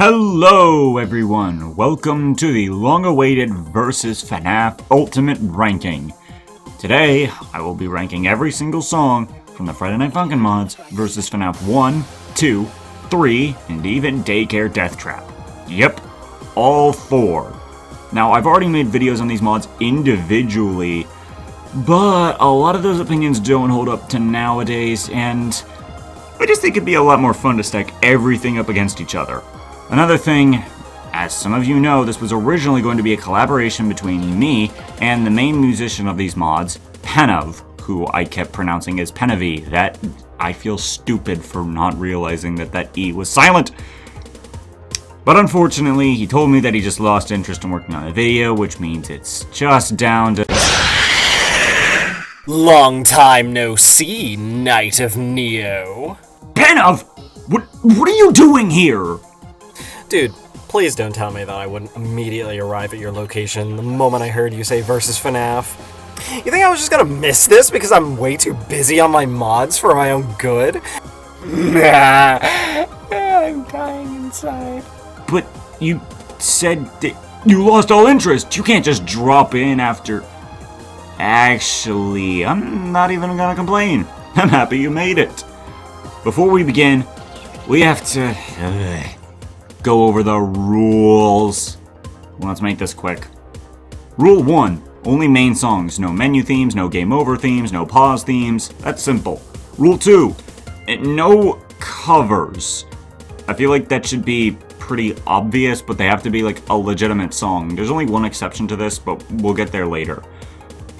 Hello everyone, welcome to the long-awaited Versus FNAF Ultimate Ranking. Today, I will be ranking every single song from the Friday Night Funkin' mods versus FNAF 1, 2, 3, and even Daycare Death Trap. Yep, all 4. Now, I've already made videos on these mods individually, but a lot of those opinions don't hold up to nowadays, and I just think it'd be a lot more fun to stack everything up against each other. Another thing, as some of you know, this was originally going to be a collaboration between me and the main musician of these mods, Penove, who I kept pronouncing as Penove. That, I feel stupid for not realizing that E was silent. But unfortunately, he told me that he just lost interest in working on the video, which means it's just down to... Long time no see, Knight of Neo. Penove! What are you doing here? Dude, please don't tell me that I wouldn't immediately arrive at your location the moment I heard you say Versus FNAF. You think I was just gonna miss this because I'm way too busy on my mods for my own good? Nah, I'm dying inside. But you said that you lost all interest. You can't just drop in after... Actually, I'm not even gonna complain. I'm happy you made it. Before we begin, we have to go over the rules. Let's make this quick. Rule 1, only main songs. No menu themes, no game over themes, no pause themes. That's simple. Rule 2, no covers. I feel like that should be pretty obvious, but they have to be like a legitimate song. There's only one exception to this, but we'll get there later.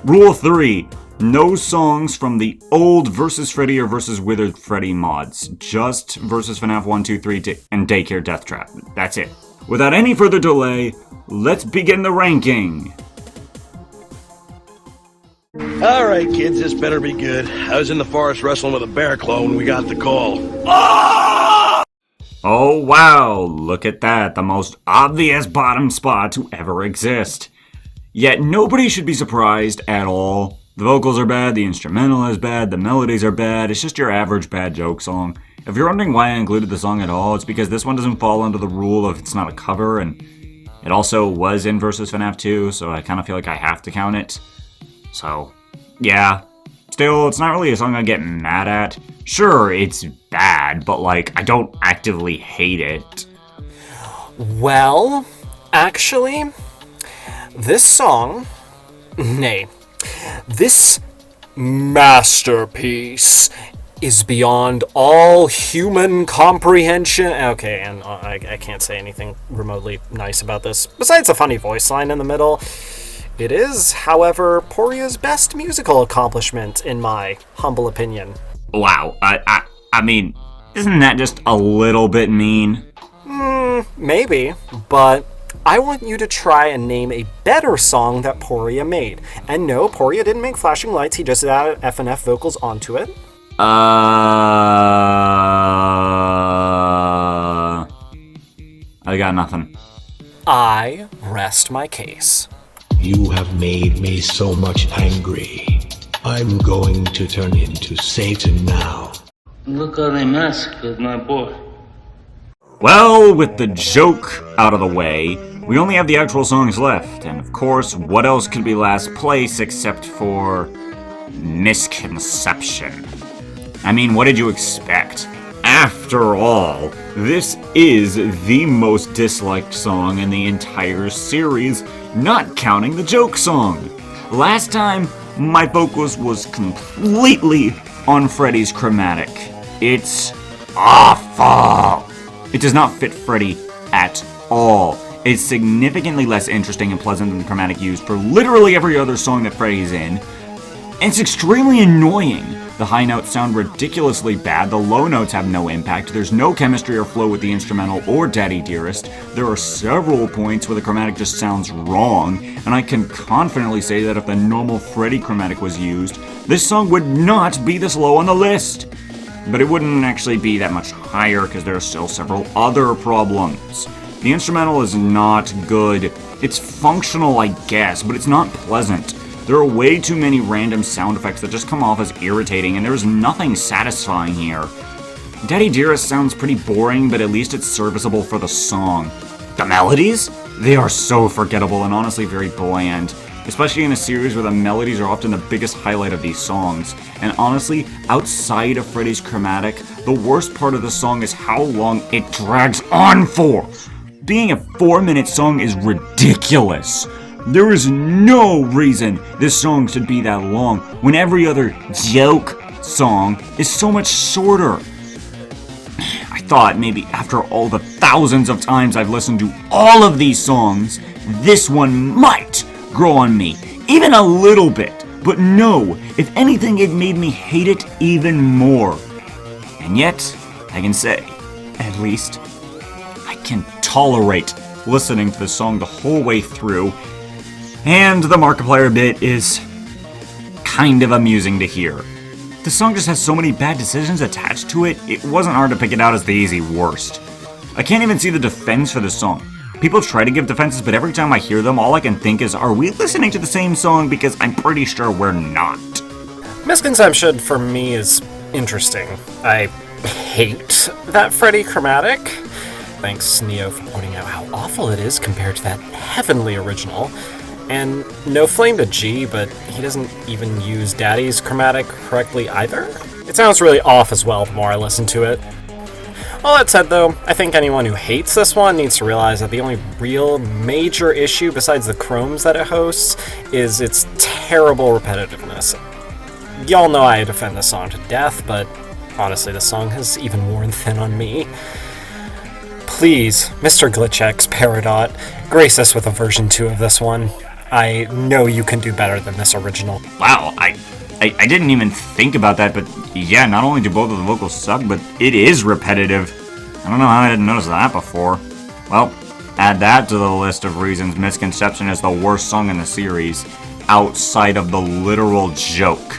Rule 3, no songs from the old Versus Freddy or Versus Withered Freddy mods. Just Versus FNAF 1, 2, 3, and Daycare Death Trap. That's it. Without any further delay, let's begin the ranking. Alright kids, this better be good. I was in the forest wrestling with a bear claw when we got the call. Oh wow, look at that. The most obvious bottom spot to ever exist. Yet nobody should be surprised at all. The vocals are bad, the instrumental is bad, the melodies are bad, it's just your average bad joke song. If you're wondering why I included the song at all, it's because this one doesn't fall under the rule of it's not a cover, and it also was in Versus FNAF 2, so I kind of feel like I have to count it. So, yeah. Still, it's not really a song I get mad at. Sure, it's bad, but like, I don't actively hate it. Well, actually, this song, nay, this masterpiece is beyond all human comprehension. Okay, and I can't say anything remotely nice about this, besides a funny voice line in the middle. It is, however, Poria's best musical accomplishment, in my humble opinion. Wow, I mean, isn't that just a little bit mean? Maybe, but I want you to try and name a better song that Poria made. And no, Poria didn't make Flashing Lights, he just added FNF vocals onto it. I got nothing. I rest my case. You have made me so much angry. I'm going to turn into Satan now. Look how they massacred my boy. Well, with the joke out of the way, we only have the actual songs left, and of course, what else could be last place except for misconception? I mean, what did you expect? After all, this is the most disliked song in the entire series, not counting the joke song. Last time, my focus was completely on Freddy's chromatic. It's awful. It does not fit Freddy at all. It's significantly less interesting and pleasant than the chromatic used for literally every other song that Freddy's in. And it's extremely annoying. The high notes sound ridiculously bad, the low notes have no impact, there's no chemistry or flow with the instrumental or Daddy Dearest, there are several points where the chromatic just sounds wrong, and I can confidently say that if the normal Freddy chromatic was used, this song would not be this low on the list. But it wouldn't actually be that much higher because there are still several other problems. The instrumental is not good. It's functional, I guess, but it's not pleasant. There are way too many random sound effects that just come off as irritating, and there's nothing satisfying here. Daddy Dearest sounds pretty boring, but at least it's serviceable for the song. The melodies? They are so forgettable and honestly very bland, especially in a series where the melodies are often the biggest highlight of these songs. And honestly, outside of Freddy's Chromatic, the worst part of the song is how long it drags on for. Being a 4-minute song is ridiculous. There is no reason this song should be that long when every other joke song is so much shorter. I thought maybe after all the thousands of times I've listened to all of these songs, this one might grow on me, even a little bit. But no, if anything, it made me hate it even more. And yet, I can say, at least, I can tolerate listening to the song the whole way through, and the Markiplier bit is kind of amusing to hear. The song just has so many bad decisions attached to it, it wasn't hard to pick it out as the easy worst. I can't even see the defense for this song. People try to give defenses, but every time I hear them, all I can think is, are we listening to the same song? Because I'm pretty sure we're not. Misconception for me is interesting. I hate that Freddy Chromatic. Thanks, Neo, for pointing out how awful it is compared to that heavenly original. And no flame to G, but he doesn't even use Daddy's Chromatic correctly either. It sounds really off as well the more I listen to it. All that said though, I think anyone who hates this one needs to realize that the only real major issue besides the chromes that it hosts is its terrible repetitiveness. Y'all know I defend this song to death, but honestly this song has even worn thin on me. Please, Mr. GlitchX Peridot, grace us with a version 2 of this one. I know you can do better than this original. Wow, I didn't even think about that, but yeah, not only do both of the vocals suck, but it is repetitive. I don't know how I didn't notice that before. Well, add that to the list of reasons Misconception is the worst song in the series, outside of the literal joke.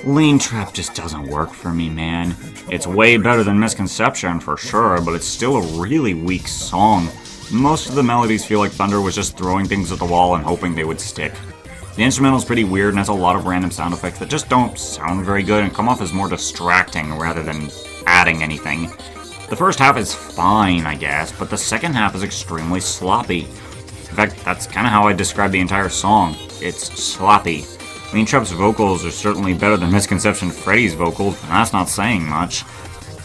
Lean Trap just doesn't work for me, man. It's way better than Misconception for sure, but it's still a really weak song. Most of the melodies feel like Thunder was just throwing things at the wall and hoping they would stick. The instrumental's pretty weird and has a lot of random sound effects that just don't sound very good and come off as more distracting rather than adding anything. The first half is fine, I guess, but the second half is extremely sloppy. In fact, that's kind of how I describe the entire song. It's sloppy. Lean Trap's vocals are certainly better than Misconception Freddy's vocals, and that's not saying much.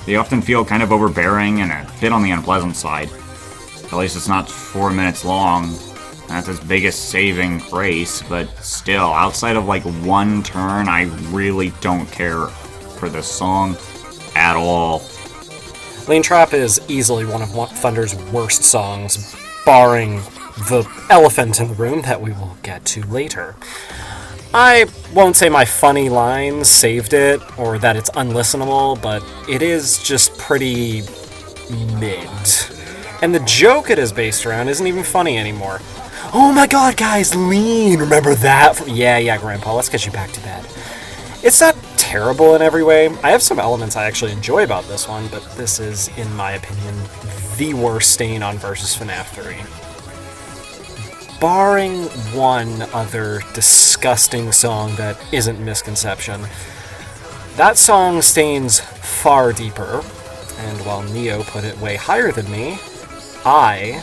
They often feel kind of overbearing and a bit on the unpleasant side. At least it's not 4 minutes long. That's its biggest saving grace, but still, outside of like one turn, I really don't care for this song at all. Lean Trap is easily one of Thunder's worst songs, barring the elephant in the room that we will get to later. I won't say my funny lines saved it, or that it's unlistenable, but it is just pretty mid. And the joke it is based around isn't even funny anymore. Oh my god, guys, Lean! Remember that? Yeah, Grandpa, let's get you back to bed. It's not terrible in every way. I have some elements I actually enjoy about this one, but this is, in my opinion, the worst stain on Versus FNAF 3. Barring one other disgusting song that isn't Misconception, that song stains far deeper, and while Neo put it way higher than me, I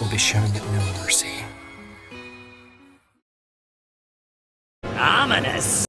will be showing it no mercy. Ominous!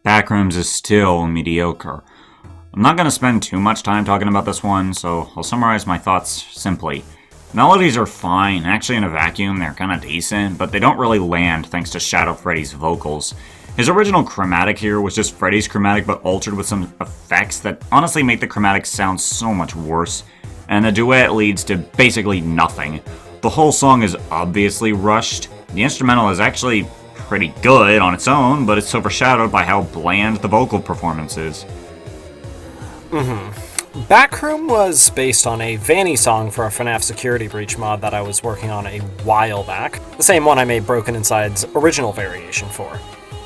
Backrooms is still mediocre. I'm not going to spend too much time talking about this one, so I'll summarize my thoughts simply. Melodies are fine, actually in a vacuum they're kinda decent, but they don't really land thanks to Shadow Freddy's vocals. His original chromatic here was just Freddy's chromatic but altered with some effects that honestly make the chromatic sound so much worse, and the duet leads to basically nothing. The whole song is obviously rushed. The instrumental is actually pretty good on its own, but it's overshadowed by how bland the vocal performance is. Backroom was based on a Vanny song for a FNAF security breach mod that I was working on a while back, the same one I made Broken Inside's original variation for.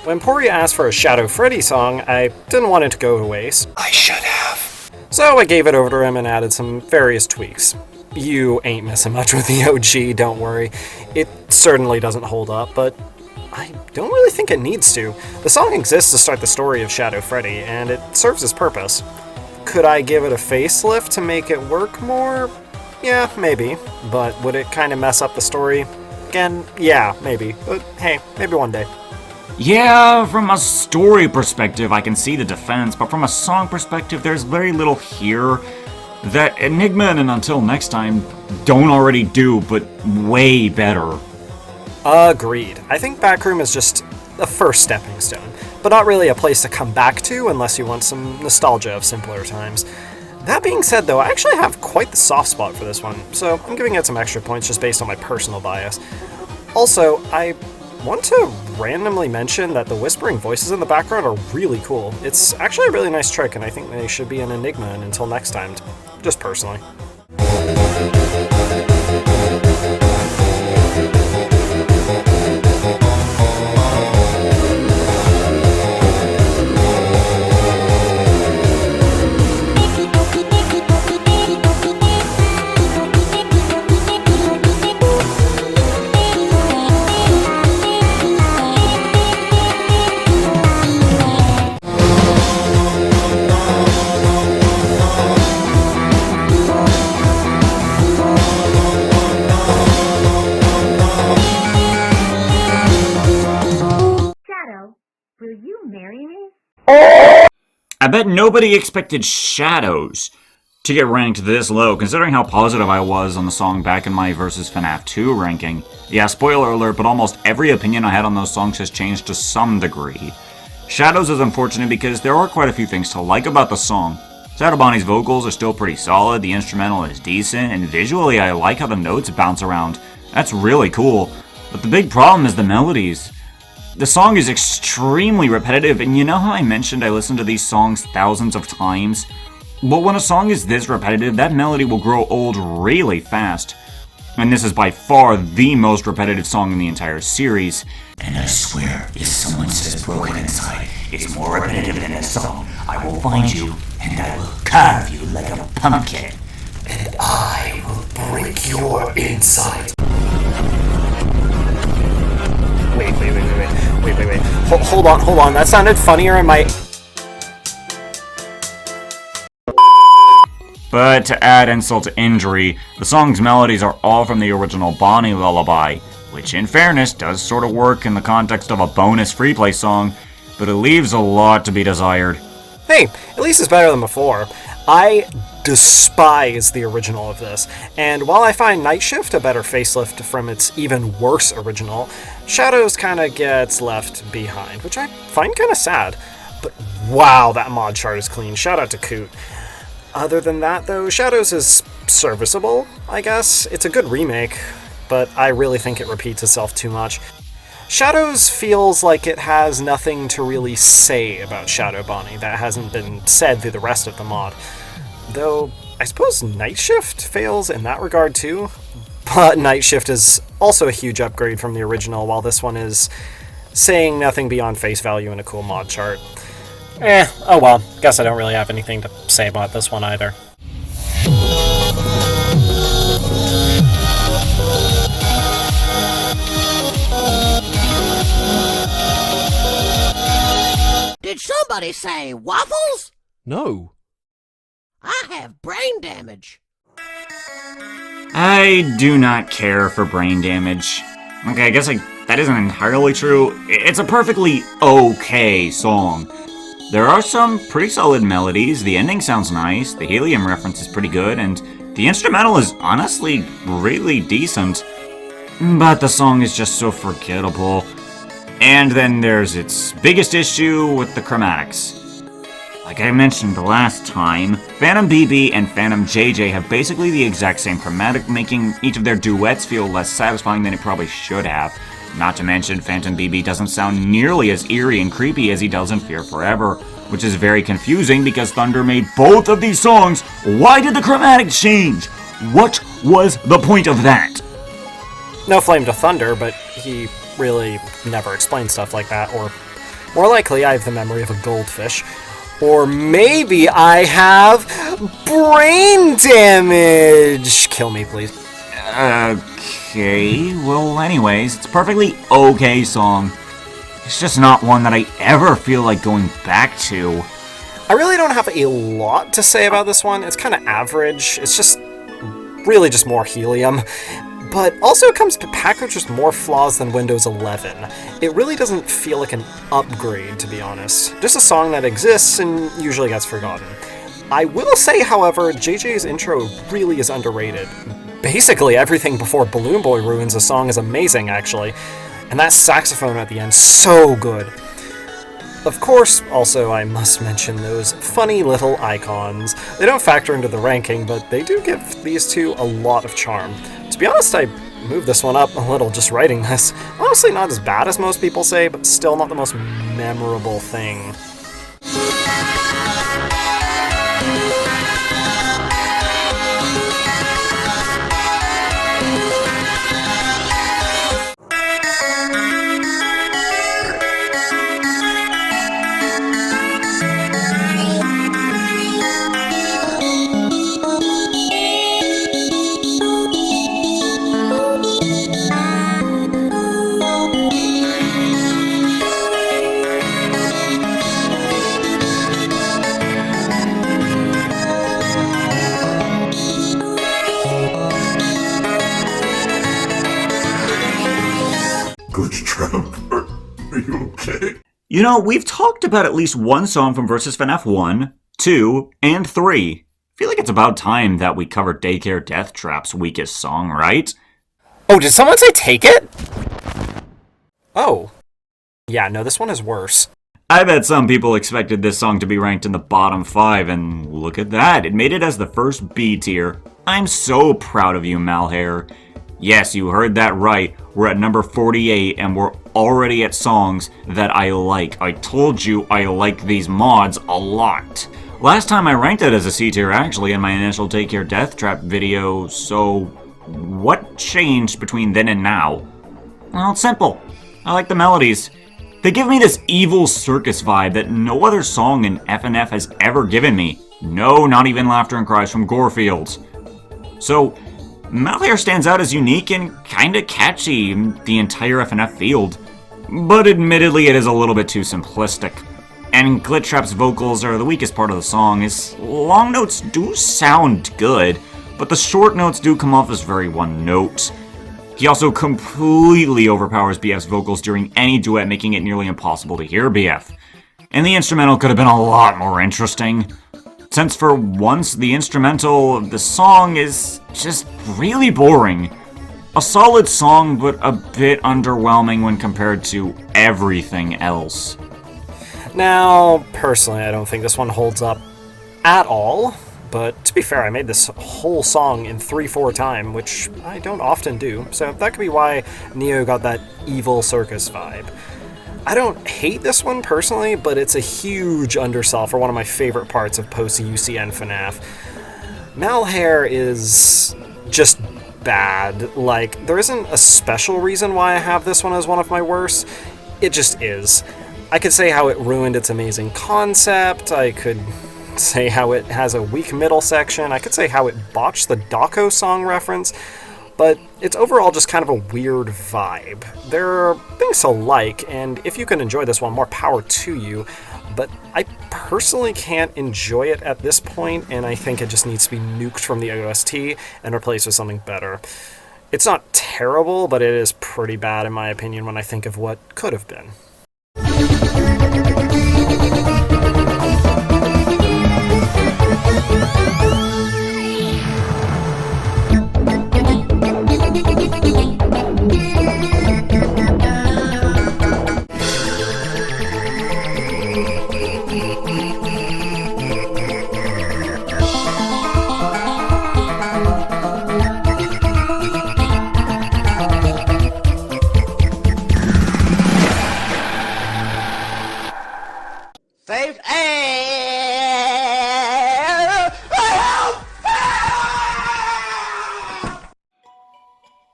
When Poria asked for a Shadow Freddy song, I didn't want it to go to waste. I should have. So I gave it over to him and added some various tweaks. You ain't missing much with the OG, don't worry. It certainly doesn't hold up, but I don't really think it needs to. The song exists to start the story of Shadow Freddy, and it serves its purpose. Could I give it a facelift to make it work more? Yeah, maybe. But would it kind of mess up the story? Again, yeah, maybe. But hey, maybe one day. Yeah, from a story perspective, I can see the defense, but from a song perspective, there's very little here that Enigma and Until Next Time don't already do, but way better. Agreed. I think Backroom is just a first stepping stone, but not really a place to come back to unless you want some nostalgia of simpler times. That being said, though, I actually have quite the soft spot for this one, so I'm giving it some extra points just based on my personal bias. Also, I want to randomly mention that the whispering voices in the background are really cool. It's actually a really nice trick, and I think they should be an Enigma and Until Next Time, just personally. Will you marry me? I bet nobody expected Shadows to get ranked this low, considering how positive I was on the song back in my versus FNAF 2 ranking. Yeah, spoiler alert, but almost every opinion I had on those songs has changed to some degree. Shadows is unfortunate because there are quite a few things to like about the song. Shadow Bonnie's vocals are still pretty solid, the instrumental is decent, and visually I like how the notes bounce around. That's really cool. But the big problem is the melodies. The song is extremely repetitive, and you know how I mentioned I listen to these songs thousands of times? Well, when a song is this repetitive, that melody will grow old really fast. And this is by far the most repetitive song in the entire series. And I swear, if someone says Broken Inside is more repetitive than this song, I will find you, and I will carve you like a pumpkin. And I will break your inside. Wait. Hold on. That sounded funnier in my... But to add insult to injury, the song's melodies are all from the original Bonnie lullaby, which in fairness does sort of work in the context of a bonus free play song, but it leaves a lot to be desired. Hey, at least it's better than before. I despise the original of this, and while I find Night Shift a better facelift from its even worse original, Shadows kinda gets left behind, which I find kinda sad. But wow, that mod chart is clean. Shout out to Coot. Other than that, though, Shadows is serviceable, I guess. It's a good remake, but I really think it repeats itself too much. Shadows feels like it has nothing to really say about Shadow Bonnie that hasn't been said through the rest of the mod. Though, I suppose Night Shift fails in that regard too. But Night Shift is also a huge upgrade from the original, while this one is saying nothing beyond face value in a cool mod chart. Oh well, guess I don't really have anything to say about this one either. Did somebody say waffles? No. I have brain damage. I do not care for brain damage. Okay, I guess that isn't entirely true. It's a perfectly okay song. There are some pretty solid melodies, the ending sounds nice, the helium reference is pretty good, and The instrumental is honestly really decent, but the song is just so forgettable. And then there's its biggest issue with the chromatics. Like I mentioned the last time, Phantom BB and Phantom JJ have basically the exact same chromatic, making each of their duets feel less satisfying than it probably should have. Not to mention, Phantom BB doesn't sound nearly as eerie and creepy as he does in Fear Forever, which is very confusing because Thunder made both of these songs. Why did the chromatic change? What was the point of that? No flame to Thunder, but he really never explained stuff like that, or more likely, I have the memory of a goldfish. Or maybe I have brain damage! Kill me, please. Okay, well anyways, it's a perfectly okay song. It's just not one that I ever feel like going back to. I really don't have a lot to say about this one. It's kind of average. It's just really just more helium. But also it comes packed with just more flaws than Windows 11. It really doesn't feel like an upgrade, to be honest. Just a song that exists and usually gets forgotten. I will say, however, JJ's intro really is underrated. Basically everything before Balloon Boy ruins a song is amazing, actually. And that saxophone at the end, so good. Of course, also, I must mention those funny little icons. They don't factor into the ranking, but they do give these two a lot of charm. To be honest, I moved this one up a little just writing this. Honestly, not as bad as most people say, but still not the most memorable thing. You know, we've talked about at least one song from Vs. FNF 1, 2, and 3. I feel like it's about time that we covered Daycare Death Trap's weakest song, right? Oh, did someone say Take It? Oh. Yeah, no, this one is worse. I bet some people expected this song to be ranked in the bottom 5, and look at that, it made it as the first B tier. I'm so proud of you, Malhair. Yes, you heard that right. We're at number 48, and we're already at songs that I like. I told you I like these mods a lot. Last time I ranked it as a C tier, actually, in my initial Take Care Death Trap video, so what changed between then and now? Well, it's simple. I like the melodies. They give me this evil circus vibe that no other song in FNF has ever given me. No, not even Laughter and Cries from Gorefields. So, Malhair stands out as unique and kinda catchy in the entire FNF field. But admittedly, it is a little bit too simplistic. And Glitchtrap's vocals are the weakest part of the song. His long notes do sound good, but the short notes do come off as very one note. He also completely overpowers BF's vocals during any duet, making it nearly impossible to hear BF. And the instrumental could have been a lot more interesting. Since for once, the instrumental of the song is just really boring. A solid song, but a bit underwhelming when compared to everything else. Now, personally, I don't think this one holds up at all. But to be fair, I made this whole song in 3/4 time, which I don't often do, so that could be why Neo got that evil circus vibe. I don't hate this one personally, but it's a huge undersell for one of my favorite parts of post-UCN FNAF. Malhair is just bad. Like, there isn't a special reason why I have this one as one of my worst. It just is. I could say how it ruined its amazing concept, I could say how it has a weak middle section, I could say how it botched the Dako song reference, but it's overall just kind of a weird vibe. There are things to like, and if you can enjoy this one, more power to you, but I personally can't enjoy it at this point, and I think it just needs to be nuked from the OST and replaced with something better. It's not terrible, but it is pretty bad in my opinion when I think of what could have been.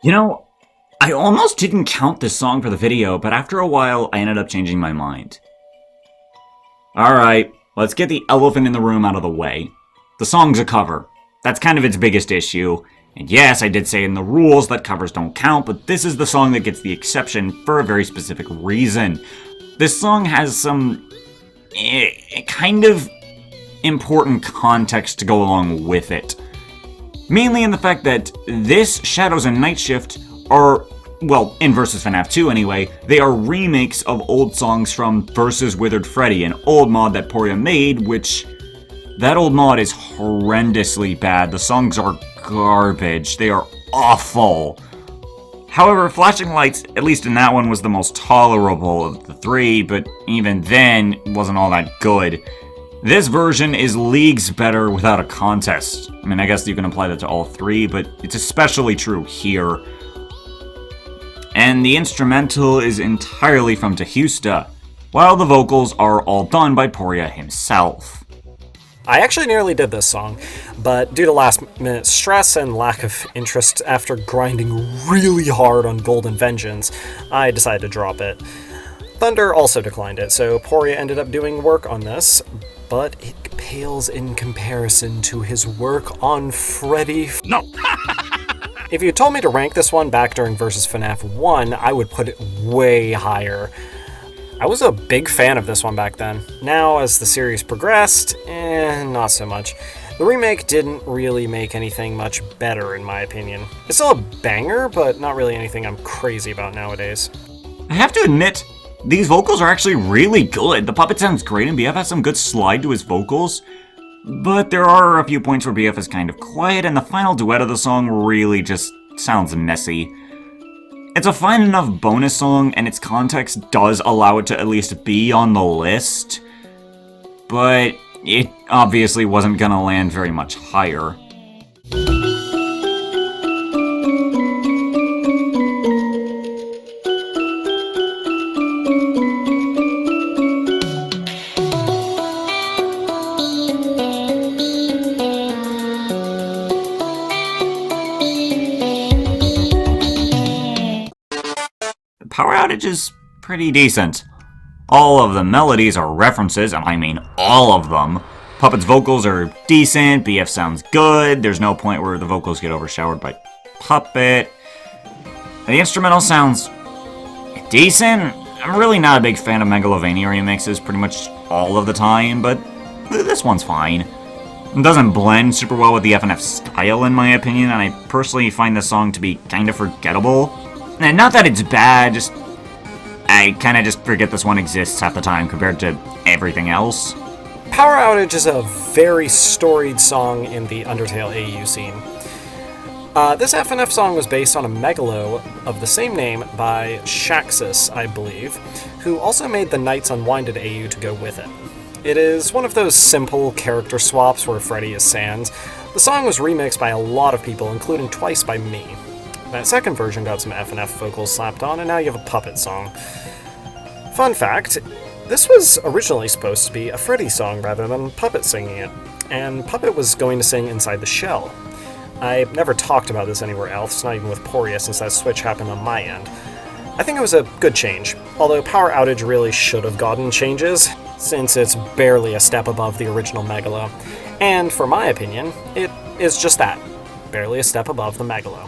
You know, I almost didn't count this song for the video, but after a while, I ended up changing my mind. Alright, let's get the elephant in the room out of the way. The song's a cover. That's kind of its biggest issue. And yes, I did say in the rules that covers don't count, but this is the song that gets the exception for a very specific reason. This song has some kind of important context to go along with it. Mainly in the fact that this, Shadows and Night Shift are, well, in Versus FNAF 2 anyway, they are remakes of old songs from Versus Withered Freddy, an old mod that Poria made, which, that old mod is horrendously bad. The songs are garbage. They are awful. However, Flashing Lights, at least in that one, was the most tolerable of the three, but even then, wasn't all that good. This version is leagues better without a contest. I mean, I guess you can apply that to all three, but it's especially true here. And the instrumental is entirely from Tehusta, while the vocals are all done by Poria himself. I actually nearly did this song, but due to last-minute stress and lack of interest after grinding really hard on Golden Vengeance, I decided to drop it. Thunder also declined it, so Poria ended up doing work on this, but it pales in comparison to his work on Freddy. No! If you told me to rank this one back during Versus FNAF 1, I would put it way higher. I was a big fan of this one back then. Now, as the series progressed, not so much. The remake didn't really make anything much better, in my opinion. It's still a banger, but not really anything I'm crazy about nowadays. I have to admit, these vocals are actually really good. The puppet sounds great, and BF has some good slide to his vocals. But there are a few points where BF is kind of quiet, and the final duet of the song really just sounds messy. It's a fine enough bonus song, and its context does allow it to at least be on the list, but it obviously wasn't gonna land very much higher. Power Outage is pretty decent. All of the melodies are references, and I mean all of them. Puppet's vocals are decent, BF sounds good, there's no point where the vocals get overshadowed by Puppet. The instrumental sounds decent. I'm really not a big fan of Megalovania remixes pretty much all of the time, but this one's fine. It doesn't blend super well with the FNF style in my opinion, and I personally find this song to be kind of forgettable. And not that it's bad, just I kind of just forget this one exists half the time compared to everything else. Power Outage is a very storied song in the Undertale AU scene. This FNF song was based on a Megalo of the same name by Shaxus, I believe, who also made the Knights Unwinded AU to go with it. It is one of those simple character swaps where Freddy is Sans. The song was remixed by a lot of people, including twice by me. That second version got some FNF vocals slapped on, and now you have a Puppet song. Fun fact, this was originally supposed to be a Freddy song rather than Puppet singing it, and Puppet was going to sing Inside the Shell. I never talked about this anywhere else, not even with Poria, since that switch happened on my end. I think it was a good change, although Power Outage really should have gotten changes, since it's barely a step above the original Megalo. And for my opinion, it is just that, barely a step above the Megalo.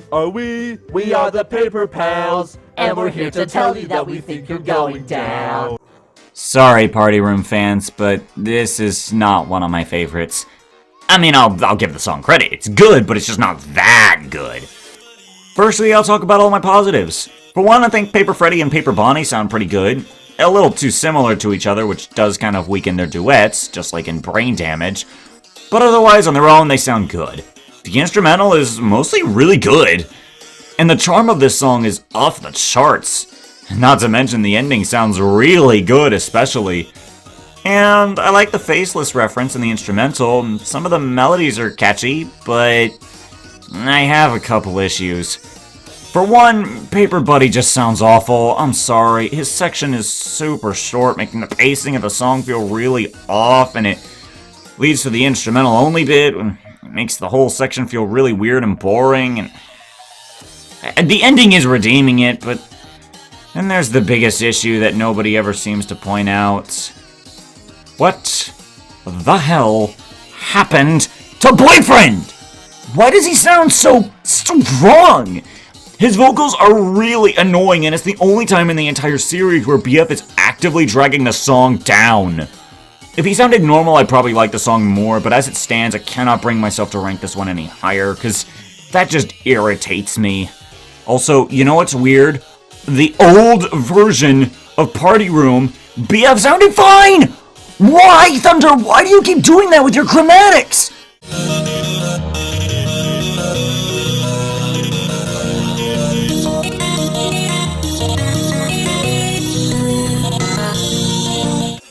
Are we? We are the Paper Pals, and we're here to tell you that we think you're going down. Sorry, Party Room fans, but this is not one of my favorites. I mean, I'll give the song credit. It's good, but it's just not that good. Firstly, I'll talk about all my positives. For one, I think Paper Freddy and Paper Bonnie sound pretty good. a little too similar to each other, which does kind of weaken their duets, just like in Brain Damage. But otherwise, on their own, they sound good. The instrumental is mostly really good. And the charm of this song is off the charts. Not to mention the ending sounds really good, especially. And I like the Faceless reference in the instrumental. Some of the melodies are catchy, but I have a couple issues. For one, Paper Buddy just sounds awful. I'm sorry. His section is super short, making the pacing of the song feel really off, and it leads to the instrumental only bit. It makes the whole section feel really weird and boring, and the ending is redeeming it, but then there's the biggest issue that nobody ever seems to point out. What the hell happened to Boyfriend? Why does he sound so strong? His vocals are really annoying, and it's the only time in the entire series where BF is actively dragging the song down. If he sounded normal, I'd probably like the song more, but as it stands, I cannot bring myself to rank this one any higher, because that just irritates me. Also, you know what's weird? The old version of Party Room, BF sounded fine! Why, Thunder? Why do you keep doing that with your chromatics?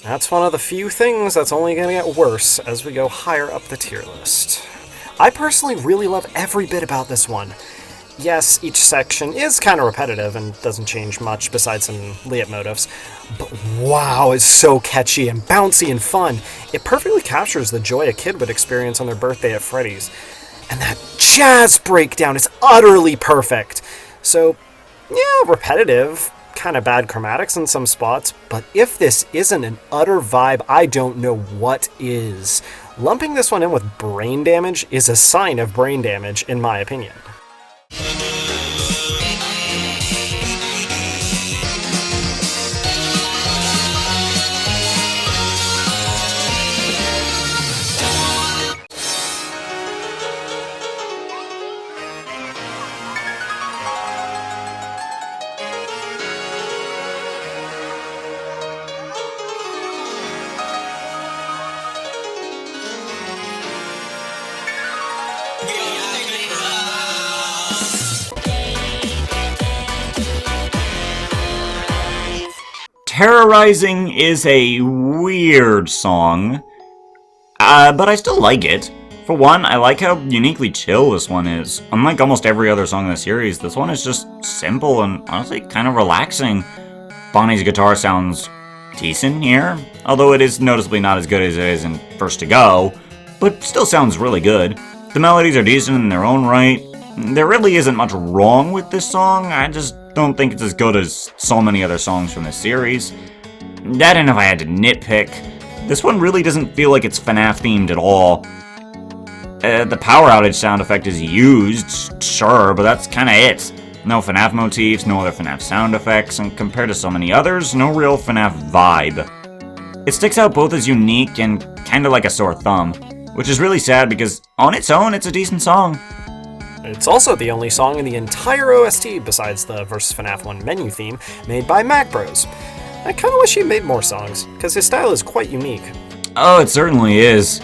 That's one of the few things that's only going to get worse as we go higher up the tier list. I personally really love every bit about this one. Yes, each section is kind of repetitive and doesn't change much besides some leitmotifs, but wow, it's so catchy and bouncy and fun. It perfectly captures the joy a kid would experience on their birthday at Freddy's. And that jazz breakdown is utterly perfect. So, yeah, repetitive, kind of bad chromatics in some spots, but if this isn't an utter vibe, I don't know what is. Lumping this one in with Brain Damage is a sign of brain damage, in my opinion. Terrorizing is a weird song, but I still like it. For one, I like how uniquely chill this one is. Unlike almost every other song in the series, this one is just simple and honestly kind of relaxing. Bonnie's guitar sounds decent here, although it is noticeably not as good as it is in First to Go, but still sounds really good. The melodies are decent in their own right. There really isn't much wrong with this song, I just don't think it's as good as so many other songs from this series. That, and if I had to nitpick, this one really doesn't feel like it's FNAF themed at all. The power outage sound effect is used, sure, but that's kinda it. No FNAF motifs, no other FNAF sound effects, and compared to so many others, no real FNAF vibe. It sticks out both as unique and kinda like a sore thumb, which is really sad because on its own, it's a decent song. It's also the only song in the entire OST, besides the vs. FNAF 1 menu theme, made by Mac Bros. I kinda wish he made more songs, because his style is quite unique. Oh, it certainly is.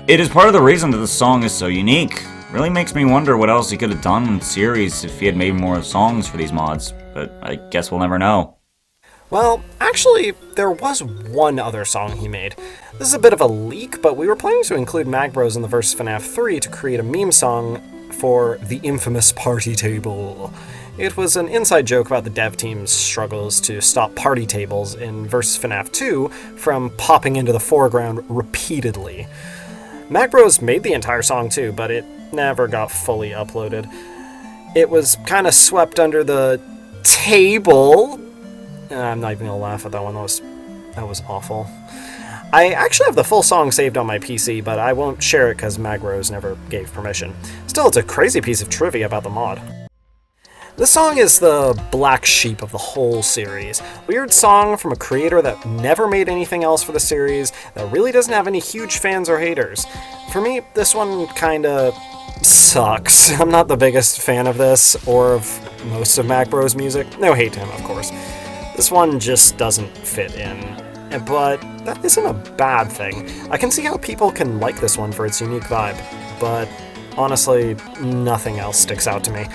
It is part of the reason that the song is so unique. Really makes me wonder what else he could have done in the series if he had made more songs for these mods, but I guess we'll never know. Well, actually, there was one other song he made. This is a bit of a leak, but we were planning to include Mac Bros in the vs. FNAF 3 to create a meme song for the infamous party table. It was an inside joke about the dev team's struggles to stop party tables in vs. FNAF 2 from popping into the foreground repeatedly. Mac Bros made the entire song too, but it never got fully uploaded. It was kind of swept under the table. I'm not even gonna laugh at that one, that was awful. I actually have the full song saved on my PC, but I won't share it because Magros never gave permission. Still, it's a crazy piece of trivia about the mod. This song is the black sheep of the whole series. Weird song from a creator that never made anything else for the series, that really doesn't have any huge fans or haters. For me, this one kinda sucks. I'm not the biggest fan of this, or of most of Mac Bros music. No hate to him, of course. This one just doesn't fit in. But that isn't a bad thing. I can see how people can like this one for its unique vibe, but honestly, nothing else sticks out to me.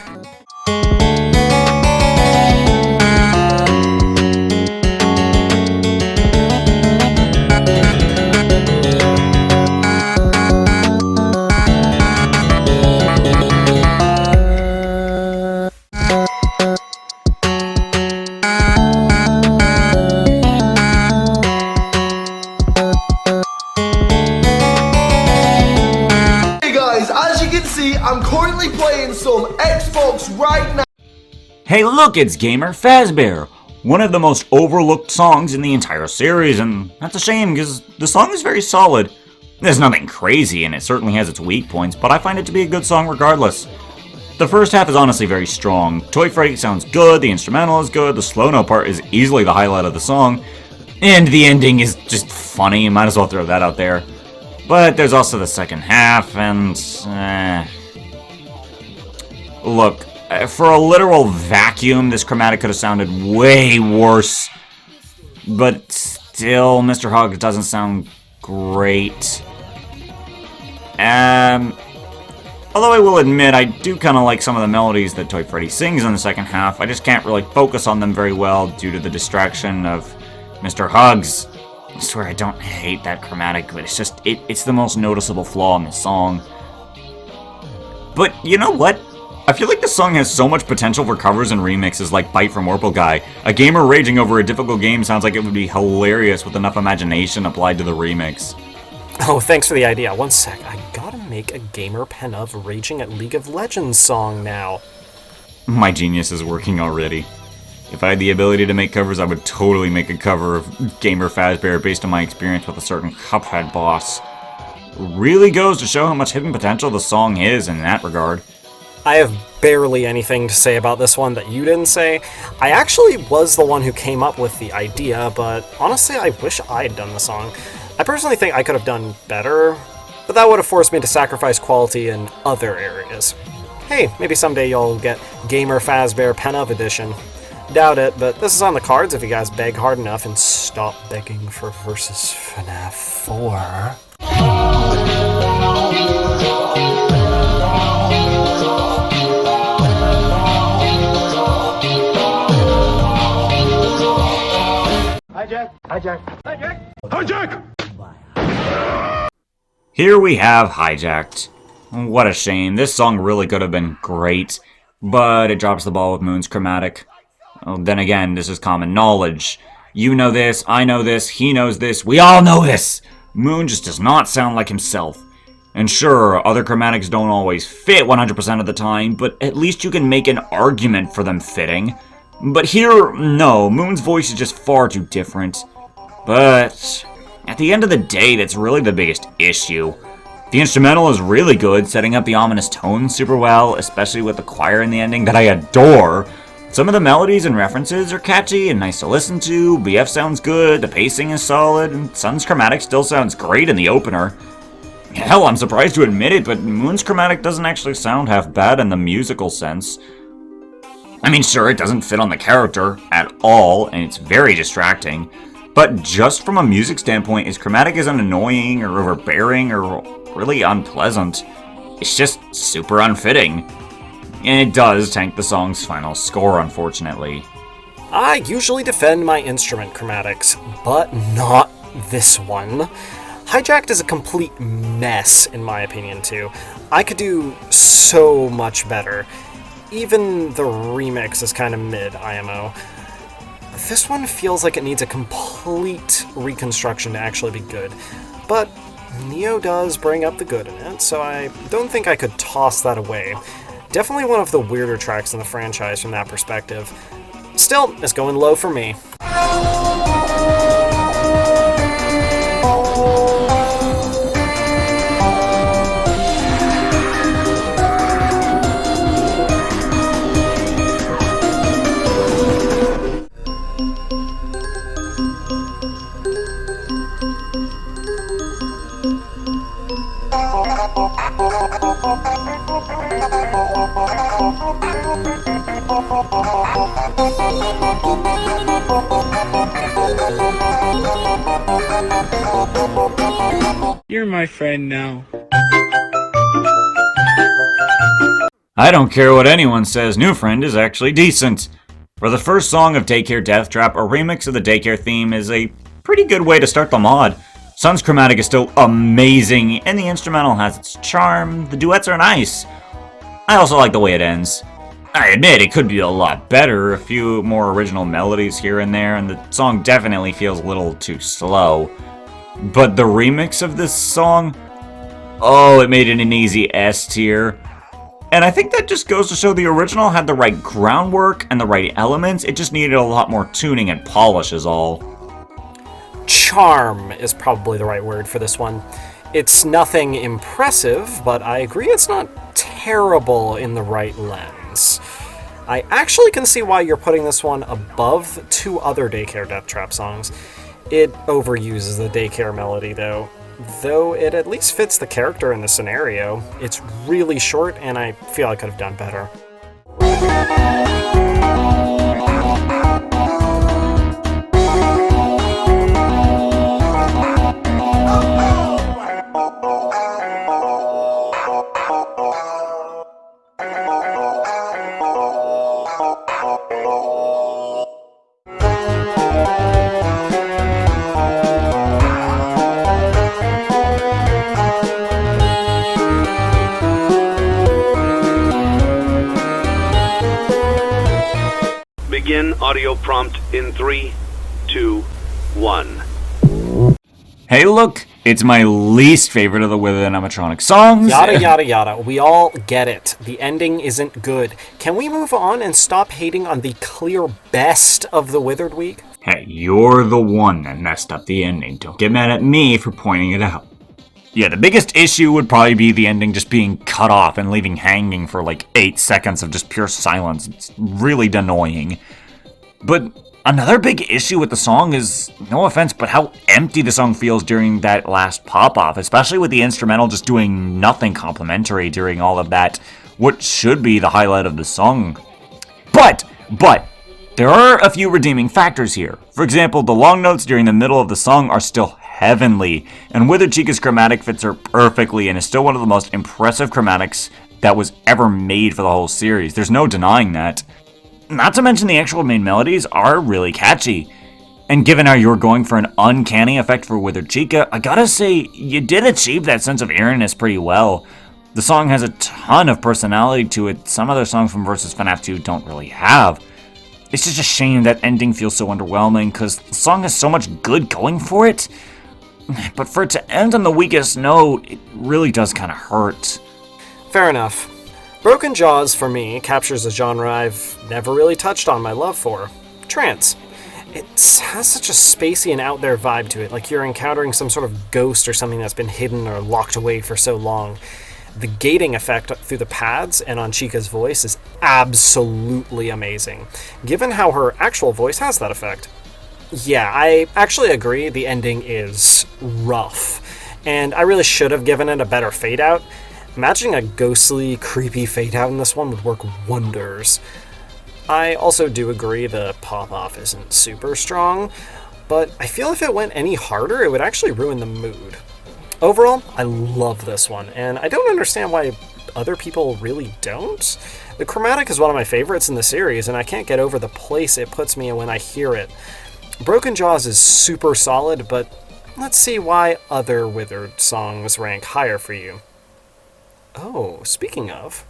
I'm currently playing some Xbox right now. Hey look, it's Gamer Fazbear, one of the most overlooked songs in the entire series, and that's a shame because the song is very solid. There's nothing crazy and it certainly has its weak points, but I find it to be a good song regardless. The first half is honestly very strong. Toy Freddy sounds good, the instrumental is good, the slow note part is easily the highlight of the song, and the ending is just funny, might as well throw that out there. But there's also the second half, and look, for a literal vacuum, this chromatic could have sounded way worse. But still, Mr. Hogg doesn't sound great. Although I will admit, I do kind of like some of the melodies that Toy Freddy sings in the second half. I just can't really focus on them very well due to the distraction of Mr. Hugs. I swear I don't hate that chromatic, but it's just, it's the most noticeable flaw in the song. But you know what? I feel like this song has so much potential for covers and remixes like Bite from Orpal Guy. A gamer raging over a difficult game sounds like it would be hilarious with enough imagination applied to the remix. Oh, thanks for the idea. One sec, I gotta make a gamer Penove raging at League of Legends song now. My genius is working already. If I had the ability to make covers, I would totally make a cover of Gamer Fazbear based on my experience with a certain Cuphead boss. Really goes to show how much hidden potential the song is in that regard. I have barely anything to say about this one that you didn't say. I actually was the one who came up with the idea, but honestly I wish I had done the song. I personally think I could have done better, but that would have forced me to sacrifice quality in other areas. Hey, maybe someday you'll get Gamer Fazbear Penove edition. Doubt it, but this is on the cards if you guys beg hard enough and stop begging for versus FNAF 4. Hijack! Here we have Hijacked. What a shame. This song really could have been great, but it drops the ball with Moon's chromatic. Well, then again, this is common knowledge. You know this, I know this, he knows this, we all know this! Moon just does not sound like himself. And sure, other chromatics don't always fit 100% of the time, but at least you can make an argument for them fitting. But here, no, Moon's voice is just far too different. But at the end of the day, that's really the biggest issue. The instrumental is really good, setting up the ominous tone super well, especially with the choir in the ending that I adore. Some of the melodies and references are catchy and nice to listen to, BF sounds good, the pacing is solid, and Sun's chromatic still sounds great in the opener. Hell, I'm surprised to admit it, but Moon's chromatic doesn't actually sound half bad in the musical sense. I mean, sure, it doesn't fit on the character at all, and it's very distracting, but just from a music standpoint, his chromatic isn't annoying or overbearing or really unpleasant. It's just super unfitting. And it does tank the song's final score, unfortunately. I usually defend my instrument chromatics, but not this one. Hijacked is a complete mess, in my opinion, too. I could do so much better. Even the remix is kind of mid, IMO. This one feels like it needs a complete reconstruction to actually be good, but Neo does bring up the good in it, so I don't think I could toss that away. Definitely one of the weirder tracks in the franchise from that perspective. Still, it's going low for me. You're my friend now. I don't care what anyone says, New Friend is actually decent. For the first song of Daycare Death Trap, a remix of the Daycare theme is a pretty good way to start the mod. Sun's chromatic is still amazing, and the instrumental has its charm. The duets are nice. I also like the way it ends. I admit it could be a lot better, a few more original melodies here and there, and the song definitely feels a little too slow. But the remix of this song, oh, it made it an easy S tier. And I think that just goes to show the original had the right groundwork and the right elements, it just needed a lot more tuning and polish is all. Charm is probably the right word for this one. It's nothing impressive, but I agree it's not terrible in the right lens. I actually can see why you're putting this one above two other Daycare Death Trap songs. It overuses the Daycare melody though it at least fits the character in the scenario. It's really short and I feel I could have done better. Begin audio prompt in 3, 2, 1. Hey look, it's my least favorite of the With Animatronic songs. Yada yada yada, we all get it. The ending isn't good. Can we move on and stop hating on the clear best of the Withered Week? Hey, you're the one that messed up the ending. Don't get mad at me for pointing it out. Yeah, the biggest issue would probably be the ending just being cut off and leaving hanging for like 8 seconds of just pure silence. It's really annoying. But another big issue with the song is, no offense, but how empty the song feels during that last pop-off, especially with the instrumental just doing nothing complimentary during all of that, what should be the highlight of the song. But, there are a few redeeming factors here. For example, the long notes during the middle of the song are still heavenly, and Withered Chica's chromatic fits her perfectly and is still one of the most impressive chromatics that was ever made for the whole series. There's no denying that. Not to mention the actual main melodies are really catchy. And given how you're going for an uncanny effect for Withered Chica, I gotta say, you did achieve that sense of eeriness pretty well. The song has a ton of personality to it some other songs from Vs. FNAF 2 don't really have. It's just a shame that ending feels so underwhelming, because the song has so much good going for it. But for it to end on the weakest note, it really does kind of hurt. Fair enough. Broken Jaws, for me, captures a genre I've never really touched on my love for. Trance. It has such a spacey and out there vibe to it, like you're encountering some sort of ghost or something that's been hidden or locked away for so long. The gating effect through the pads and on Chica's voice is absolutely amazing, given how her actual voice has that effect. Yeah, I actually agree the ending is rough, and I really should have given it a better fade out. Imagining a ghostly, creepy fade out in this one would work wonders. I also do agree the pop-off isn't super strong, but I feel if it went any harder, it would actually ruin the mood. Overall, I love this one, and I don't understand why other people really don't. The chromatic is one of my favorites in the series, and I can't get over the place it puts me in when I hear it. Broken Jaws is super solid, but let's see why other Withered songs rank higher for you. Oh, speaking of...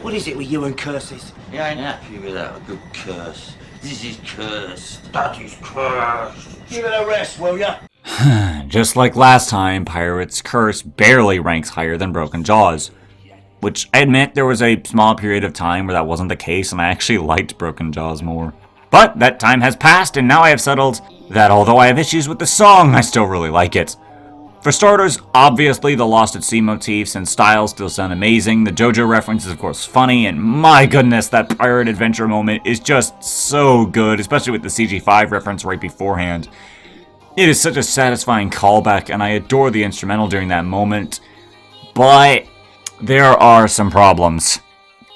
What is it with you and curses? Yeah, I know. Figure out a good curse. This is cursed. That is cursed. Give it a rest, will ya? Just like last time, Pirate's Curse barely ranks higher than Broken Jaws. Which, I admit, there was a small period of time where that wasn't the case, and I actually liked Broken Jaws more. But that time has passed, and now I have settled that although I have issues with the song, I still really like it. For starters, obviously the Lost at Sea motifs and style still sound amazing, the JoJo reference is of course funny, and my goodness, that pirate adventure moment is just so good, especially with the CG5 reference right beforehand. It is such a satisfying callback, and I adore the instrumental during that moment, but there are some problems.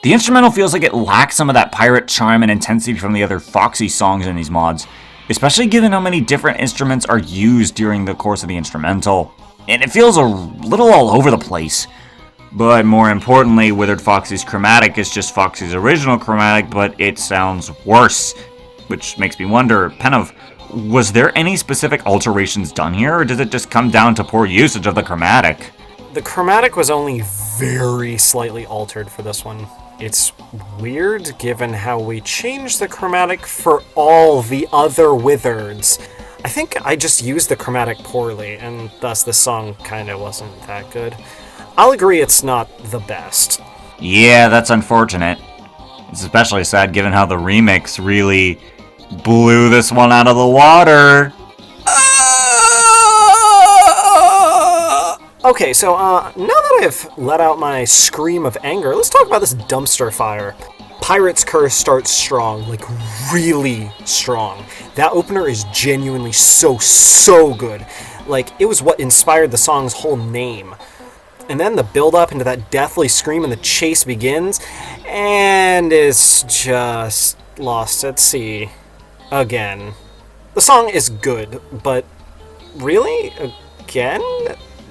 The instrumental feels like it lacks some of that pirate charm and intensity from the other Foxy songs in these mods, especially given how many different instruments are used during the course of the instrumental, and it feels a little all over the place. But more importantly, Withered Foxy's chromatic is just Foxy's original chromatic, but it sounds worse, which makes me wonder, Penove, was there any specific alterations done here, or does it just come down to poor usage of the chromatic? The chromatic was only very slightly altered for this one. It's weird given how we changed the chromatic for all the other Withereds. I think I just used the chromatic poorly, and thus the song kinda wasn't that good. I'll agree it's not the best. Yeah, that's unfortunate. It's especially sad given how the remix really blew this one out of the water. Okay, so now that I've let out my scream of anger, let's talk about this dumpster fire. Pirate's Curse starts strong, like really strong. That opener is genuinely so good. Like, it was what inspired the song's whole name. And then the build-up into that deathly scream and the chase begins, and it's just Lost at Sea again. The song is good, but really? Again?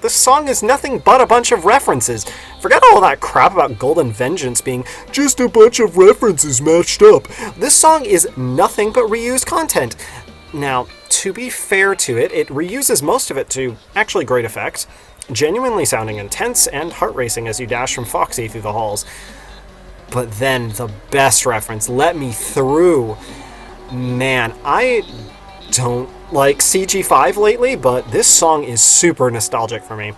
The song is nothing but a bunch of references. Forget all that crap about Golden Vengeance being just a bunch of references matched up. This song is nothing but reused content. Now, to be fair to it, it reuses most of it to actually great effect, genuinely sounding intense and heart-racing as you dash from Foxy through the halls. But then, the best reference, Let Me Through. Man, I don't like CG5 lately, but this song is super nostalgic for me.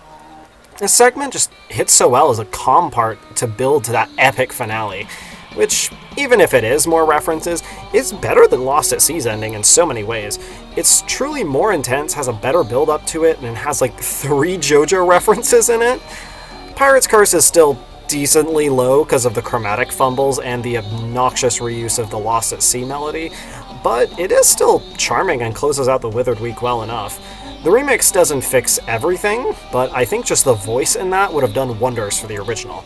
This segment just hits so well as a calm part to build to that epic finale, which, even if it is more references, is better than Lost at Sea's ending in so many ways. It's truly more intense, has a better build up to it, and it has like 3 JoJo references in it. Pirate's Curse is still decently low because of the chromatic fumbles and the obnoxious reuse of the Lost at Sea melody, but it is still charming and closes out the Withered Week well enough. The remix doesn't fix everything, but I think just the voice in that would have done wonders for the original.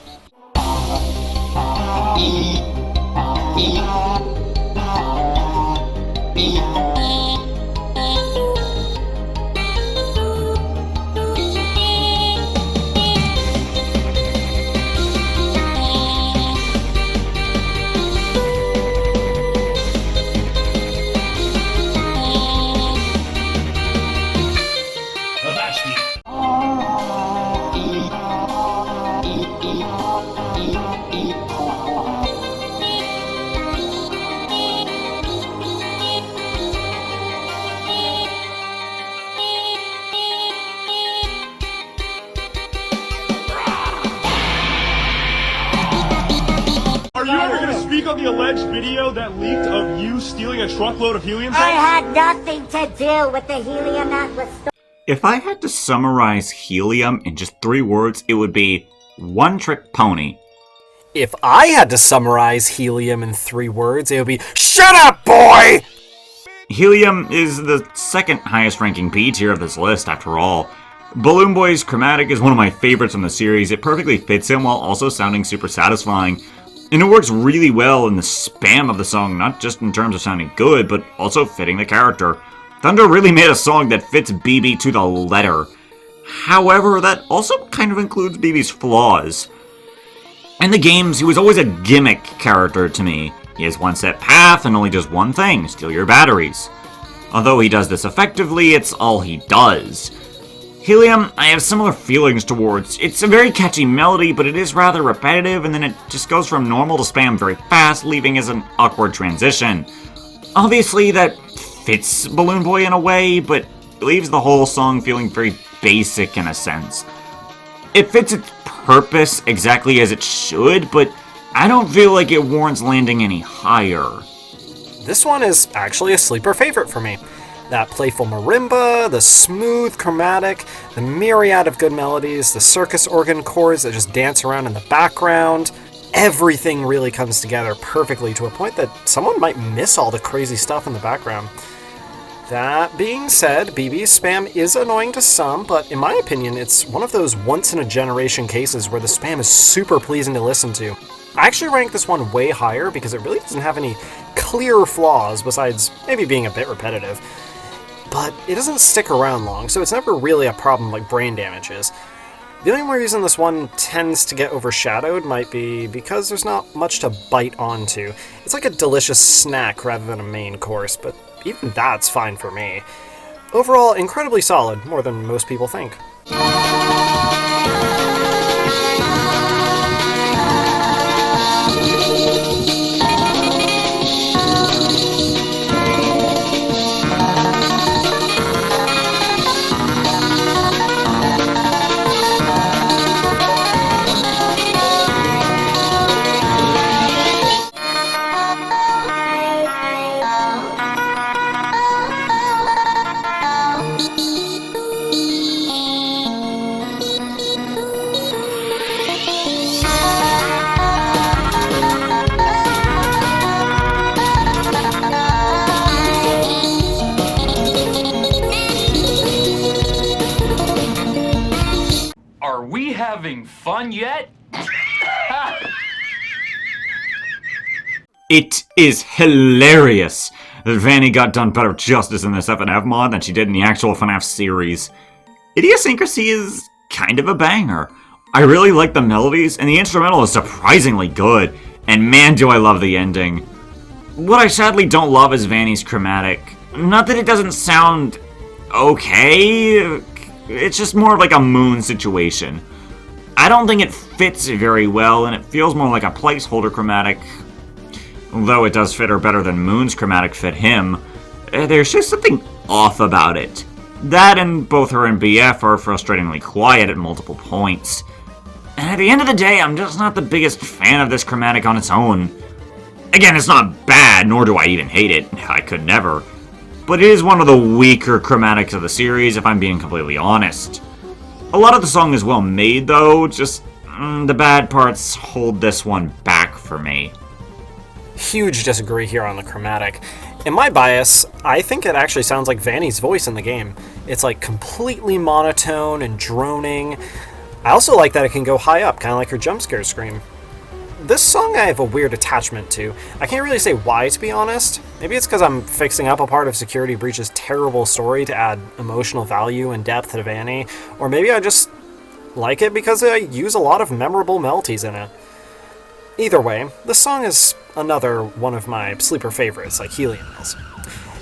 Are you ever going to speak on the alleged video that leaked of you stealing a truckload of helium? I had nothing to do with the helium that was stolen. If I had to summarize helium in just 3 words, it would be one-trick pony. If I had to summarize helium in 3 words, it would be, shut up, boy! Helium is the second highest ranking B tier of this list, after all. Balloon Boy's chromatic is one of my favorites from the series. It perfectly fits him while also sounding super satisfying. And it works really well in the spam of the song, not just in terms of sounding good, but also fitting the character. Thunder really made a song that fits BB to the letter. However, that also kind of includes BB's flaws. In the games, he was always a gimmick character to me. He has one set path and only does one thing, steal your batteries. Although he does this effectively, it's all he does. Helium, I have similar feelings towards. It's a very catchy melody, but it is rather repetitive, and then it just goes from normal to spam very fast, leaving as an awkward transition. Obviously, that fits Balloon Boy in a way, but leaves the whole song feeling very basic in a sense. It fits its purpose exactly as it should, but I don't feel like it warrants landing any higher. this one is actually a sleeper favorite for me. That playful marimba, the smooth chromatic, the myriad of good melodies, the circus organ chords that just dance around in the background. Everything really comes together perfectly to a point that someone might miss all the crazy stuff in the background. That being said, BB's spam is annoying to some, but in my opinion, it's one of those once-in-a-generation cases where the spam is super pleasing to listen to. I actually rank this one way higher because it really doesn't have any clear flaws besides maybe being a bit repetitive. But it doesn't stick around long, so it's never really a problem like brain damage is. The only reason this one tends to get overshadowed might be because there's not much to bite onto. It's like a delicious snack rather than a main course, but even that's fine for me. Overall, incredibly solid, more than most people think. Are we having fun yet? It is hilarious that Vanny got done better justice in this FNF mod than she did in the actual FNAF series. Idiosyncrasy is kind of a banger. I really like the melodies, and the instrumental is surprisingly good, and man do I love the ending. What I sadly don't love is Vanny's chromatic. Not that it doesn't sound okay, it's just more like a Moon situation. I don't think it fits very well, and it feels more like a placeholder chromatic. Although it does fit her better than Moon's chromatic fit him, there's just something off about it. That and both her and BF are frustratingly quiet at multiple points. And at the end of the day, I'm just not the biggest fan of this chromatic on its own. Again, it's not bad, nor do I even hate it. I could never. But it is one of the weaker chromatics of the series, if I'm being completely honest. A lot of the song is well made, though, just the bad parts hold this one back for me. Huge disagree here on the chromatic. In my bias, I think it actually sounds like Vanny's voice in the game. It's like completely monotone and droning. I also like that it can go high up, kind of like her jump scare scream. This song I have a weird attachment to. I can't really say why, to be honest. Maybe it's because I'm fixing up a part of Security Breach's terrible story to add emotional value and depth to Vanny, or maybe I just like it because I use a lot of memorable melodies in it. Either way, this song is another one of my sleeper favorites, like Helium is.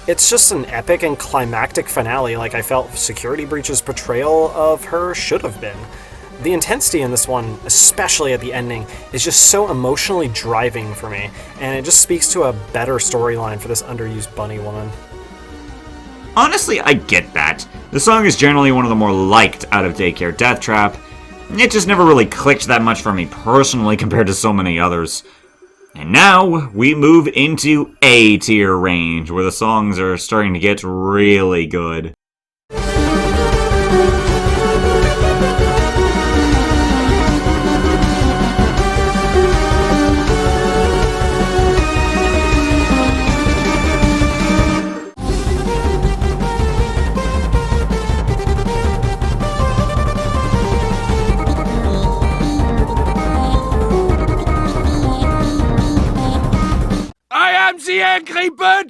It's just an epic and climactic finale like I felt Security Breach's portrayal of her should have been. The intensity in this one, especially at the ending, is just so emotionally driving for me, and it just speaks to a better storyline for this underused bunny woman. Honestly, I get that. The song is generally one of the more liked out of Daycare Death Trap. It just never really clicked that much for me personally compared to so many others. And now, we move into A-tier range, where the songs are starting to get really good. The Angry Bird!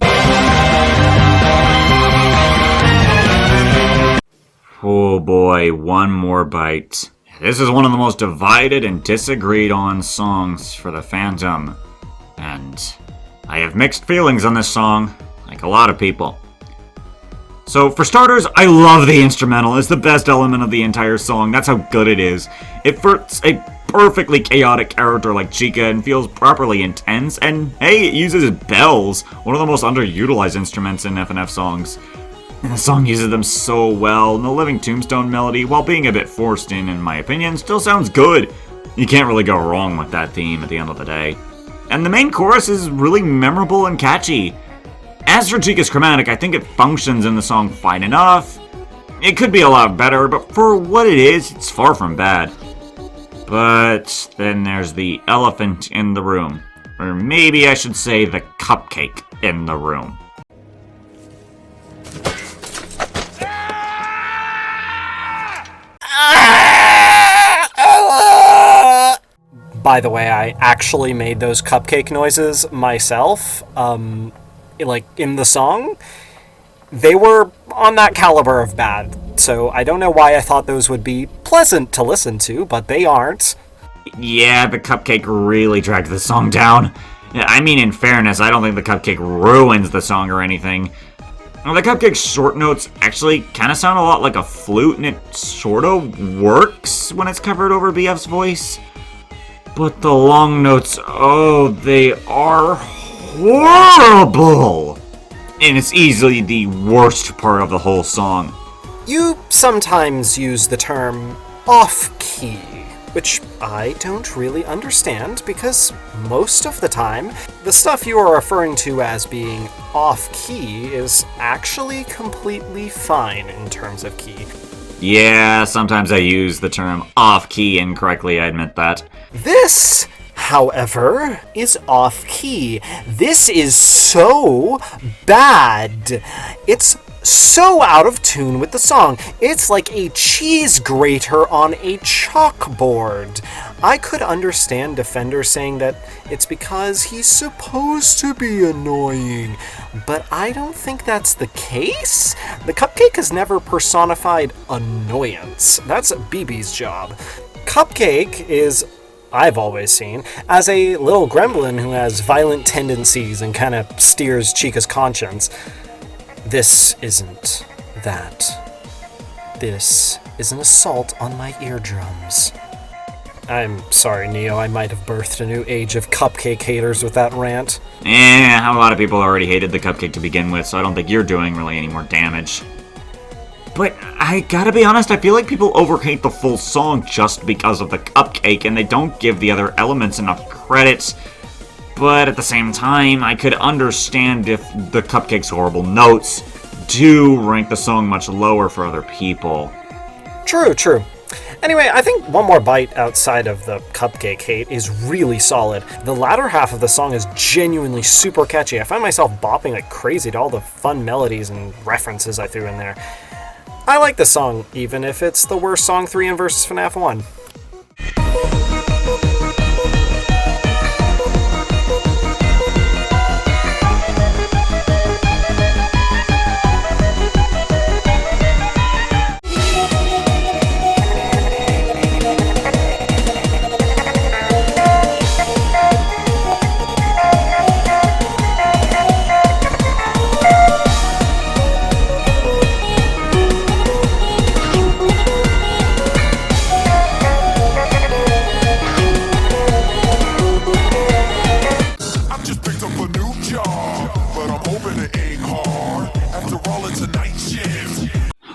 Oh boy, one more bite. This is one of the most divided and disagreed on songs for the fandom. And I have mixed feelings on this song, like a lot of people. So for starters, I love the instrumental. It's the best element of the entire song. That's how good it is. It fits a perfectly chaotic character like Chica and feels properly intense, and hey, it uses bells, one of the most underutilized instruments in FNF songs. And the song uses them so well, and the Living Tombstone melody, while being a bit forced in my opinion, still sounds good. You can't really go wrong with that theme at the end of the day. And the main chorus is really memorable and catchy. As for Chica's chromatic, I think it functions in the song fine enough. It could be a lot better, but for what it is, it's far from bad. But then there's the elephant in the room. Or maybe I should say the cupcake in the room. By the way, I actually made those cupcake noises myself, like, in the song. They were on that caliber of bad, so I don't know why I thought those would be pleasant to listen to, but they aren't. Yeah, the cupcake really dragged the song down. I mean, in fairness, I don't think the cupcake ruins the song or anything. The cupcake's short notes actually kind of sound a lot like a flute, and it sort of works when it's covered over BF's voice. But the long notes, oh, they are horrible! And it's easily the worst part of the whole song. You sometimes use the term off-key, which I don't really understand because most of the time, the stuff you are referring to as being off-key is actually completely fine in terms of key. Yeah, sometimes I use the term off-key incorrectly, I admit that. This, however, is off-key. This is so bad. It's so out of tune with the song. It's like a cheese grater on a chalkboard. I could understand Defender saying that it's because he's supposed to be annoying, but I don't think that's the case. The cupcake has never personified annoyance. That's BB's job. Cupcake is, I've always seen, as a little gremlin who has violent tendencies and kind of steers Chica's conscience. This isn't that. This is an assault on my eardrums. I'm sorry, Neo, I might have birthed a new age of cupcake haters with that rant. A lot of people already hated the cupcake to begin with, so I don't think you're doing really any more damage. But I gotta be honest, I feel like people overhate the full song just because of the cupcake, and they don't give the other elements enough credit. But at the same time, I could understand if the cupcake's horrible notes do rank the song much lower for other people. True. Anyway, I think One More Bite outside of the cupcake hate is really solid. The latter half of the song is genuinely super catchy. I find myself bopping like crazy to all the fun melodies and references I threw in there. I like the song, even if it's the worst song 3 in versus FNAF 1.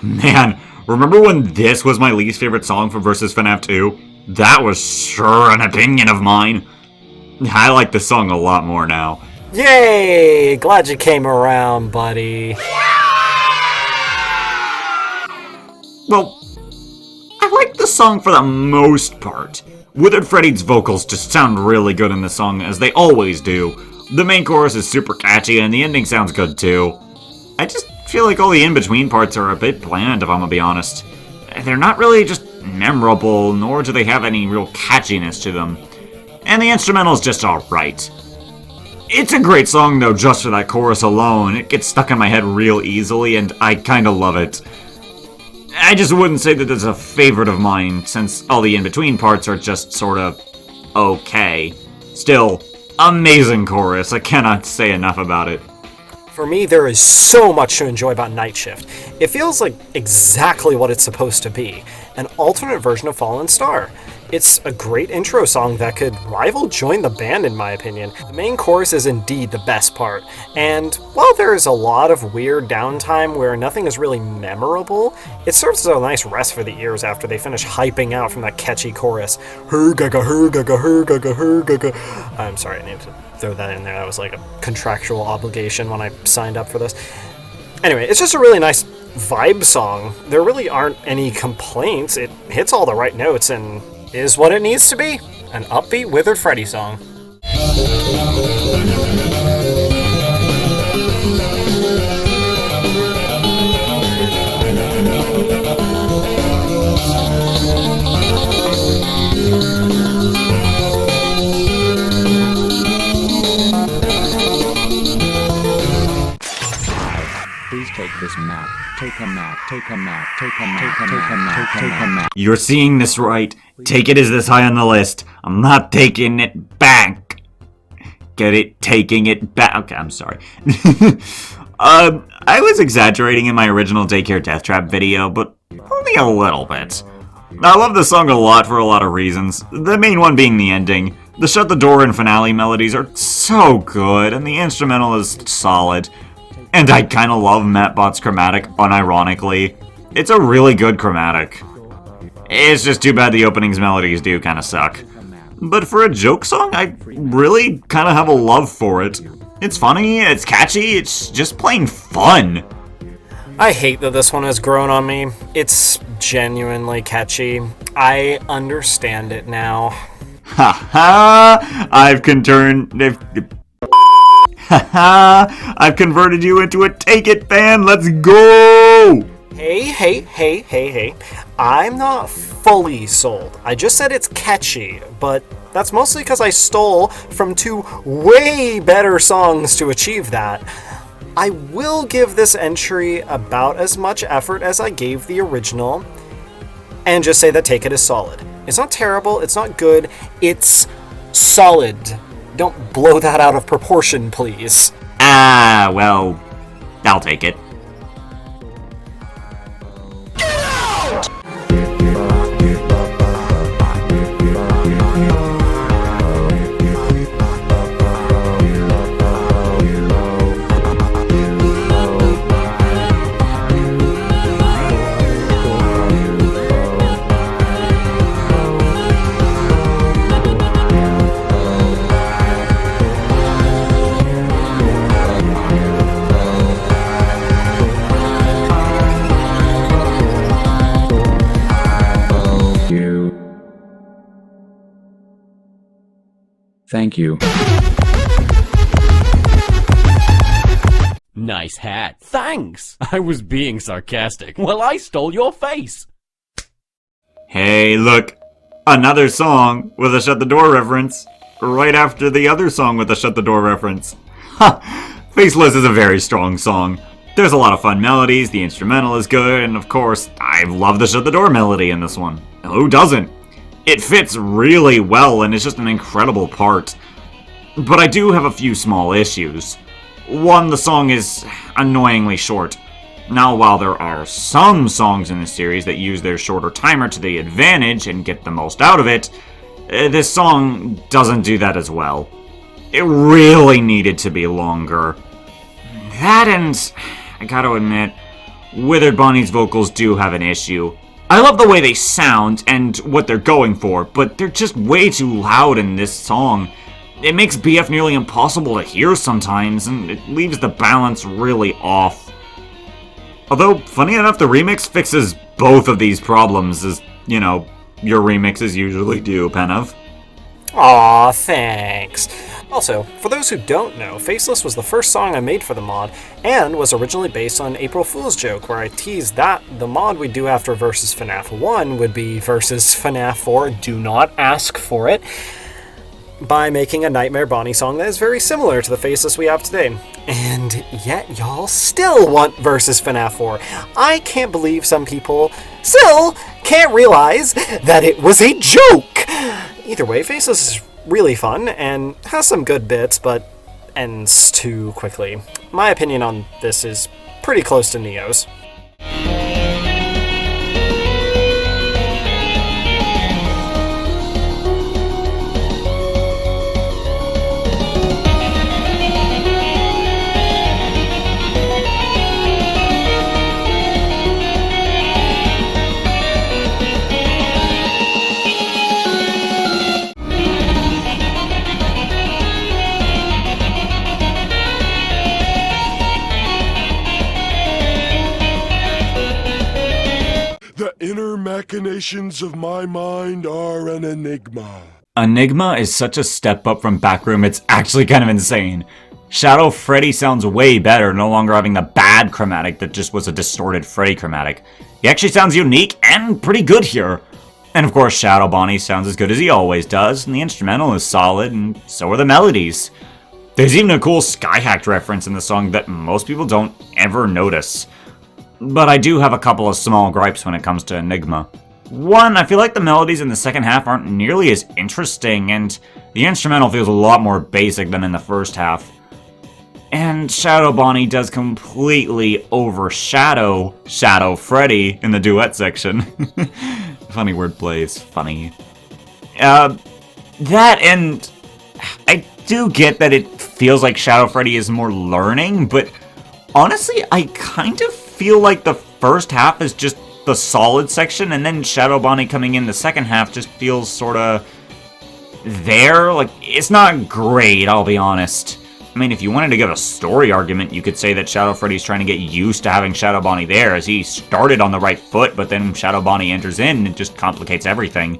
Man, remember when this was my least favorite song from Versus FNAF 2? That was sure an opinion of mine. I like this song a lot more now. Yay! Glad you came around, buddy. Well, I like the song for the most part. Withered Freddy's vocals just sound really good in the song, as they always do. The main chorus is super catchy, and the ending sounds good too. I just feel like all the in-between parts are a bit bland, if I'm gonna be honest. They're not really just memorable, nor do they have any real catchiness to them. And the instrumental's just alright. It's a great song though, just for that chorus alone. It gets stuck in my head real easily, and I kinda love it. I just wouldn't say that it's a favorite of mine, since all the in-between parts are just sorta okay. Still, amazing chorus, I cannot say enough about it. For me, there is so much to enjoy about Night Shift. It feels like exactly what it's supposed to be. an alternate version of Fallen Star. It's a great intro song that could rival Join the Band in my opinion. The main chorus is indeed the best part, and while there is a lot of weird downtime where nothing is really memorable, it serves as a nice rest for the ears after they finish hyping out from that catchy chorus. I'm sorry, I needed to throw that in there. That was like a contractual obligation when I signed up for this. Anyway, it's just a really nice vibe song. There really aren't any complaints. It hits all the right notes and is what it needs to be. An upbeat Withered Freddy song. Please take this map. Take a map. Take a map. Take a map. Take a map. Take a map. You're seeing this right. Take it as this high on the list. I'm not taking it back. Get it? Taking it back. Okay, I'm sorry. I was exaggerating in my original Daycare Death Trap video, but only a little bit. I love this song a lot for a lot of reasons. The main one being the ending. The Shut the Door and finale melodies are so good, and the instrumental is solid. And I kinda love Mattbot's chromatic, unironically. It's a really good chromatic. It's just too bad the opening's melodies do kinda suck. But for a joke song, I really kinda have a love for it. It's funny, it's catchy, it's just plain fun. I hate that this one has grown on me. It's genuinely catchy. I understand it now. Ha ha! I've converted you into a Take It fan, let's go! Hey. I'm not fully sold. I just said it's catchy, but that's mostly because I stole from two way better songs to achieve that. I will give this entry about as much effort as I gave the original, and just say that Take It is solid. It's not terrible, it's not good, it's solid. Don't blow that out of proportion, please. Well, I'll take it. Thank you. Nice hat. Thanks! I was being sarcastic. Well, I stole your face! Hey, look. Another song with a Shut the Door reference. Right after the other song with a Shut the Door reference. Ha! Faceless is a very strong song. There's a lot of fun melodies, the instrumental is good, and of course, I love the Shut the Door melody in this one. Who doesn't? It fits really well and it's just an incredible part. But I do have a few small issues. One, the song is annoyingly short. Now, while there are some songs in the series that use their shorter timer to the advantage and get the most out of it, this song doesn't do that as well. It really needed to be longer. That and, I gotta admit, Withered Bonnie's vocals do have an issue. I love the way they sound and what they're going for, but they're just way too loud in this song. It makes BF nearly impossible to hear sometimes, and it leaves the balance really off. Although, funny enough, the remix fixes both of these problems, as, you know, your remixes usually do, Penove. Aw, thanks. Also, for those who don't know, Faceless was the first song I made for the mod, and was originally based on an April Fool's joke, where I teased that the mod we'd do after Versus FNAF 1 would be Versus FNAF 4, do not ask for it, by making a Nightmare Bonnie song that is very similar to the Faceless we have today. And yet y'all still want Versus FNAF 4. I can't believe some people still can't realize that it was a joke! Either way, Faceless is really fun and has some good bits, but ends too quickly. My opinion on this is pretty close to Neo's. machinations of my mind are an enigma. Enigma is such a step up from Backroom, it's actually kind of insane. Shadow Freddy sounds way better, no longer having the bad chromatic that just was a distorted Freddy chromatic. He actually sounds unique and pretty good here. And of course, Shadow Bonnie sounds as good as he always does, and the instrumental is solid, and so are the melodies. There's even a cool Skyhacked reference in the song that most people don't ever notice. But I do have a couple of small gripes when it comes to Enigma. One, I feel like the melodies in the second half aren't nearly as interesting, and the instrumental feels a lot more basic than in the first half. And Shadow Bonnie does completely overshadow Shadow Freddy in the duet section. Funny wordplay is funny. That, and I do get that it feels like Shadow Freddy is more learning, but honestly, I kind of feel like the first half is just the solid section, and then Shadow Bonnie coming in the second half just feels sorta there. Like, it's not great, I'll be honest. I mean, if you wanted to give a story argument, you could say that Shadow Freddy's trying to get used to having Shadow Bonnie there, as he started on the right foot, but then Shadow Bonnie enters in and it just complicates everything.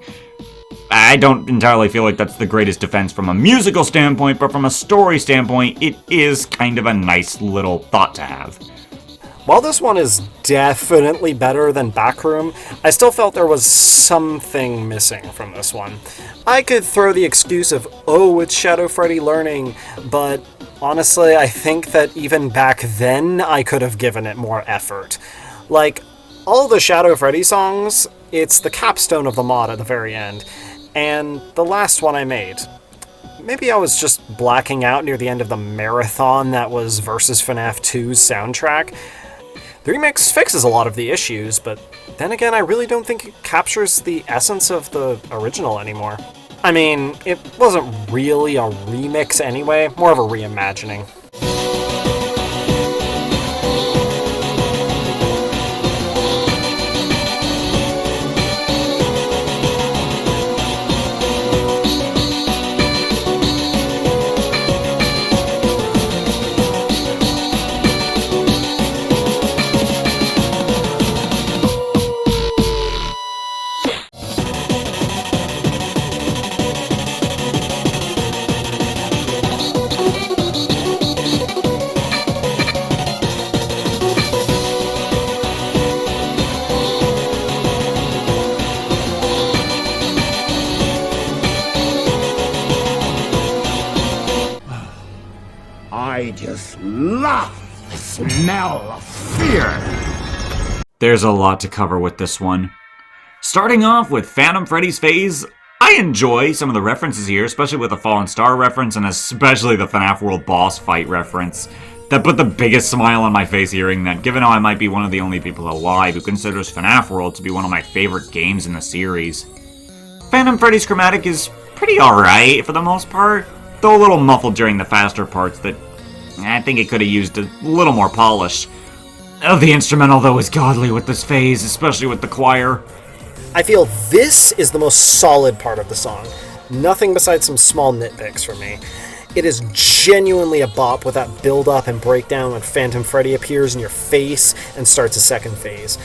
I don't entirely feel like that's the greatest defense from a musical standpoint, but from a story standpoint, it is kind of a nice little thought to have. While this one is definitely better than Backroom, I still felt there was something missing from this one. I could throw the excuse of, oh, it's Shadow Freddy learning, but honestly, I think that even back then, I could have given it more effort. Like, all the Shadow Freddy songs, it's the capstone of the mod at the very end, and the last one I made. Maybe I was just blacking out near the end of the marathon that was Versus FNAF 2's soundtrack. The remix fixes a lot of the issues, but then again, I really don't think it captures the essence of the original anymore. I mean, it wasn't really a remix anyway, more of a reimagining. I just love the smell of fear. There's a lot to cover with this one. Starting off with Phantom Freddy's phase, I enjoy some of the references here, especially with the Fallen Star reference and especially the FNAF World boss fight reference. That put the biggest smile on my face hearing that, given how I might be one of the only people alive who considers FNAF World to be one of my favorite games in the series. Phantom Freddy's chromatic is pretty alright for the most part, though a little muffled during the faster parts that I think it could have used a little more polish. Oh, the instrumental, though, is godly with this phase, especially with the choir. I feel this is the most solid part of the song. Nothing besides some small nitpicks for me. It is genuinely a bop with that build-up and breakdown when Phantom Freddy appears in your face and starts a second phase.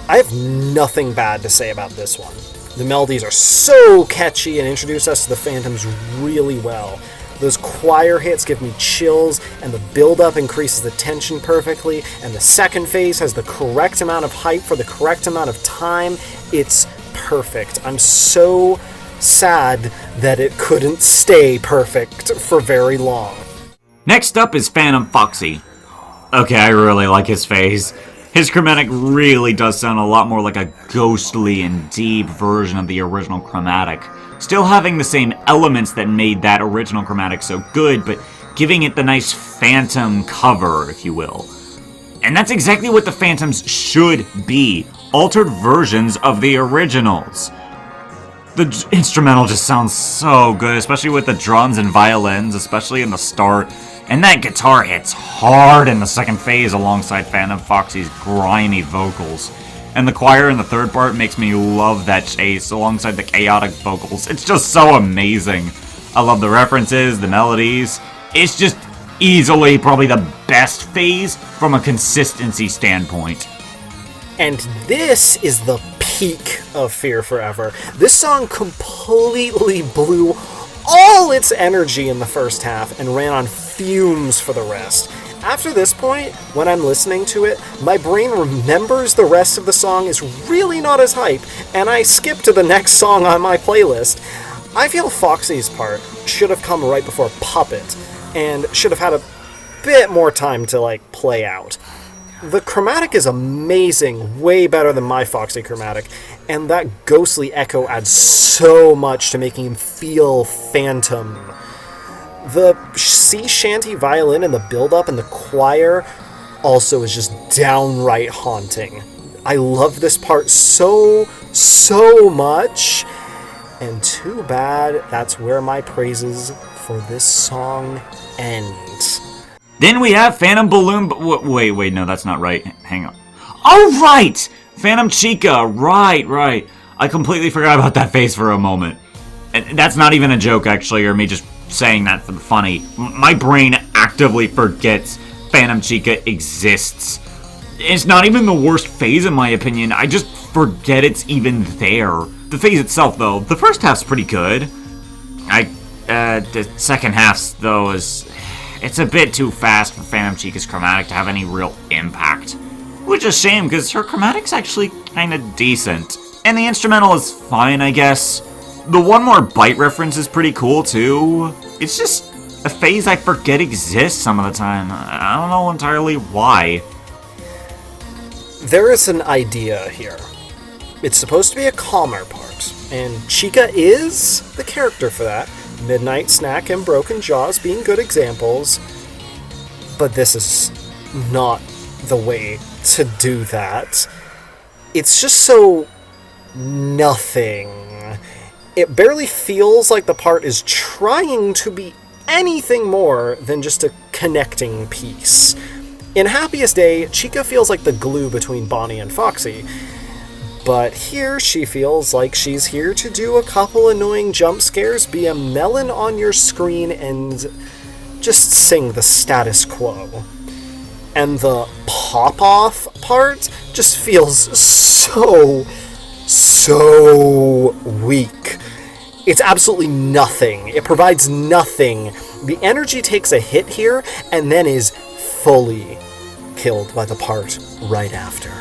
I have nothing bad to say about this one. The melodies are so catchy and introduce us to the Phantoms really well. Those choir hits give me chills, and the build-up increases the tension perfectly, and the second phase has the correct amount of hype for the correct amount of time. It's perfect. I'm so sad that it couldn't stay perfect for very long. Next up is Phantom Foxy. Okay, I really like his phase. His chromatic really does sound a lot more like a ghostly and deep version of the original chromatic. Still having the same elements that made that original chromatic so good, but giving it the nice phantom cover, if you will. And that's exactly what the Phantoms should be. Altered versions of the originals. The instrumental just sounds so good, especially with the drums and violins, especially in the start. And that guitar hits hard in the second phase alongside Phantom Foxy's grimy vocals. And the choir in the third part makes me love that chase alongside the chaotic vocals. It's just so amazing. I love the references, the melodies. It's just easily probably the best phase from a consistency standpoint. And this is the peak of Fear Forever. This song completely blew all its energy in the first half and ran on fumes for the rest. After this point, when I'm listening to it, my brain remembers the rest of the song is really not as hype, and I skip to the next song on my playlist. I feel Foxy's part should have come right before Puppet, and should have had a bit more time to, play out. The chromatic is amazing, way better than my Foxy chromatic, and that ghostly echo adds so much to making him feel phantom. The sea shanty violin and the build-up and the choir also is just downright haunting. I love this part so much, and too bad that's where my praises for this song end. Then we have Phantom Balloon... Wait, no, that's not right. Hang on. Oh, right! Phantom Chica, right. I completely forgot about that face for a moment. And that's not even a joke, actually, or me just saying that for the funny. My brain actively forgets Phantom Chica exists. It's not even the worst phase, in my opinion. I just forget it's even there. The phase itself, though, the first half's pretty good. The second half, though, it's a bit too fast for Phantom Chica's chromatic to have any real impact. Which is a shame, because her chromatic's actually kinda decent. And the instrumental is fine, I guess. The One More Bite reference is pretty cool, too. It's just a phase I forget exists some of the time. I don't know entirely why. There is an idea here. It's supposed to be a calmer part, and Chica is the character for that. Midnight Snack and Broken Jaws being good examples, but this is not the way to do that. It's just so nothing. It barely feels like the part is trying to be anything more than just a connecting piece. In Happiest Day, Chica feels like the glue between Bonnie and Foxy, but here she feels like she's here to do a couple annoying jump scares, be a melon on your screen, and just sing the status quo. And the pop-off part just feels so weak. It's absolutely nothing. It provides nothing. The energy takes a hit here, and then is fully killed by the part right after.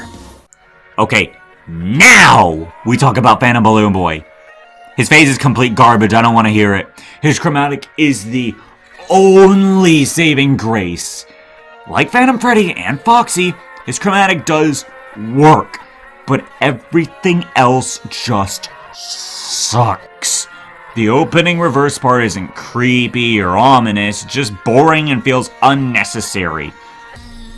Okay, now we talk about Phantom Balloon Boy. His phase is complete garbage, I don't want to hear it. His chromatic is the only saving grace. Like Phantom Freddy and Foxy, his chromatic does work, but everything else just sucks. The opening reverse part isn't creepy or ominous, just boring and feels unnecessary.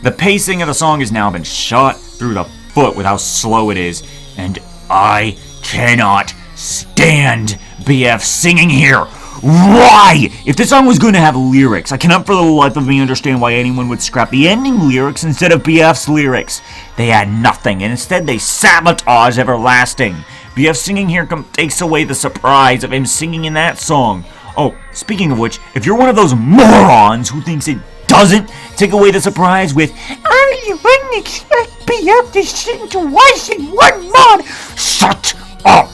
The pacing of the song has now been shot through the foot with how slow it is, and I cannot stand BF singing here. Why? If this song was going to have lyrics, I cannot for the life of me understand why anyone would scrap the ending lyrics instead of BF's lyrics. They had nothing, and instead they sabotage Everlasting. BF singing here takes away the surprise of him singing in that song. Oh, speaking of which, if you're one of those morons who thinks it doesn't take away the surprise with "I wouldn't expect BF to sing twice in one mod," shut up!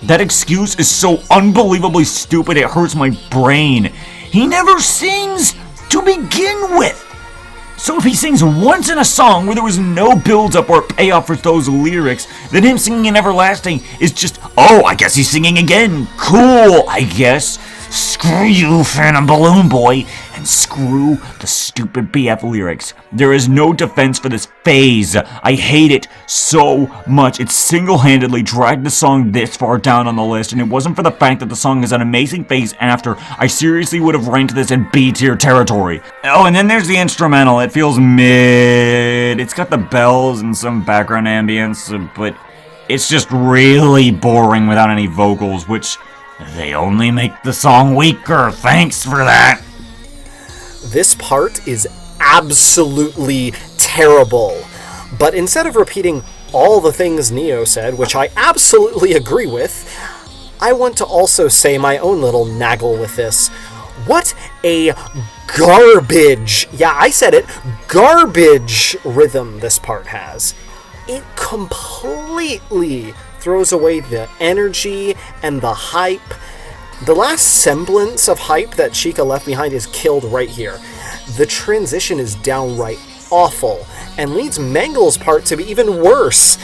That excuse is so unbelievably stupid it hurts my brain. He never sings to begin with. So if he sings once in a song where there was no build-up or payoff for those lyrics, then him singing in Everlasting is just, oh, I guess he's singing again. Cool, I guess. Screw you, Phantom Balloon Boy, and screw the stupid BF lyrics. There is no defense for this phase. I hate it so much. It single-handedly dragged the song this far down on the list, and it wasn't for the fact that the song is an amazing phase after, I seriously would have ranked this in B-tier territory. Oh, and then there's the instrumental. It feels mid. It's got the bells and some background ambience, but it's just really boring without any vocals, which they only make the song weaker. Thanks for that. This part is absolutely terrible. But instead of repeating all the things Neo said, which I absolutely agree with, I want to also say my own little naggle with this. What a garbage, yeah, I said it, garbage rhythm this part has. It completely throws away the energy and the hype. The last semblance of hype that Chica left behind is killed right here. The transition is downright awful, and leads Mangle's part to be even worse.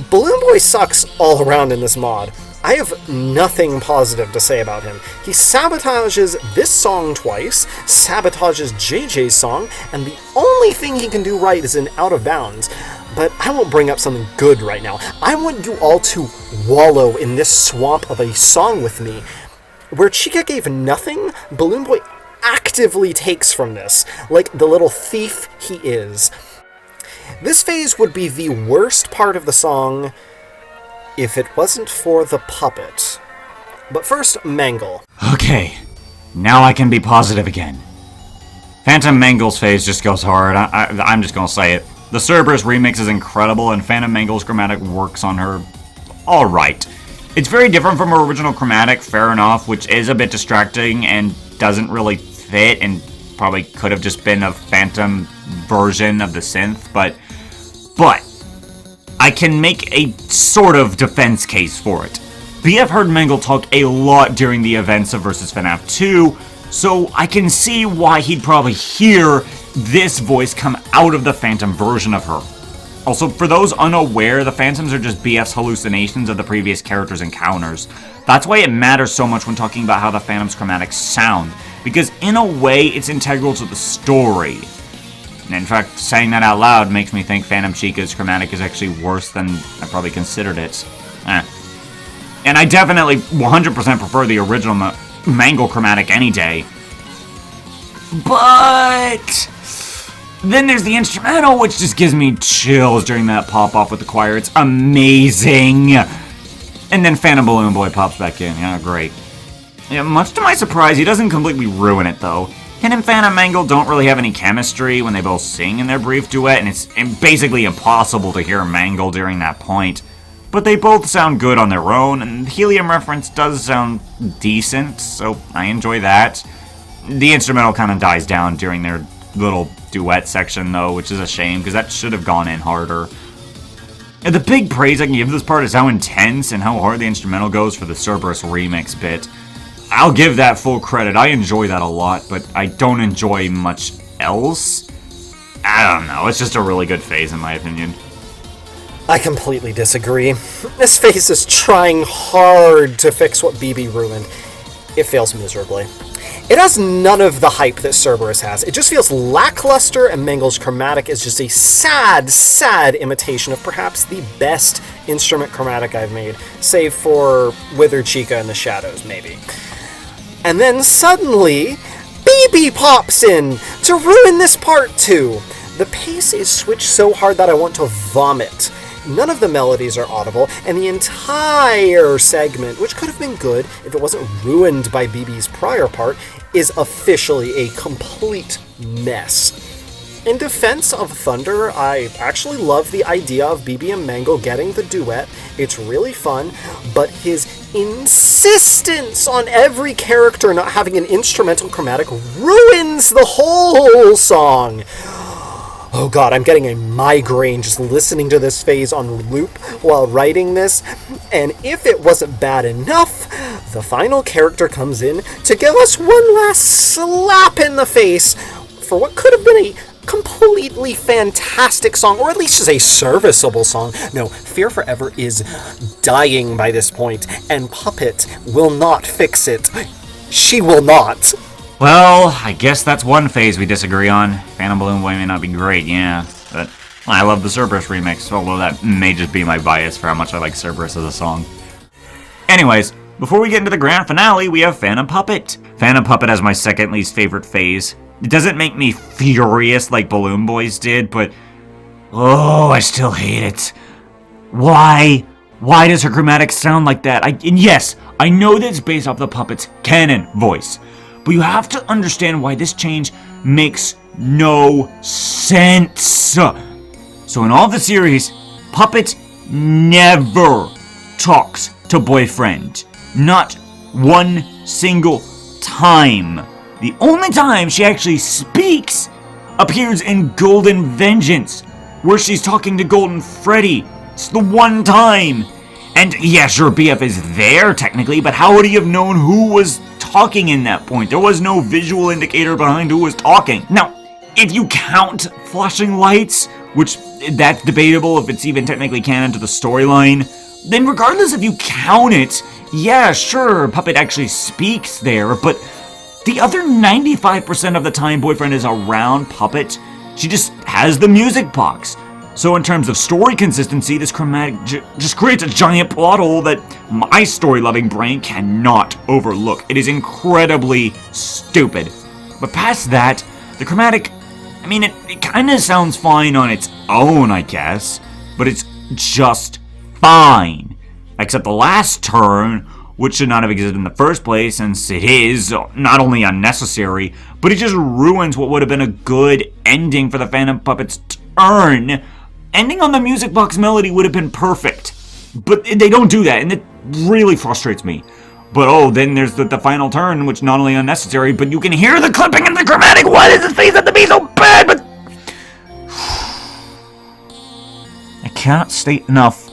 Balloon Boy sucks all around in this mod. I have nothing positive to say about him. He sabotages this song twice, sabotages JJ's song, and the only thing he can do right is in Out of Bounds. But I won't bring up something good right now. I want you all to wallow in this swamp of a song with me. Where Chica gave nothing, Balloon Boy actively takes from this, like the little thief he is. This phase would be the worst part of the song if it wasn't for the puppet. But first, Mangle. Okay, now I can be positive again. Phantom Mangle's phase just goes hard. I'm just gonna say it. The Cerberus remix is incredible, and Phantom Mangle's chromatic works on her alright. It's very different from her original chromatic, fair enough, which is a bit distracting and doesn't really fit, and probably could have just been a Phantom version of the synth, but I can make a sort of defense case for it. BF heard Mangle talk a lot during the events of vs. FNAF 2, so I can see why he'd probably hear this voice come out of the Phantom version of her. Also, for those unaware, the Phantoms are just BF's hallucinations of the previous character's encounters. That's why it matters so much when talking about how the Phantom's chromatics sound, because in a way, it's integral to the story. And in fact, saying that out loud makes me think Phantom Chica's chromatic is actually worse than I probably considered it. And I definitely 100% prefer the original Mangle chromatic any day. But then there's the instrumental, which just gives me chills during that pop-off with the choir. It's amazing! And then Phantom Balloon Boy pops back in. Yeah, great. Yeah, much to my surprise, he doesn't completely ruin it, though. Him and Phantom Mangle don't really have any chemistry when they both sing in their brief duet, and it's basically impossible to hear Mangle during that point. But they both sound good on their own, and the Helium reference does sound decent, so I enjoy that. The instrumental kind of dies down during their little duet section, though, which is a shame, because that should have gone in harder. And the big praise I can give this part is how intense and how hard the instrumental goes for the Cerberus remix bit. I'll give that full credit. I enjoy that a lot, but I don't enjoy much else. I don't know. It's just a really good phase, in my opinion. I completely disagree. This phase is trying hard to fix what BB ruined. It fails miserably. It has none of the hype that Cerberus has. It just feels lackluster, and Mangle's chromatic is just a sad, sad imitation of perhaps the best instrument chromatic I've made, save for Withered Chica and the Shadows, maybe. And then suddenly, BB pops in to ruin this part too. The pace is switched so hard that I want to vomit. None of the melodies are audible, and the entire segment, which could have been good if it wasn't ruined by BB's prior part, is officially a complete mess. In defense of Thunder, I actually love the idea of BB and Mangle getting the duet. It's really fun, but his insistence on every character not having an instrumental chromatic ruins the whole song. Oh god, I'm getting a migraine just listening to this phase on loop while writing this, and if it wasn't bad enough, the final character comes in to give us one last slap in the face for what could have been a completely fantastic song, or at least just a serviceable song. No, Fear Forever is dying by this point, and Puppet will not fix it. She will not. Well, I guess that's one phase we disagree on. Phantom Balloon Boy may not be great, yeah, but I love the Cerberus remix, although that may just be my bias for how much I like Cerberus as a song. Anyways, before we get into the grand finale, we have Phantom Puppet. Phantom Puppet has my second least favorite phase. It doesn't make me furious like Balloon Boys did, but oh, I still hate it. Why? Why does her chromatic sound like that? And yes, I know that it's based off the puppet's canon voice, but you have to understand why this change makes no sense. So in all the series, Puppet never talks to Boyfriend. Not one single time. The only time she actually speaks appears in Golden Vengeance, where she's talking to Golden Freddy. It's the one time. And yeah, sure, BF is there technically, but how would he have known who was talking in that point? There was no visual indicator behind who was talking. Now, if you count flashing lights, which that's debatable if it's even technically canon to the storyline, then regardless if you count it, yeah, sure, Puppet actually speaks there, but the other 95% of the time Boyfriend is around Puppet, she just has the music box. So in terms of story consistency, this chromatic just creates a giant plot hole that my story-loving brain cannot overlook. It is incredibly stupid. But past that, the chromatic, I mean, it kind of sounds fine on its own, I guess, but it's just fine. Except the last turn, which should not have existed in the first place, since it is not only unnecessary, but it just ruins what would have been a good ending for the Phantom Puppet's turn. Ending on the music box melody would have been perfect, but they don't do that, and it really frustrates me. But oh, then there's the final turn, which not only unnecessary, but you can hear the clipping in the chromatic. Why does this face have to be so bad? But I can't state enough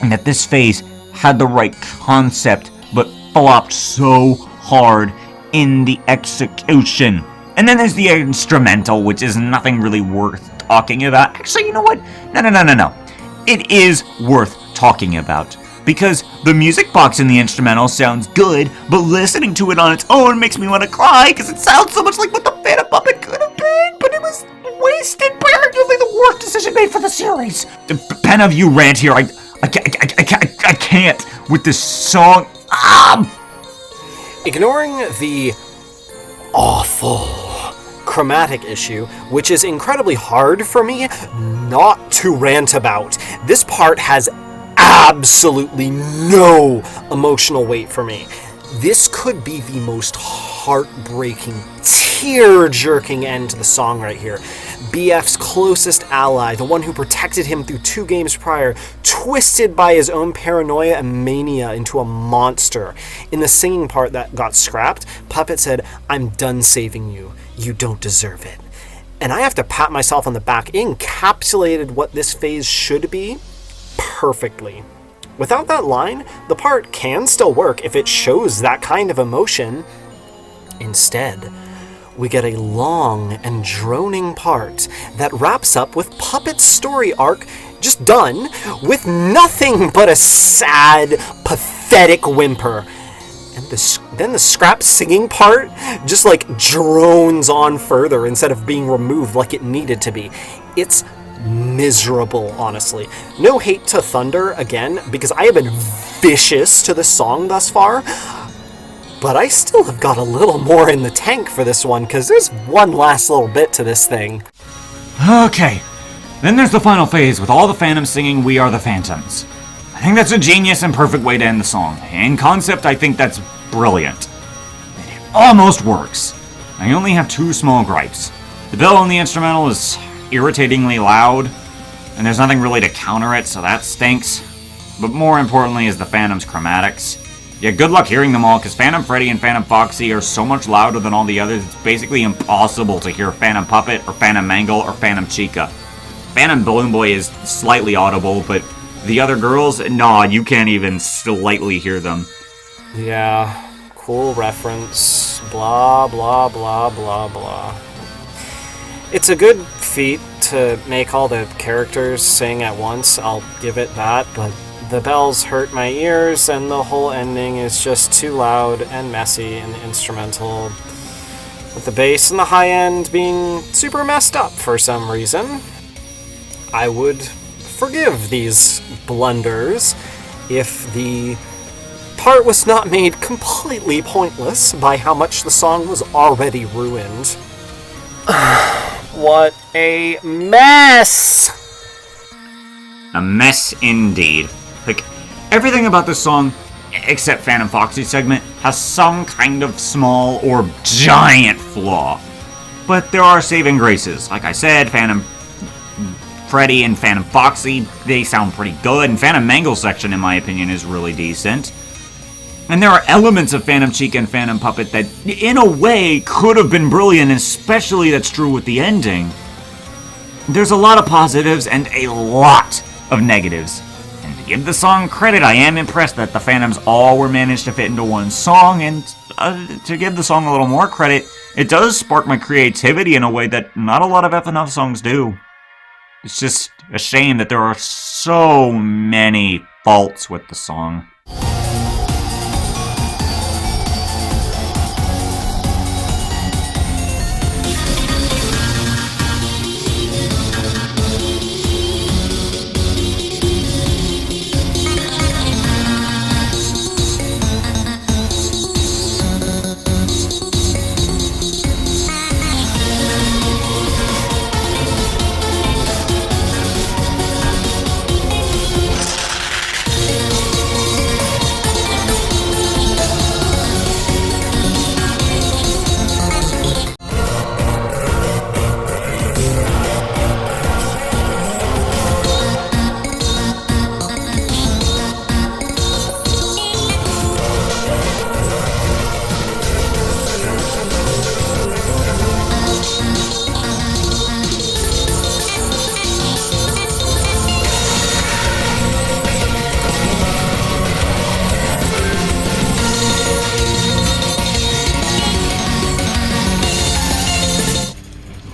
that this phase had the right concept, but flopped so hard in the execution. And then there's the instrumental, which is nothing really worth talking about. Actually, you know what? No. It is worth talking about. Because the music box in the instrumental sounds good, but listening to it on its own makes me want to cry, because it sounds so much like what the Phantom Puppet could have been, but it was wasted by arguably the worst decision made for the series. Penove, you rant here. I can't with this song. Ignoring the awful chromatic issue, which is incredibly hard for me not to rant about, this part has absolutely no emotional weight for me. This could be the most heartbreaking, tear-jerking end to the song right here. BF's closest ally, the one who protected him through 2 games prior, twisted by his own paranoia and mania into a monster. In the singing part that got scrapped, Puppet said, "I'm done saving you. You don't deserve it." And I have to pat myself on the back. It encapsulated what this phase should be perfectly. Without that line, the part can still work if it shows that kind of emotion. Instead, we get a long and droning part that wraps up with Puppet's story arc just done with nothing but a sad, pathetic whimper. And then the scrap singing part just like drones on further instead of being removed like it needed to be. It's miserable, honestly. No hate to Thunder, again, because I have been vicious to the song thus far, but I still have got a little more in the tank for this one, because there's one last little bit to this thing. Okay, then there's the final phase with all the Phantoms singing "We Are the Phantoms." I think that's a genius and perfect way to end the song. In concept, I think that's brilliant. It almost works. I only have 2 small gripes. The bell on the instrumental is irritatingly loud, and there's nothing really to counter it, so that stinks. But more importantly is the Phantom's chromatics. Yeah, good luck hearing them all, because Phantom Freddy and Phantom Foxy are so much louder than all the others, it's basically impossible to hear Phantom Puppet, or Phantom Mangle, or Phantom Chica. Phantom Balloon Boy is slightly audible, but the other girls, nah, you can't even slightly hear them. Yeah, cool reference, blah, blah, blah, blah, blah. It's a good feat to make all the characters sing at once, I'll give it that, but the bells hurt my ears, and the whole ending is just too loud and messy in the instrumental, with the bass and the high end being super messed up for some reason. I would forgive these blunders if the part was not made completely pointless by how much the song was already ruined. What a mess! A mess indeed. Like, everything about this song, except Phantom Foxy's segment, has some kind of small or giant flaw. But there are saving graces. Like I said, Phantom Freddy and Phantom Foxy, they sound pretty good, and Phantom Mangle's section, in my opinion, is really decent. And there are elements of Phantom Chica and Phantom Puppet that, in a way, could have been brilliant, especially that's true with the ending. There's a lot of positives and a lot of negatives. And give the song credit, I am impressed that the Phantoms all were managed to fit into one song, and to give the song a little more credit, it does spark my creativity in a way that not a lot of FNF songs do. It's just a shame that there are so many faults with the song.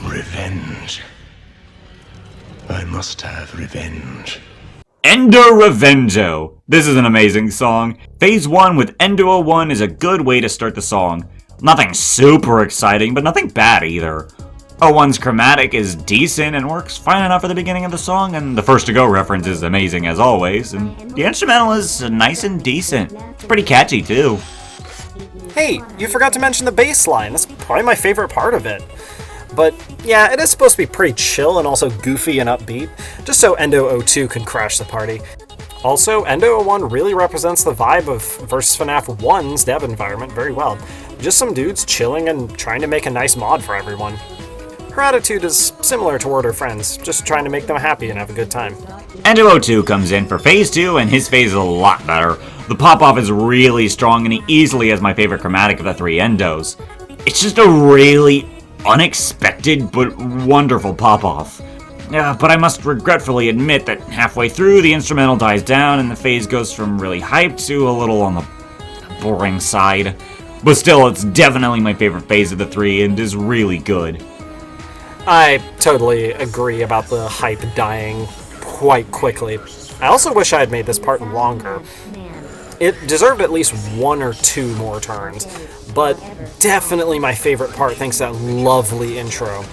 Revenge. I must have revenge. Endo Revengeo. This is an amazing song. Phase 1 with Endo 01 is a good way to start the song. Nothing super exciting, but nothing bad either. 01's chromatic is decent and works fine enough for the beginning of the song, and the First to Go reference is amazing as always, and the instrumental is nice and decent. It's pretty catchy too. Hey, you forgot to mention the bass line. That's probably my favorite part of it. But yeah, it is supposed to be pretty chill and also goofy and upbeat, just so Endo 02 can crash the party. Also, Endo 01 really represents the vibe of vs FNAF 1's dev environment very well. Just some dudes chilling and trying to make a nice mod for everyone. Her attitude is similar toward her friends, just trying to make them happy and have a good time. Endo 02 comes in for Phase 2, and his phase is a lot better. The pop-off is really strong, and he easily has my favorite chromatic of the three Endos. It's just a really unexpected but wonderful pop-off. But I must regretfully admit that halfway through, the instrumental dies down, and the phase goes from really hyped to a little on the boring side. But still, it's definitely my favorite phase of the three, and is really good. I totally agree about the hype dying quite quickly. I also wish I had made this part longer. It deserved at least one or two more turns, but definitely my favorite part thanks to that lovely intro.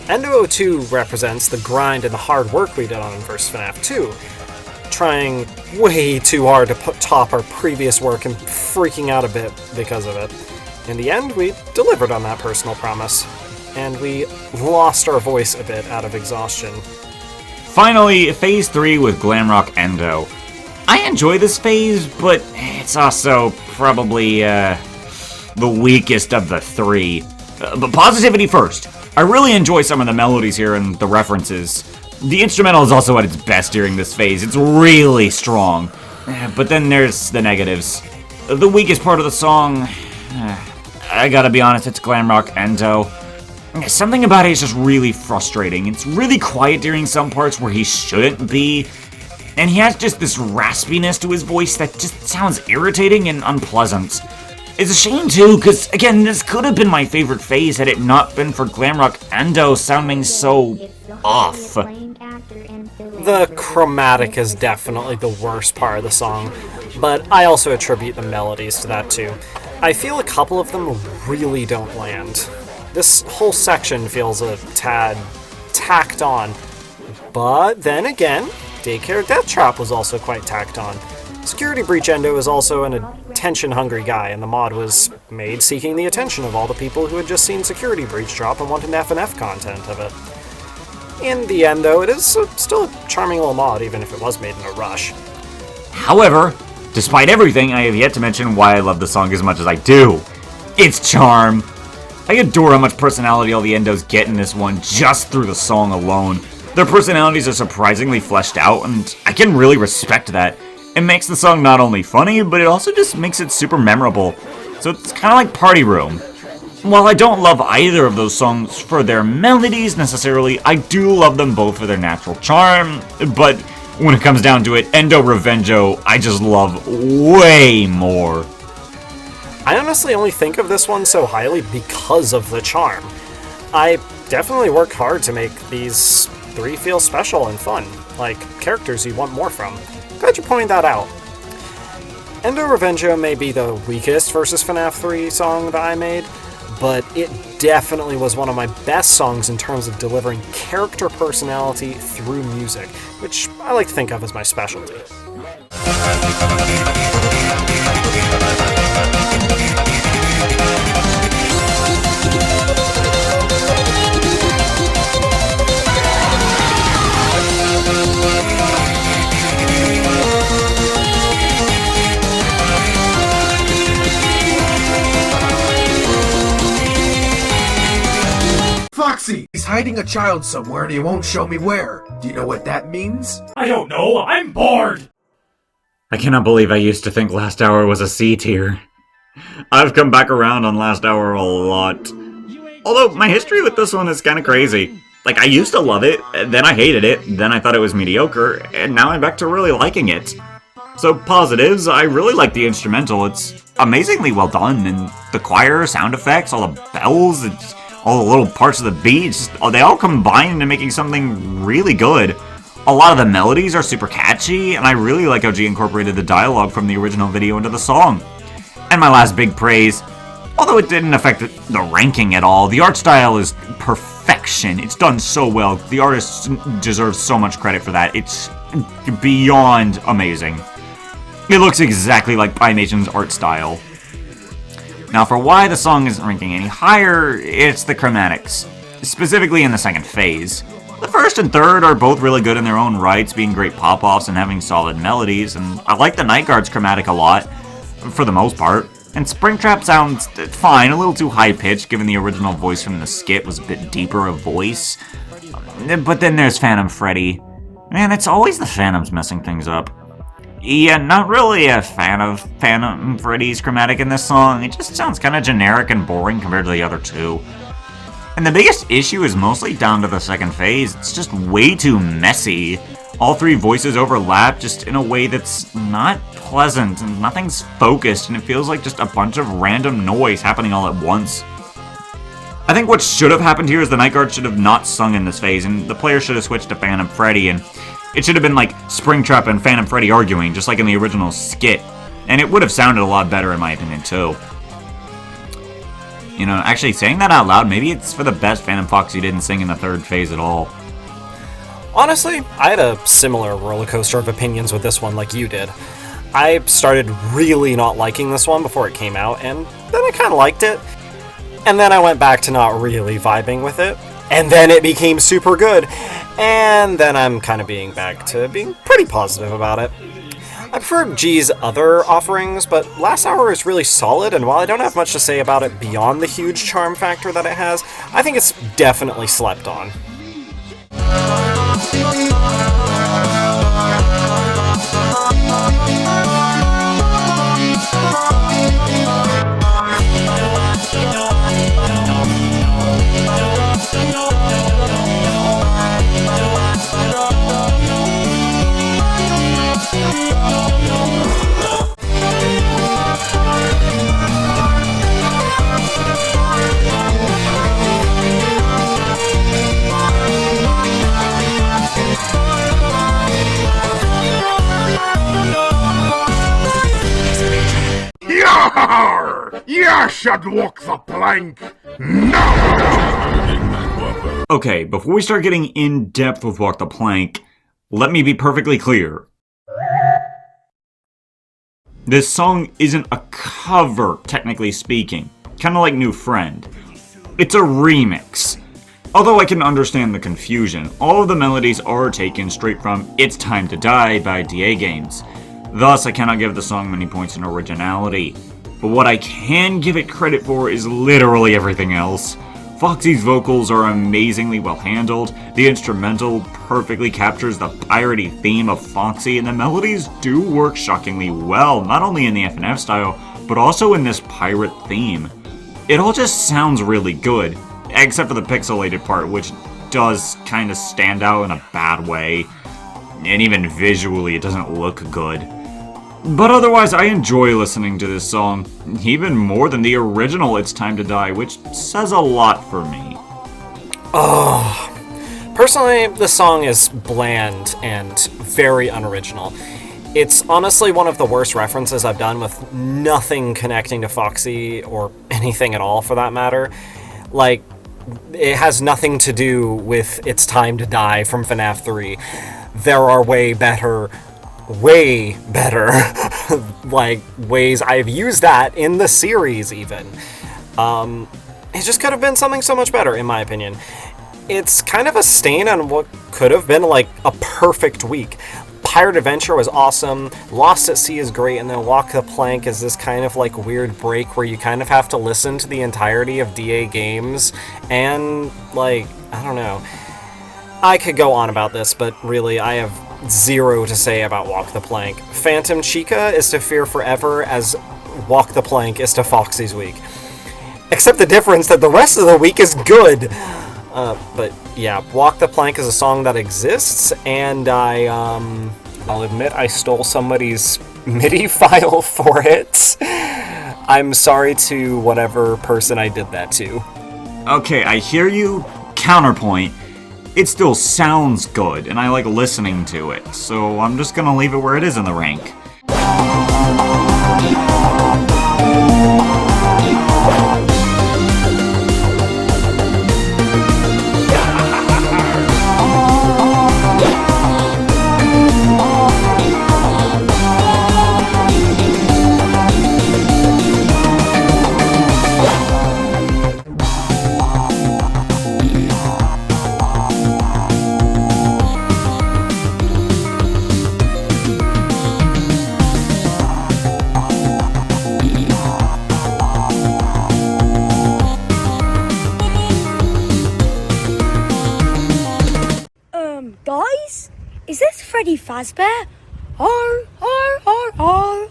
Endo 02 represents the grind and the hard work we did on vs FNAF 2, trying way too hard to top our previous work and freaking out a bit because of it. In the end, we delivered on that personal promise, and we lost our voice a bit out of exhaustion. Finally, Phase 3 with Glamrock Endo. I enjoy this phase, but it's also probably the weakest of the three. But positivity first. I really enjoy some of the melodies here and the references. The instrumental is also at its best during this phase. It's really strong. But then there's the negatives. The weakest part of the song, I gotta be honest, it's Glamrock Endo. Something about it is just really frustrating. It's really quiet during some parts where he shouldn't be. And he has just this raspiness to his voice that just sounds irritating and unpleasant. It's a shame too, because again, this could have been my favorite phase had it not been for Glamrock Endo sounding so off. The chromatic is definitely the worst part of the song, but I also attribute the melodies to that too. I feel a couple of them really don't land. This whole section feels a tad tacked on, but then again, Daycare Death Trap was also quite tacked on. Security Breach Endo is also an attention-hungry guy, and the mod was made seeking the attention of all the people who had just seen Security Breach drop and wanted FNF content of it. In the end, though, it is still a charming little mod, even if it was made in a rush. However, despite everything, I have yet to mention why I love the song as much as I do. Its charm. I adore how much personality all the Endos get in this one just through the song alone. Their personalities are surprisingly fleshed out, and I can really respect that. It makes the song not only funny, but it also just makes it super memorable. So it's kind of like Party Room. While I don't love either of those songs for their melodies necessarily, I do love them both for their natural charm, but when it comes down to it, Endo Revenjo, I just love way more. I honestly only think of this one so highly because of the charm. I definitely work hard to make these three feel special and fun, like characters you want more from. Glad you pointed that out. Endo Revenjo may be the weakest versus FNAF 3 song that I made, but it definitely was one of my best songs in terms of delivering character personality through music, which I like to think of as my specialty. Foxy! He's hiding a child somewhere and he won't show me where. Do you know what that means? I don't know, I'm bored! I cannot believe I used to think Last Hour was a C tier. I've come back around on Last Hour a lot. Although, my history with this one is kinda crazy. Like, I used to love it, then I hated it, then I thought it was mediocre, and now I'm back to really liking it. So, positives, I really like the instrumental. It's amazingly well done, and the choir, sound effects, all the bells, all the little parts of the beats, they all combine into making something really good. A lot of the melodies are super catchy, and I really like how G incorporated the dialogue from the original video into the song. And my last big praise, although it didn't affect the ranking at all, the art style is perfection. It's done so well. The artist deserves so much credit for that. It's beyond amazing. It looks exactly like Animation's art style. Now, for why the song isn't ranking any higher, it's the chromatics, specifically in the second phase. The first and third are both really good in their own rights, being great pop-offs and having solid melodies, and I like the Night Guard's chromatic a lot, for the most part. And Springtrap sounds fine, a little too high-pitched, given the original voice from the skit was a bit deeper of voice. But then there's Phantom Freddy. Man, it's always the Phantoms messing things up. Yeah, not really a fan of Phantom Freddy's chromatic in this song. It just sounds kind of generic and boring compared to the other two. And the biggest issue is mostly down to the second phase. It's just way too messy. All three voices overlap just in a way that's not pleasant, and nothing's focused, and it feels like just a bunch of random noise happening all at once. I think what should have happened here is the Night Guard should have not sung in this phase, and the player should have switched to Phantom Freddy, and it should have been like Springtrap and Phantom Freddy arguing, just like in the original skit. And it would have sounded a lot better in my opinion, too. You know, actually saying that out loud, maybe it's for the best Phantom Foxy didn't sing in the third phase at all. Honestly, I had a similar roller coaster of opinions with this one like you did. I started really not liking this one before it came out, and then I kind of liked it. And then I went back to not really vibing with it. And then it became super good. And then I'm kind of back to being pretty positive about it. I prefer G's other offerings, but Last Hour is really solid, and while I don't have much to say about it beyond the huge charm factor that it has, I think it's definitely slept on. You should walk the plank now! Okay, before we start getting in depth with Walk the Plank, let me be perfectly clear. This song isn't a cover, technically speaking, kind of like New Friend. It's a remix. Although I can understand the confusion, all of the melodies are taken straight from It's Time to Die by DA Games. Thus, I cannot give the song many points in originality. But what I can give it credit for is literally everything else. Foxy's vocals are amazingly well handled, the instrumental perfectly captures the piratey theme of Foxy, and the melodies do work shockingly well, not only in the FNF style, but also in this pirate theme. It all just sounds really good, except for the pixelated part, which does kind of stand out in a bad way. and even visually it doesn't look good. But otherwise, I enjoy listening to this song, even more than the original It's Time to Die, which says a lot for me. Personally, this song is bland and very unoriginal. It's honestly one of the worst references I've done, with nothing connecting to Foxy or anything at all for that matter. Like, it has nothing to do with It's Time to Die from FNAF 3. There are way better, like, ways I've used that in the series, even. It just could have been something so much better, in my opinion. It's kind of a stain on what could have been, like, a perfect week. Pirate Adventure was awesome, Lost at Sea is great, and then Walk the Plank is this kind of, like, weird break where you kind of have to listen to the entirety of DA games, and, like, I don't know. I could go on about this, but really, I have zero to say about Walk the Plank. Phantom Chica is to Fear Forever as Walk the Plank is to Foxy's Week. Except the difference that the rest of the week is good. But yeah, Walk the Plank is a song that exists, and I'll admit I stole somebody's MIDI file for it. I'm sorry to whatever person I did that to. Okay, I hear you. Counterpoint. It still sounds good, and I like listening to it, so I'm just gonna leave it where it is in the rank. Guys? Is this Freddy Fazbear? Arr, arr, arr, arr.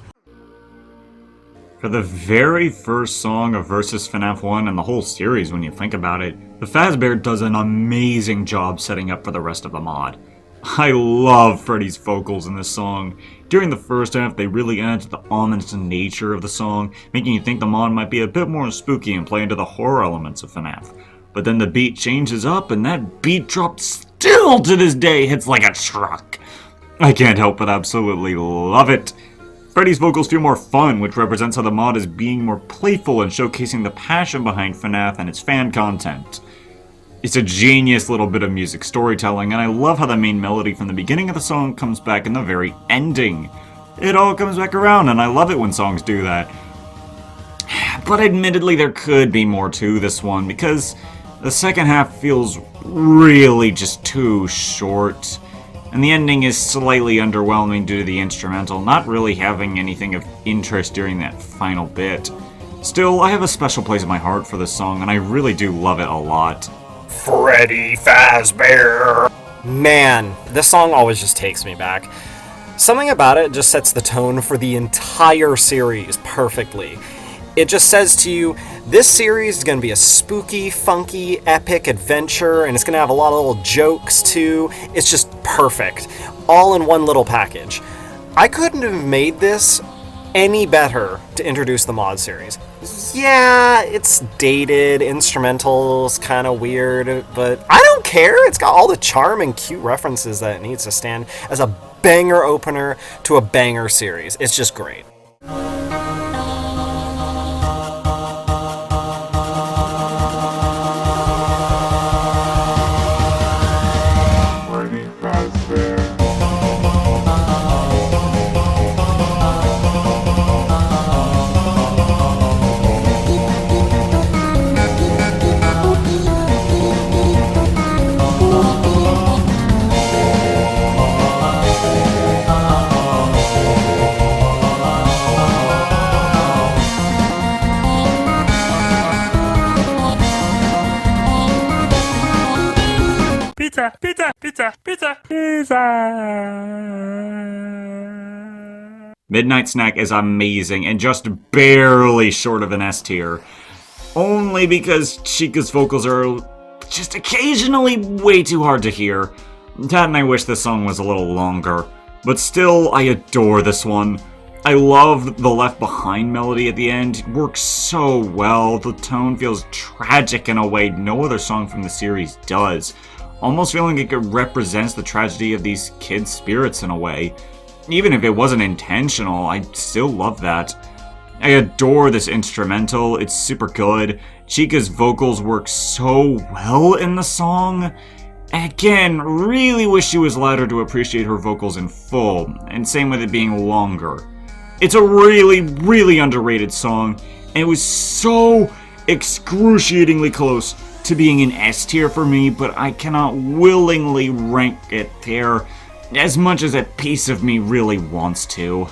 For the very first song of Versus FNAF 1 and the whole series when you think about it, the Fazbear does an amazing job setting up for the rest of the mod. I love Freddy's vocals in this song. During the first half, they really add to the ominous nature of the song, making you think the mod might be a bit more spooky and play into the horror elements of FNAF. But then the beat changes up, and that beat drop still to this day hits like a truck. I can't help but absolutely love it. Freddy's vocals feel more fun, which represents how the mod is being more playful and showcasing the passion behind FNAF and its fan content. It's a genius little bit of music storytelling, and I love how the main melody from the beginning of the song comes back in the very ending. It all comes back around, and I love it when songs do that. But admittedly, there could be more to this one, because the second half feels really just too short, and the ending is slightly underwhelming due to the instrumental not really having anything of interest during that final bit. Still, I have a special place in my heart for this song, and I really do love it a lot. Freddy Fazbear! Man, this song always just takes me back. Something about it just sets the tone for the entire series perfectly. It just says to you, this series is going to be a spooky, funky, epic adventure, and it's going to have a lot of little jokes too. It's just perfect. All in one little package. I couldn't have made this any better to introduce the mod series. Yeah, it's dated, instrumental's kind of weird, but I don't care. It's got all the charm and cute references that it needs to stand as a banger opener to a banger series. It's just great. Pizza, pizza, pizza, pizza, pizza. Midnight Snack is amazing and just barely short of an S tier. Only because Chica's vocals are just occasionally way too hard to hear. Dad and I wish this song was a little longer, but still, I adore this one. I love the Left Behind melody at the end. It works so well. The tone feels tragic in a way no other song from the series does. Almost feeling like it represents the tragedy of these kids' spirits in a way. Even if it wasn't intentional, I still love that. I adore this instrumental. It's super good. Chica's vocals work so well in the song. Again, really wish she was louder to appreciate her vocals in full, and same with it being longer. It's a really, really underrated song, and it was so excruciatingly close to being an S tier for me, but I cannot willingly rank it there as much as a piece of me really wants to.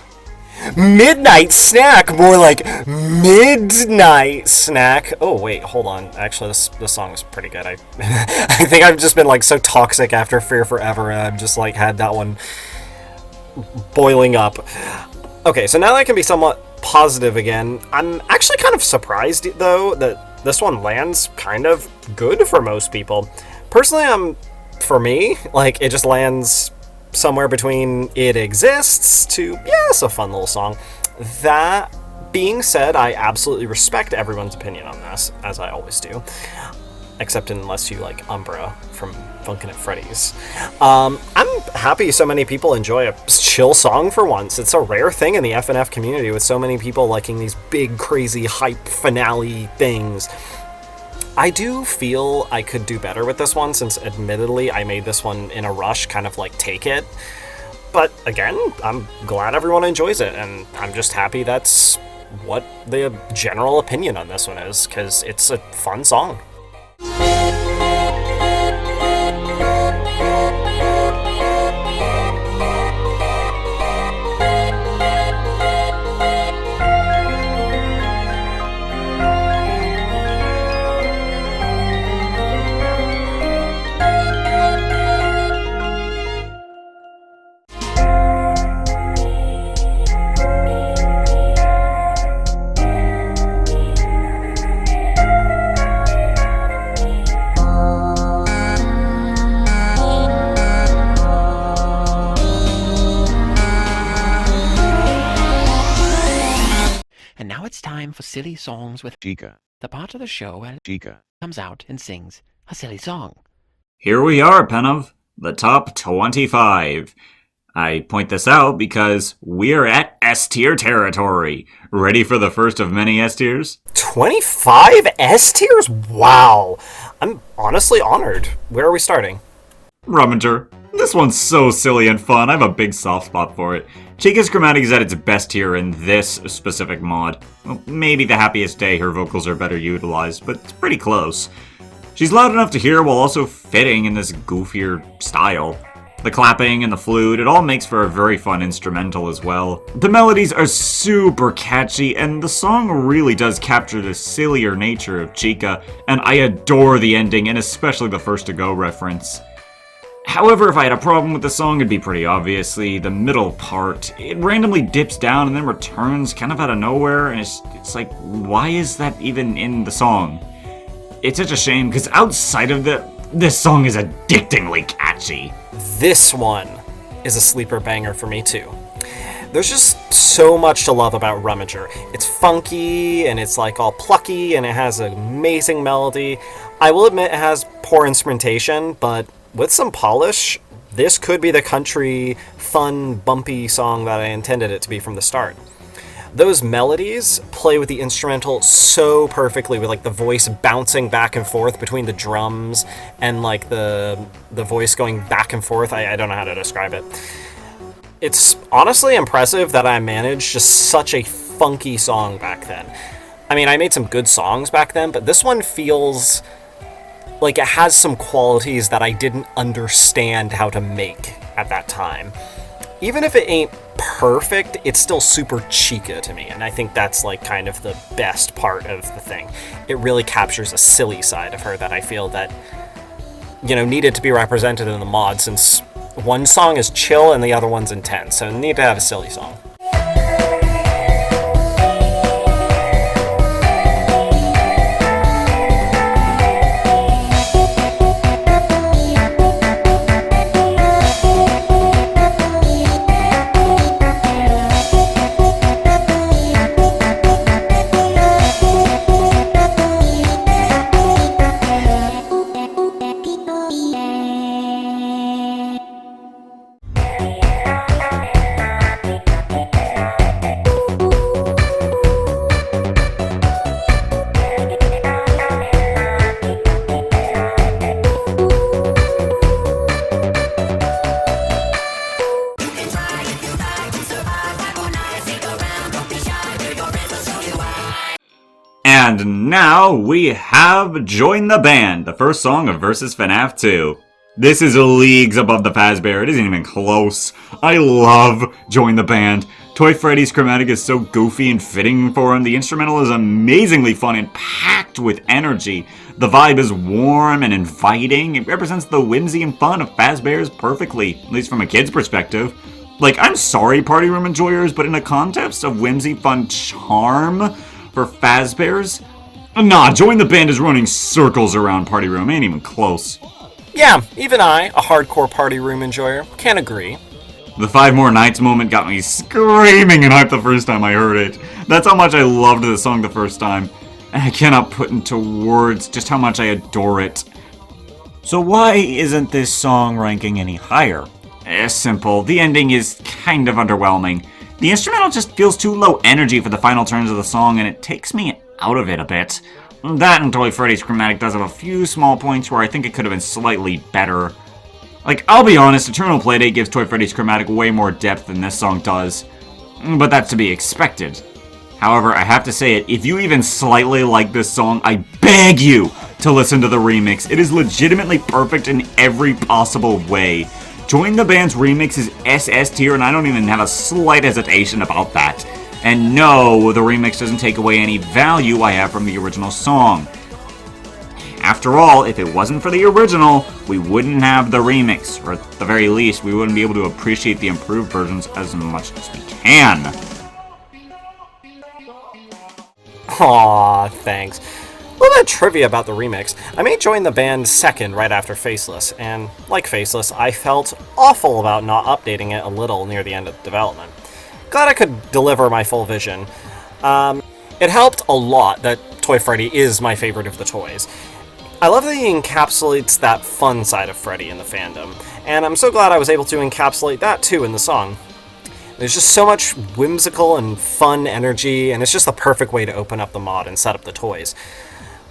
Midnight Snack, more like Midnight Snack. Oh wait, hold on. Actually, this song is pretty good. I I think I've just been like so toxic after Fear Forever, and I've just like had that one boiling up. Okay, so now that I can be somewhat positive again, I'm actually kind of surprised though that this one lands kind of good for most people. Personally, for me, like it just lands somewhere between It Exists to, yeah, it's a fun little song. That being said, I absolutely respect everyone's opinion on this, as I always do. Except unless you like Umbra from Funkin' at Freddy's. I'm happy so many people enjoy a chill song for once. It's a rare thing in the FNF community with so many people liking these big, crazy, hype finale things. I do feel I could do better with this one, since admittedly I made this one in a rush, kind of like take it. But again, I'm glad everyone enjoys it, and I'm just happy that's what the general opinion on this one is, because it's a fun song. And now it's time for Silly Songs with Chica. The part of the show where Chica comes out and sings a silly song. Here we are, Penove, the top 25. I point this out because we're at S tier territory. Ready for the first of many S tiers? 25 S tiers? Wow. I'm honestly honored. Where are we starting? Rummager. This one's so silly and fun, I have a big soft spot for it. Chica's chromatic is at its best here in this specific mod. Well, maybe the Happiest Day her vocals are better utilized, but it's pretty close. She's loud enough to hear while also fitting in this goofier style. The clapping and the flute, it all makes for a very fun instrumental as well. The melodies are super catchy, and the song really does capture the sillier nature of Chica, and I adore the ending, and especially the first to go reference. However, if I had a problem with the song, it'd be pretty obviously the middle part. It randomly dips down and then returns kind of out of nowhere, and it's like, why is that even in the song? It's such a shame, because outside of this song is addictingly catchy. This one is a sleeper banger for me too. There's just so much to love about Rummager. It's funky, and it's like all plucky, and it has an amazing melody. I will admit it has poor instrumentation, but with some polish, this could be the country, fun, bumpy song that I intended it to be from the start. Those melodies play with the instrumental so perfectly, with like the voice bouncing back and forth between the drums and like the voice going back and forth. I don't know how to describe it. It's honestly impressive that I managed just such a funky song back then. I mean, I made some good songs back then, but this one feels like it has some qualities that I didn't understand how to make at that time. Even if it ain't perfect, it's still super Chica to me, and I think that's like kind of the best part of the thing. It really captures a silly side of her that I feel that, you know, needed to be represented in the mod, since one song is chill and the other one's intense, so need to have a silly song. And now we have Join the Band, the first song of Versus FNAF 2. This is leagues above the Fazbear, it isn't even close. I love Join the Band. Toy Freddy's chromatic is so goofy and fitting for him. The instrumental is amazingly fun and packed with energy. The vibe is warm and inviting. It represents the whimsy and fun of Fazbears perfectly, at least from a kid's perspective. Like, I'm sorry, party room enjoyers, but in the context of whimsy, fun, charm for Fazbears, nah, Join the Band is running circles around party room, ain't even close. Yeah, even I, a hardcore party room enjoyer, can agree. The 5 More Nights moment got me screaming and hyped the first time I heard it. That's how much I loved the song the first time. I cannot put into words just how much I adore it. So why isn't this song ranking any higher? It's simple. The ending is kind of underwhelming. The instrumental just feels too low energy for the final turns of the song, and it takes me out of it a bit. That and Toy Freddy's chromatic does have a few small points where I think it could have been slightly better. Like, I'll be honest, Eternal Playdate gives Toy Freddy's chromatic way more depth than this song does. But that's to be expected. However, I have to say it, if you even slightly like this song, I beg you to listen to the remix. It is legitimately perfect in every possible way. Join the Band's remix is SS tier, and I don't even have a slight hesitation about that. And no, the remix doesn't take away any value I have from the original song. After all, if it wasn't for the original, we wouldn't have the remix, or at the very least, we wouldn't be able to appreciate the improved versions as much as we can. Aw, thanks. A little bit of trivia about the remix. I made Join the Band second right after Faceless, and like Faceless, I felt awful about not updating it a little near the end of development. Glad I could deliver my full vision. It helped a lot that Toy Freddy is my favorite of the toys. I love that he encapsulates that fun side of Freddy in the fandom, and I'm so glad I was able to encapsulate that too in the song. There's just so much whimsical and fun energy, and it's just the perfect way to open up the mod and set up the toys.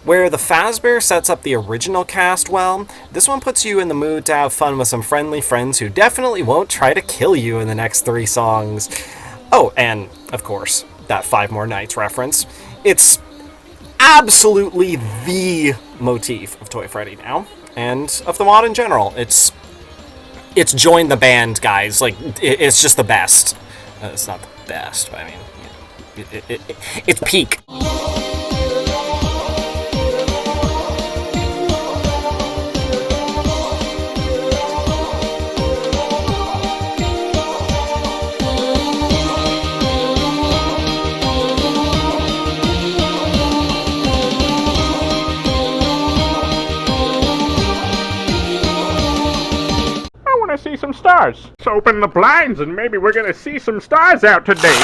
Where the Fazbear sets up the original cast well, this one puts you in the mood to have fun with some friendly friends who definitely won't try to kill you in the next 3 songs. Oh, and, of course, that 5 More Nights reference. It's absolutely the motif of Toy Freddy now, and of the mod in general. It's Join the Band, guys. Like, it's just the best. It's not the best, but I mean, it's peak. See some stars. So open the blinds and maybe we're gonna see some stars out today.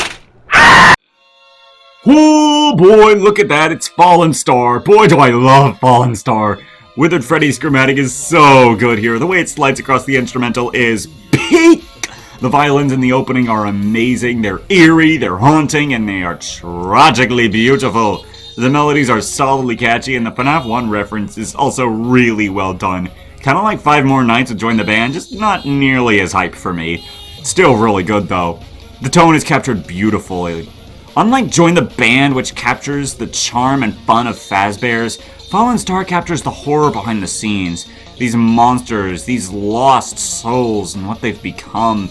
Oh boy, look at that, it's Fallen Star. Boy, do I love Fallen Star. Withered Freddy's chromatic is so good here. The way it slides across the instrumental is peak. The violins in the opening are amazing. They're eerie, they're haunting, and they are tragically beautiful. The melodies are solidly catchy, and the FNAF 1 reference is also really well done. Kinda like 5 More Nights with Join the Band, just not nearly as hype for me. Still really good though. The tone is captured beautifully. Unlike Join the Band, which captures the charm and fun of Fazbears, Fallen Star captures the horror behind the scenes. These monsters, these lost souls, and what they've become.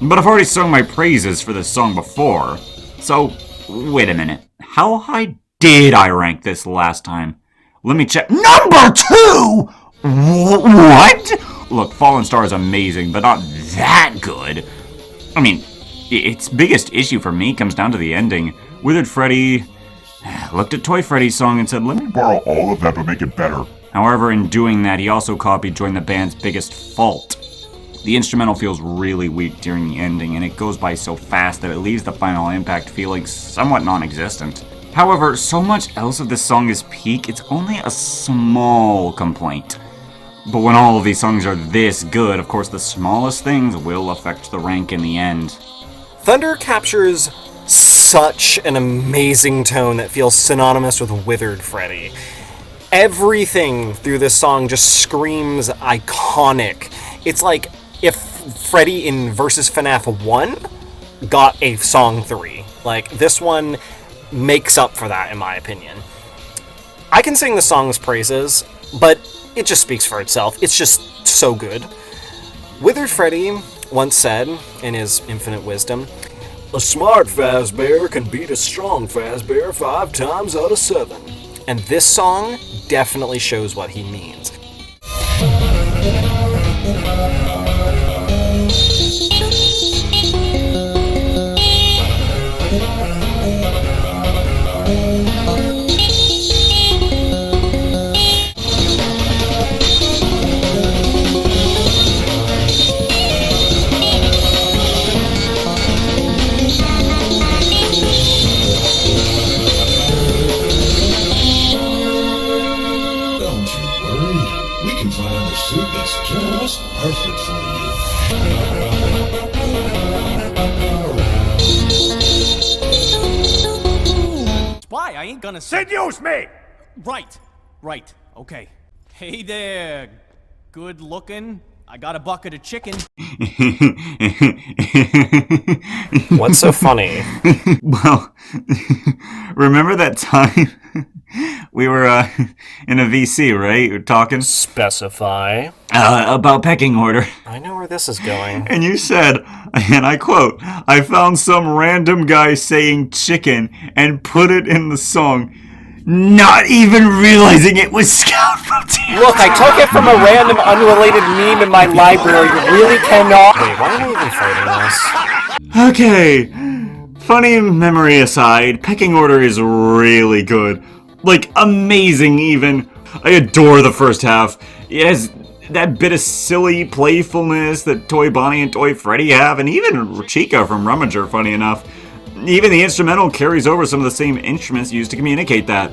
But I've already sung my praises for this song before. So, wait a minute. How high did I rank this last time? Let me check. Number 2! What? Look, Fallen Star is amazing, but not that good. I mean, its biggest issue for me comes down to the ending. Withered Freddy looked at Toy Freddy's song and said, let me borrow all of that but make it better. However, in doing that, he also copied Join the Band's biggest fault. The instrumental feels really weak during the ending, and it goes by so fast that it leaves the final impact feeling somewhat non-existent. However, so much else of this song is peak, it's only a small complaint. But when all of these songs are this good, of course the smallest things will affect the rank in the end. Thunder captures such an amazing tone that feels synonymous with Withered Freddy. Everything through this song just screams iconic. It's like if Freddy in Versus FNAF 1 got a song 3. Like, this one makes up for that, in my opinion. I can sing the song's praises, but it just speaks for itself. It's just so good. Withered Freddy once said, in his infinite wisdom, "A smart Fazbear can beat a strong Fazbear 5 times out of 7. And this song definitely shows what he means. Suit that's just perfect for you. Why? I ain't gonna Seduce me! Right. Okay. Hey there, good looking. I got a bucket of chicken. What's so funny? Well, remember that time we were in a VC, right? We were talking. Specify. About pecking order. I know where this is going. And you said, and I quote, "I found some random guy saying chicken and put it in the song, not even realizing it was Scout from Team." Look, I took it from a random unrelated meme in my library. You really cannot. Wait, why am I even fighting this? Okay. Funny memory aside, pecking order is really good. Like, amazing even. I adore the first half. It has that bit of silly playfulness that Toy Bonnie and Toy Freddy have, and even Chica from Rummager, funny enough. Even the instrumental carries over some of the same instruments used to communicate that.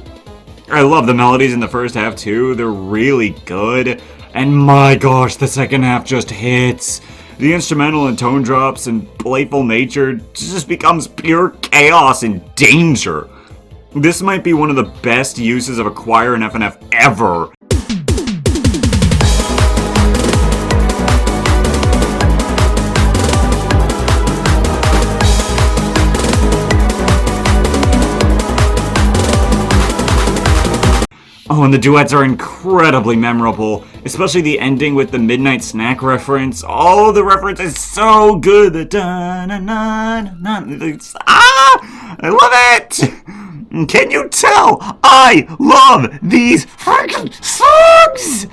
I love the melodies in the first half too, they're really good. And my gosh, the second half just hits. The instrumental and tone drops and playful nature just becomes pure chaos and danger. This might be one of the best uses of a choir in FNF ever. Oh, and the duets are incredibly memorable, especially the ending with the Midnight Snack reference. Oh, the reference is so good. The I love it! Can you tell? I love these freaking songs!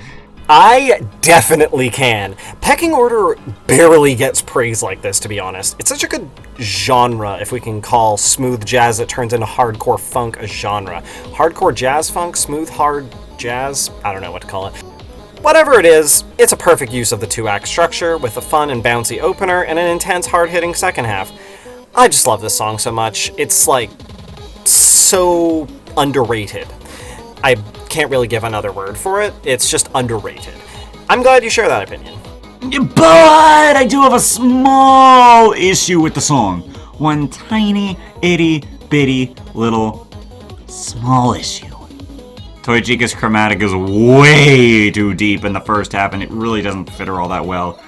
I definitely can. Pecking Order barely gets praise like this, to be honest. It's such a good genre, if we can call smooth jazz that turns into hardcore funk a genre. Hardcore jazz funk, smooth hard jazz, I don't know what to call it. Whatever it is, it's a perfect use of the two-act structure, with a fun and bouncy opener and an intense, hard-hitting second half. I just love this song so much. It's, like, so underrated. I can't really give another word for it. It's just underrated. I'm glad you share that opinion. But I do have a small issue with the song. One tiny, itty, bitty, little, small issue. Toy Chica's chromatic is way too deep in the first half, and it really doesn't fit her all that well.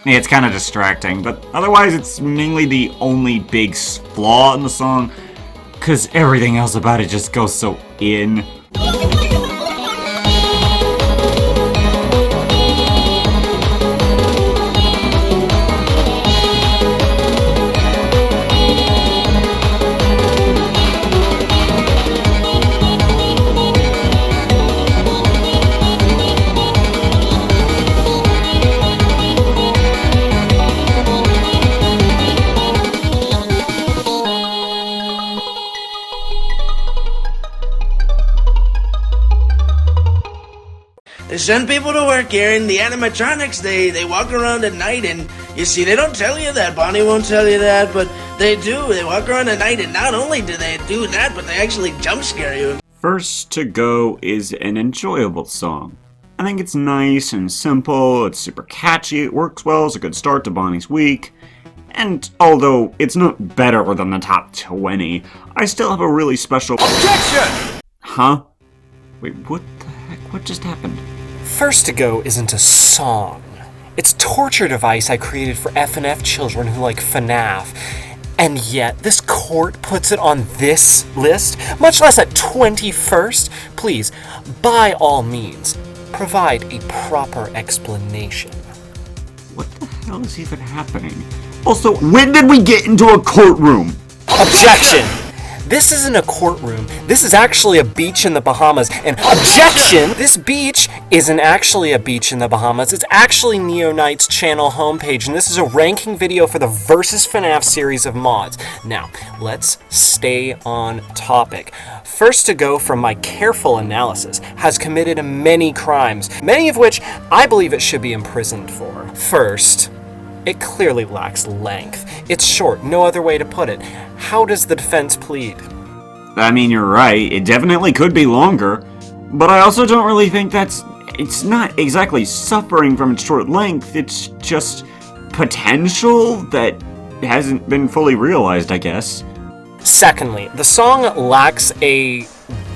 It's kind of distracting, but otherwise it's mainly the only big flaw in the song, because everything else about it just goes so in. They send people to work here, and the animatronics, they walk around at night, and you see, they don't tell you that. Bonnie won't tell you that, but they do. They walk around at night, and not only do they do that, but they actually jump scare you. First to Go is an enjoyable song. I think it's nice and simple, it's super catchy, it works well, it's a good start to Bonnie's week. And although it's not better than the top 20, I still have a really special— Objection! Huh? Wait, what the heck? What just happened? First to Go isn't a song. It's a torture device I created for FNF children who like FNAF. And yet, this court puts it on this list, much less at 21st. Please, by all means, provide a proper explanation. What the hell is even happening? Also, when did we get into a courtroom? Objection! This isn't a courtroom. This is actually a beach in the Bahamas. And objection! This beach isn't actually a beach in the Bahamas. It's actually Neonite's channel homepage, and this is a ranking video for the Versus FNAF series of mods. Now, let's stay on topic. First to go, from my careful analysis, has committed many crimes, many of which I believe it should be imprisoned for. First, it clearly lacks length. It's short, no other way to put it. How does the defense plead? I mean, you're right, it definitely could be longer, but I also don't really think it's not exactly suffering from its short length, it's just potential that hasn't been fully realized, I guess. Secondly, the song lacks a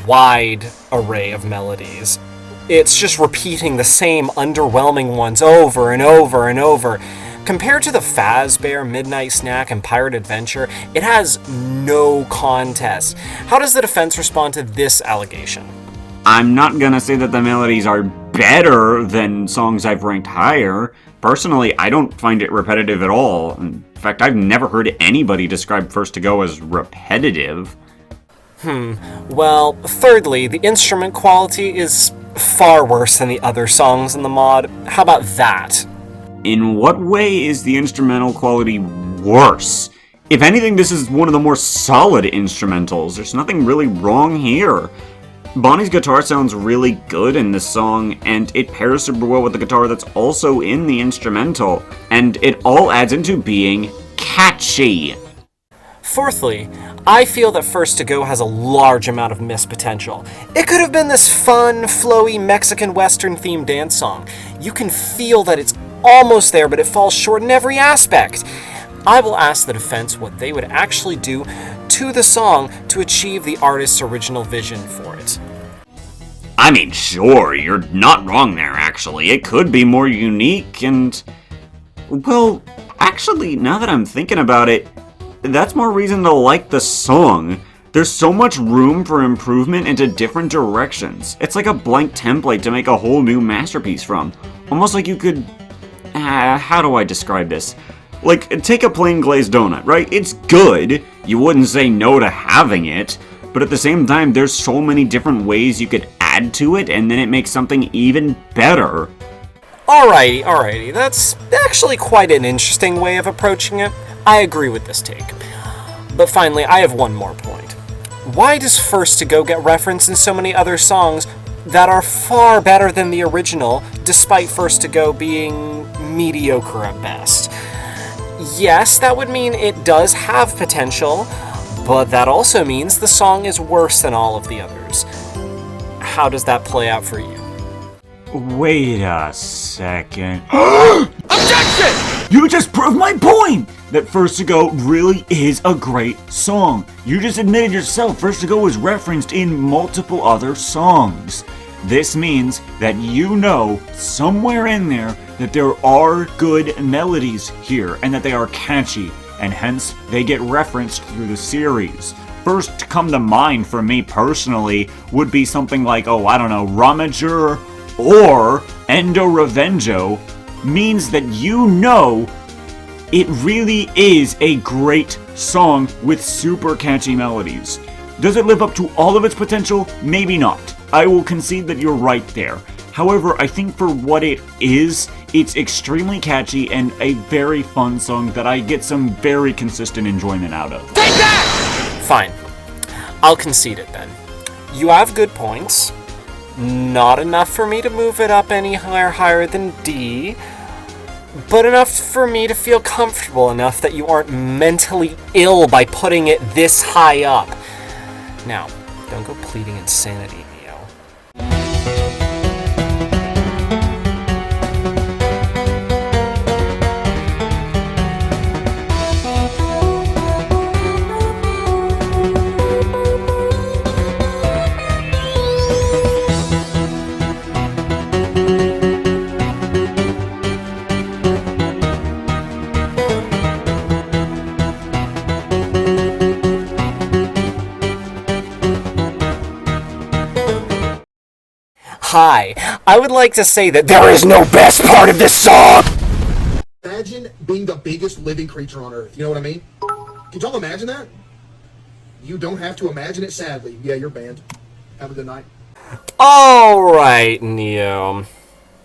wide array of melodies. It's just repeating the same underwhelming ones over and over and over. Compared to the Fazbear, Midnight Snack, and Pirate Adventure, it has no contest. How does the defense respond to this allegation? I'm not gonna say that the melodies are better than songs I've ranked higher. Personally, I don't find it repetitive at all. In fact, I've never heard anybody describe First to Go as repetitive. Well, thirdly, the instrument quality is far worse than the other songs in the mod. How about that? In what way is the instrumental quality worse? If anything, this is one of the more solid instrumentals. There's nothing really wrong here. Bonnie's guitar sounds really good in this song, and it pairs super well with the guitar that's also in the instrumental, and it all adds into being catchy. Fourthly, I feel that First to Go has a large amount of missed potential. It could have been this fun, flowy Mexican Western themed dance song. You can feel that it's almost there, but it falls short in every aspect. I will ask the defense what they would actually do to the song to achieve the artist's original vision for it. I mean, sure, you're not wrong there, actually. It could be more unique and... well, actually, now that I'm thinking about it, that's more reason to like the song. There's so much room for improvement into different directions. It's like a blank template to make a whole new masterpiece from. Almost like you could... how do I describe this? Like, take a plain glazed donut, right? It's good. You wouldn't say no to having it. But at the same time, there's so many different ways you could add to it, and then it makes something even better. Alrighty. That's actually quite an interesting way of approaching it. I agree with this take. But finally, I have one more point. Why does First to Go get referenced in so many other songs that are far better than the original, despite First to Go being mediocre at best? Yes, that would mean it does have potential, but that also means the song is worse than all of the others. How does that play out for you? Wait a second. Objection! You just proved my point! That First to Go really is a great song. You just admitted yourself First to Go was referenced in multiple other songs. This means that you know somewhere in there that there are good melodies here and that they are catchy, and hence they get referenced through the series. First to come to mind for me personally would be something like, Ramager or Endo Revenjo, means that you know it really is a great song with super catchy melodies. Does it live up to all of its potential? Maybe not. I will concede that you're right there. However, I think for what it is, it's extremely catchy and a very fun song that I get some very consistent enjoyment out of. Take that! Fine. I'll concede it then. You have good points. Not enough for me to move it up any higher than D, but enough for me to feel comfortable enough that you aren't mentally ill by putting it this high up. Now, don't go pleading insanity, Neo. Hi, I would like to say that there is no best part of this song! Imagine being the biggest living creature on Earth, you know what I mean? Can y'all imagine that? You don't have to imagine it, sadly. Yeah, you're banned. Have a good night. Alright, Neo.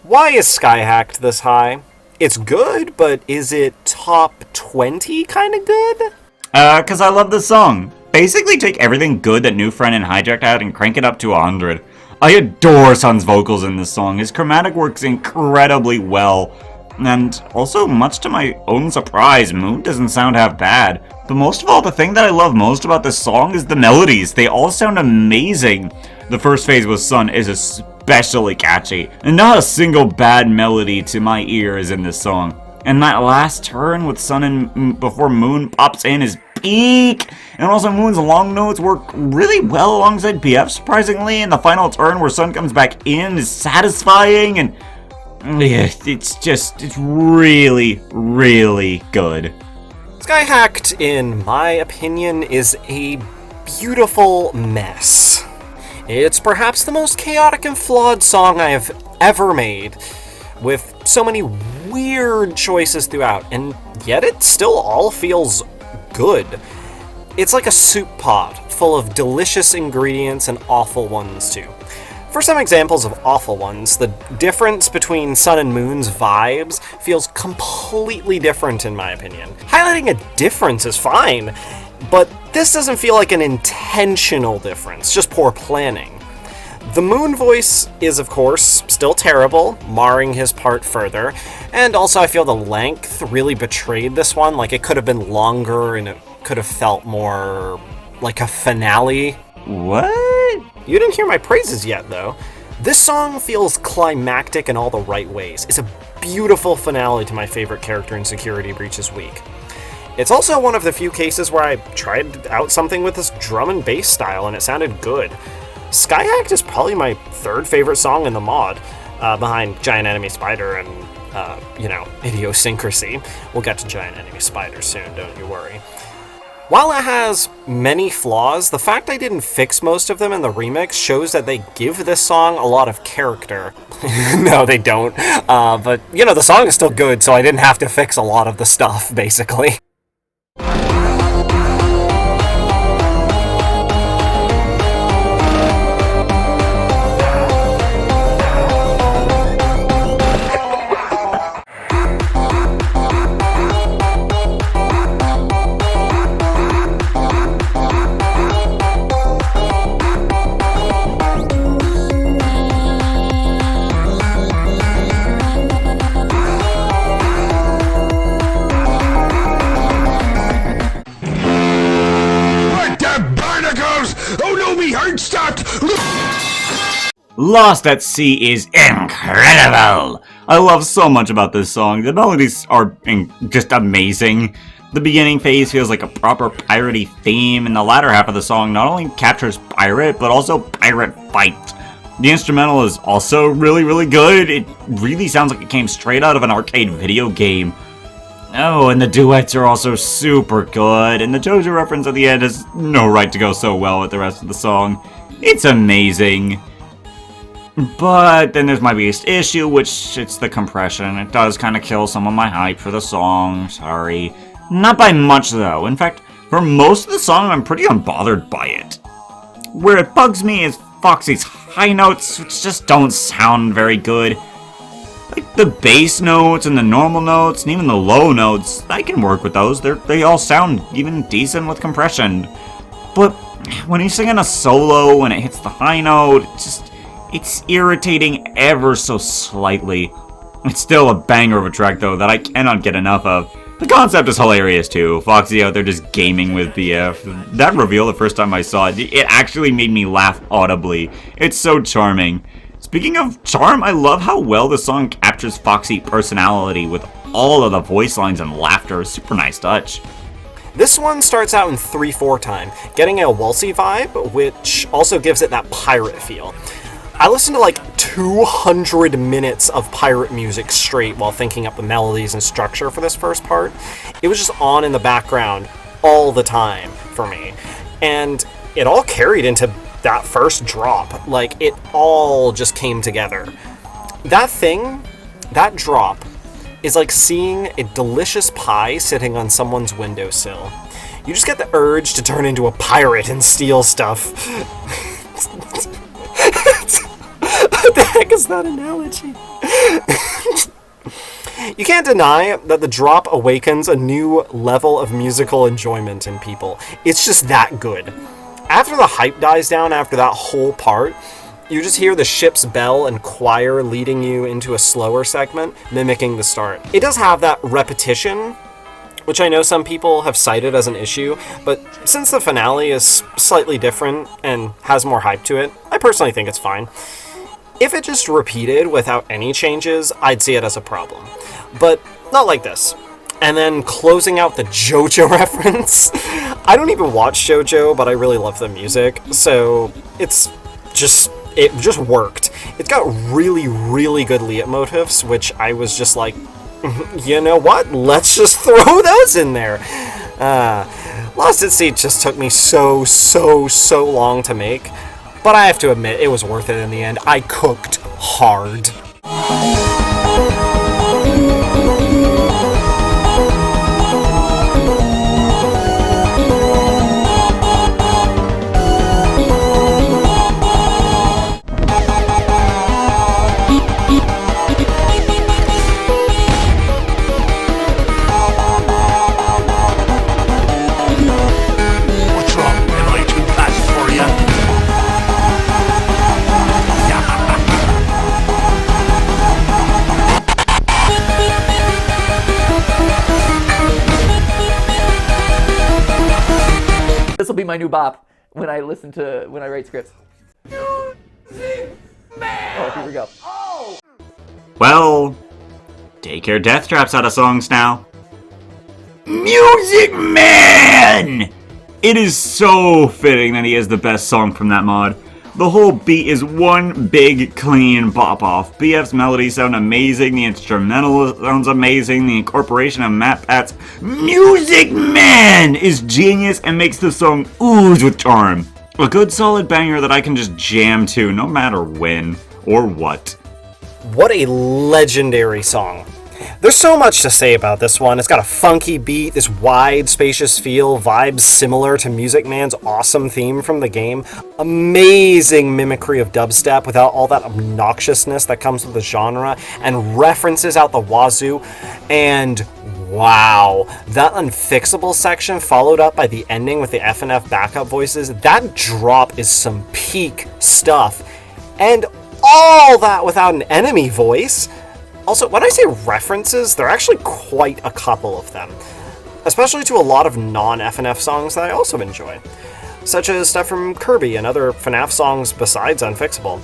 Why is Skyhacked this high? It's good, but is it top 20 kinda good? Cause I love this song. Basically take everything good that New Friend and Hijacked had and crank it up to 100. I adore Sun's vocals in this song. His chromatic works incredibly well. And also, much to my own surprise, Moon doesn't sound half bad. But most of all, the thing that I love most about this song is the melodies. They all sound amazing. The first phase with Sun is especially catchy, and not a single bad melody to my ear is in this song. And that last turn with Sun and before Moon pops in is peak! And also Moon's long notes work really well alongside PF, surprisingly, and the final turn where Sun comes back in is satisfying, and yeah, it's really, really good. Skyhacked, in my opinion, is a beautiful mess. It's perhaps the most chaotic and flawed song I have ever made, with so many weird choices throughout, and yet it still all feels good. It's like a soup pot full of delicious ingredients and awful ones too. For some examples of awful ones, the difference between Sun and Moon's vibes feels completely different in my opinion. Highlighting a difference is fine, but this doesn't feel like an intentional difference, just poor planning. The Moon voice is, of course, still terrible, marring his part further, and also I feel the length really betrayed this one, like it could have been longer and it could have felt more like a finale. What? You didn't hear my praises yet, though. This song feels climactic in all the right ways. It's a beautiful finale to my favorite character in Security Breach's week. It's also one of the few cases where I tried out something with this drum and bass style and it sounded good. Skyhacked is probably my third favorite song in the mod, behind Giant Enemy Spider and, Idiosyncrasy. We'll get to Giant Enemy Spider soon, don't you worry. While it has many flaws, the fact I didn't fix most of them in the remix shows that they give this song a lot of character. No, they don't. But, the song is still good, so I didn't have to fix a lot of the stuff, basically. Lost at Sea is incredible! I love so much about this song. The melodies are just amazing. The beginning phase feels like a proper piratey theme, and the latter half of the song not only captures pirate, but also pirate fight. The instrumental is also really, really good. It really sounds like it came straight out of an arcade video game. Oh, and the duets are also super good, and the JoJo reference at the end has no right to go so well with the rest of the song. It's amazing. But then there's my biggest issue, which it's the compression. It does kind of kill some of my hype for the song, sorry. Not by much though. In fact, for most of the song I'm pretty unbothered by it. Where it bugs me is Foxy's high notes, which just don't sound very good. Like the bass notes and the normal notes and even the low notes, I can work with those. They all sound even decent with compression. But when he's singing a solo and it hits the high note, it's irritating ever so slightly. It's still a banger of a track though that I cannot get enough of. The concept is hilarious too. Foxy out there just gaming with BF. That reveal the first time I saw it, it actually made me laugh audibly. It's so charming. Speaking of charm, I love how well the song captures Foxy personality with all of the voice lines and laughter. Super nice touch. This one starts out in 3/4 time, getting a waltzy vibe, which also gives it that pirate feel. I listened to like 200 minutes of pirate music straight while thinking up the melodies and structure for this first part. It was just on in the background all the time for me. And it all carried into that first drop, like, it all just came together. That drop is like seeing a delicious pie sitting on someone's windowsill. You just get the urge to turn into a pirate and steal stuff. What the heck is that analogy? You can't deny that the drop awakens a new level of musical enjoyment in people. It's just that good. After the hype dies down after that whole part, you just hear the ship's bell and choir leading you into a slower segment, mimicking the start. It does have that repetition, which I know some people have cited as an issue, but since the finale is slightly different and has more hype to it, I personally think it's fine. If it just repeated without any changes, I'd see it as a problem. But not like this. And then closing out the JoJo reference. I don't even watch JoJo, but I really love the music, so it just worked. It's got really, really good leitmotifs, which I was just like, you know what? Let's just throw those in there. Lost at Sea just took me so long to make, but I have to admit, it was worth it in the end. I cooked hard. This will be my new bop when I write scripts. Oh, here we go. Well, Daycare Deathtrap's out of songs now. Music Man! It is so fitting that he has the best song from that mod. The whole beat is one big, clean bop-off. BF's melodies sound amazing, the instrumental sounds amazing, the incorporation of Matt Pat's Music Man is genius and makes the song ooze with charm. A good solid banger that I can just jam to no matter when or what. What a legendary song. There's so much to say about this one. It's got a funky beat, this wide, spacious feel, vibes similar to Music Man's awesome theme from the game, amazing mimicry of dubstep without all that obnoxiousness that comes with the genre, and references out the wazoo, and wow, that Unfixable section followed up by the ending with the FNF backup voices, that drop is some peak stuff, and all that without an enemy voice. Also, when I say references, there are actually quite a couple of them, especially to a lot of non-FNF songs that I also enjoy, such as stuff from Kirby and other FNAF songs besides Unfixable.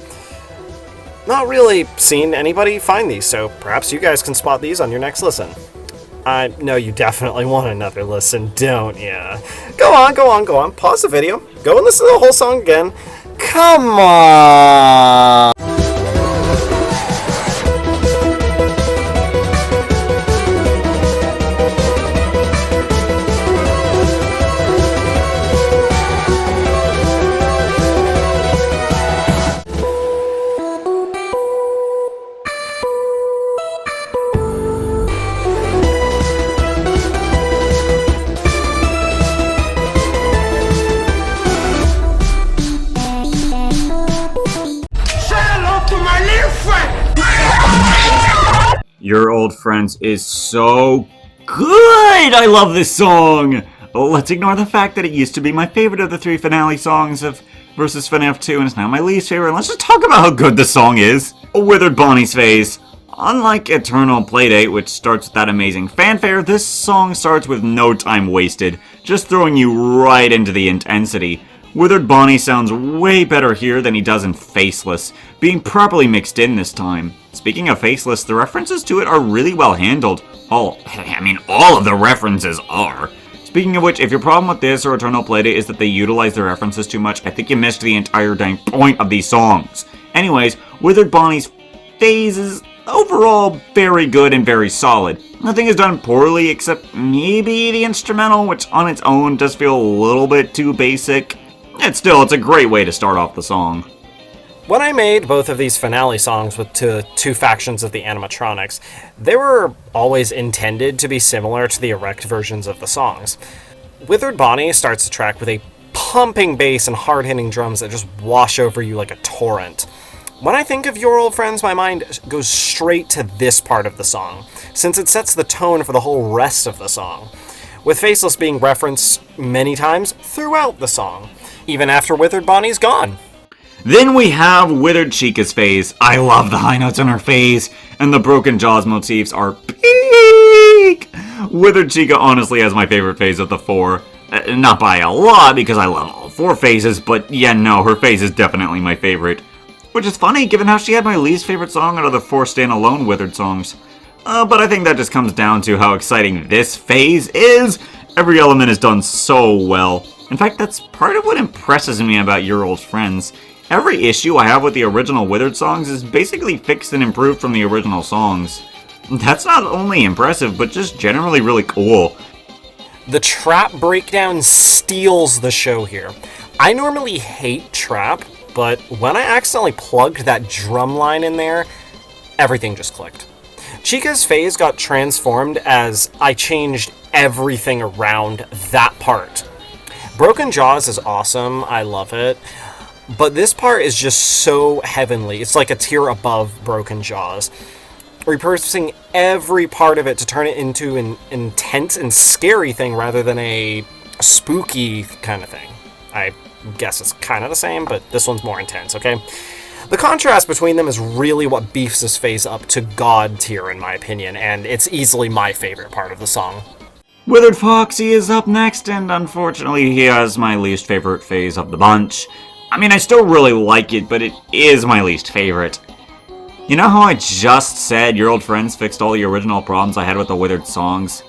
Not really seen anybody find these, so perhaps you guys can spot these on your next listen. I know you definitely want another listen, don't ya? Go on, pause the video, go and listen to the whole song again. Come on! Your Old Friends is so good! I love this song! Let's ignore the fact that it used to be my favorite of the 3 finale songs of versus FNF 2 and it's now my least favorite. Let's just talk about how good the song is. Withered Bonnie's Face. Unlike Eternal Playdate, which starts with that amazing fanfare, this song starts with no time wasted, just throwing you right into the intensity. Withered Bonnie sounds way better here than he does in Faceless, being properly mixed in this time. Speaking of Faceless, the references to it are really well handled. All of the references are. Speaking of which, if your problem with this or Eternal Playdate is that they utilize the references too much, I think you missed the entire dang point of these songs. Anyways, Withered Bonnie's phase is overall very good and very solid. Nothing is done poorly except maybe the instrumental, which on its own does feel a little bit too basic. It's a great way to start off the song. When I made both of these finale songs with two factions of the animatronics, they were always intended to be similar to the erect versions of the songs. Withered Bonnie starts the track with a pumping bass and hard-hitting drums that just wash over you like a torrent. When I think of Your Old Friends, my mind goes straight to this part of the song, since it sets the tone for the whole rest of the song, with Faceless being referenced many times throughout the song, even after Withered Bonnie's gone. Then we have Withered Chica's phase. I love the high notes in her phase, and the Broken Jaws motifs are peak! Withered Chica honestly has my favorite phase of the four. Not by a lot, because I love all four phases, but yeah, no, her phase is definitely my favorite. Which is funny, given how she had my least favorite song out of the four standalone Withered songs. But I think that just comes down to how exciting this phase is. Every element is done so well. In fact, that's part of what impresses me about Your Old Friends. Every issue I have with the original Withered songs is basically fixed and improved from the original songs. That's not only impressive, but just generally really cool. The trap breakdown steals the show here. I normally hate trap, but when I accidentally plugged that drum line in there, everything just clicked. Chica's phase got transformed as I changed everything around that part. Broken Jaws is awesome, I love it. But this part is just so heavenly. It's like a tier above Broken Jaws. Repurposing every part of it to turn it into an intense and scary thing rather than a spooky kind of thing. I guess it's kind of the same, but this one's more intense, okay? The contrast between them is really what beefs this phase up to God tier, in my opinion, and it's easily my favorite part of the song. Withered Foxy is up next, and unfortunately he has my least favorite phase of the bunch. I mean, I still really like it, but it is my least favorite. You know how I just said Your Old Friends fixed all the original problems I had with the Withered songs?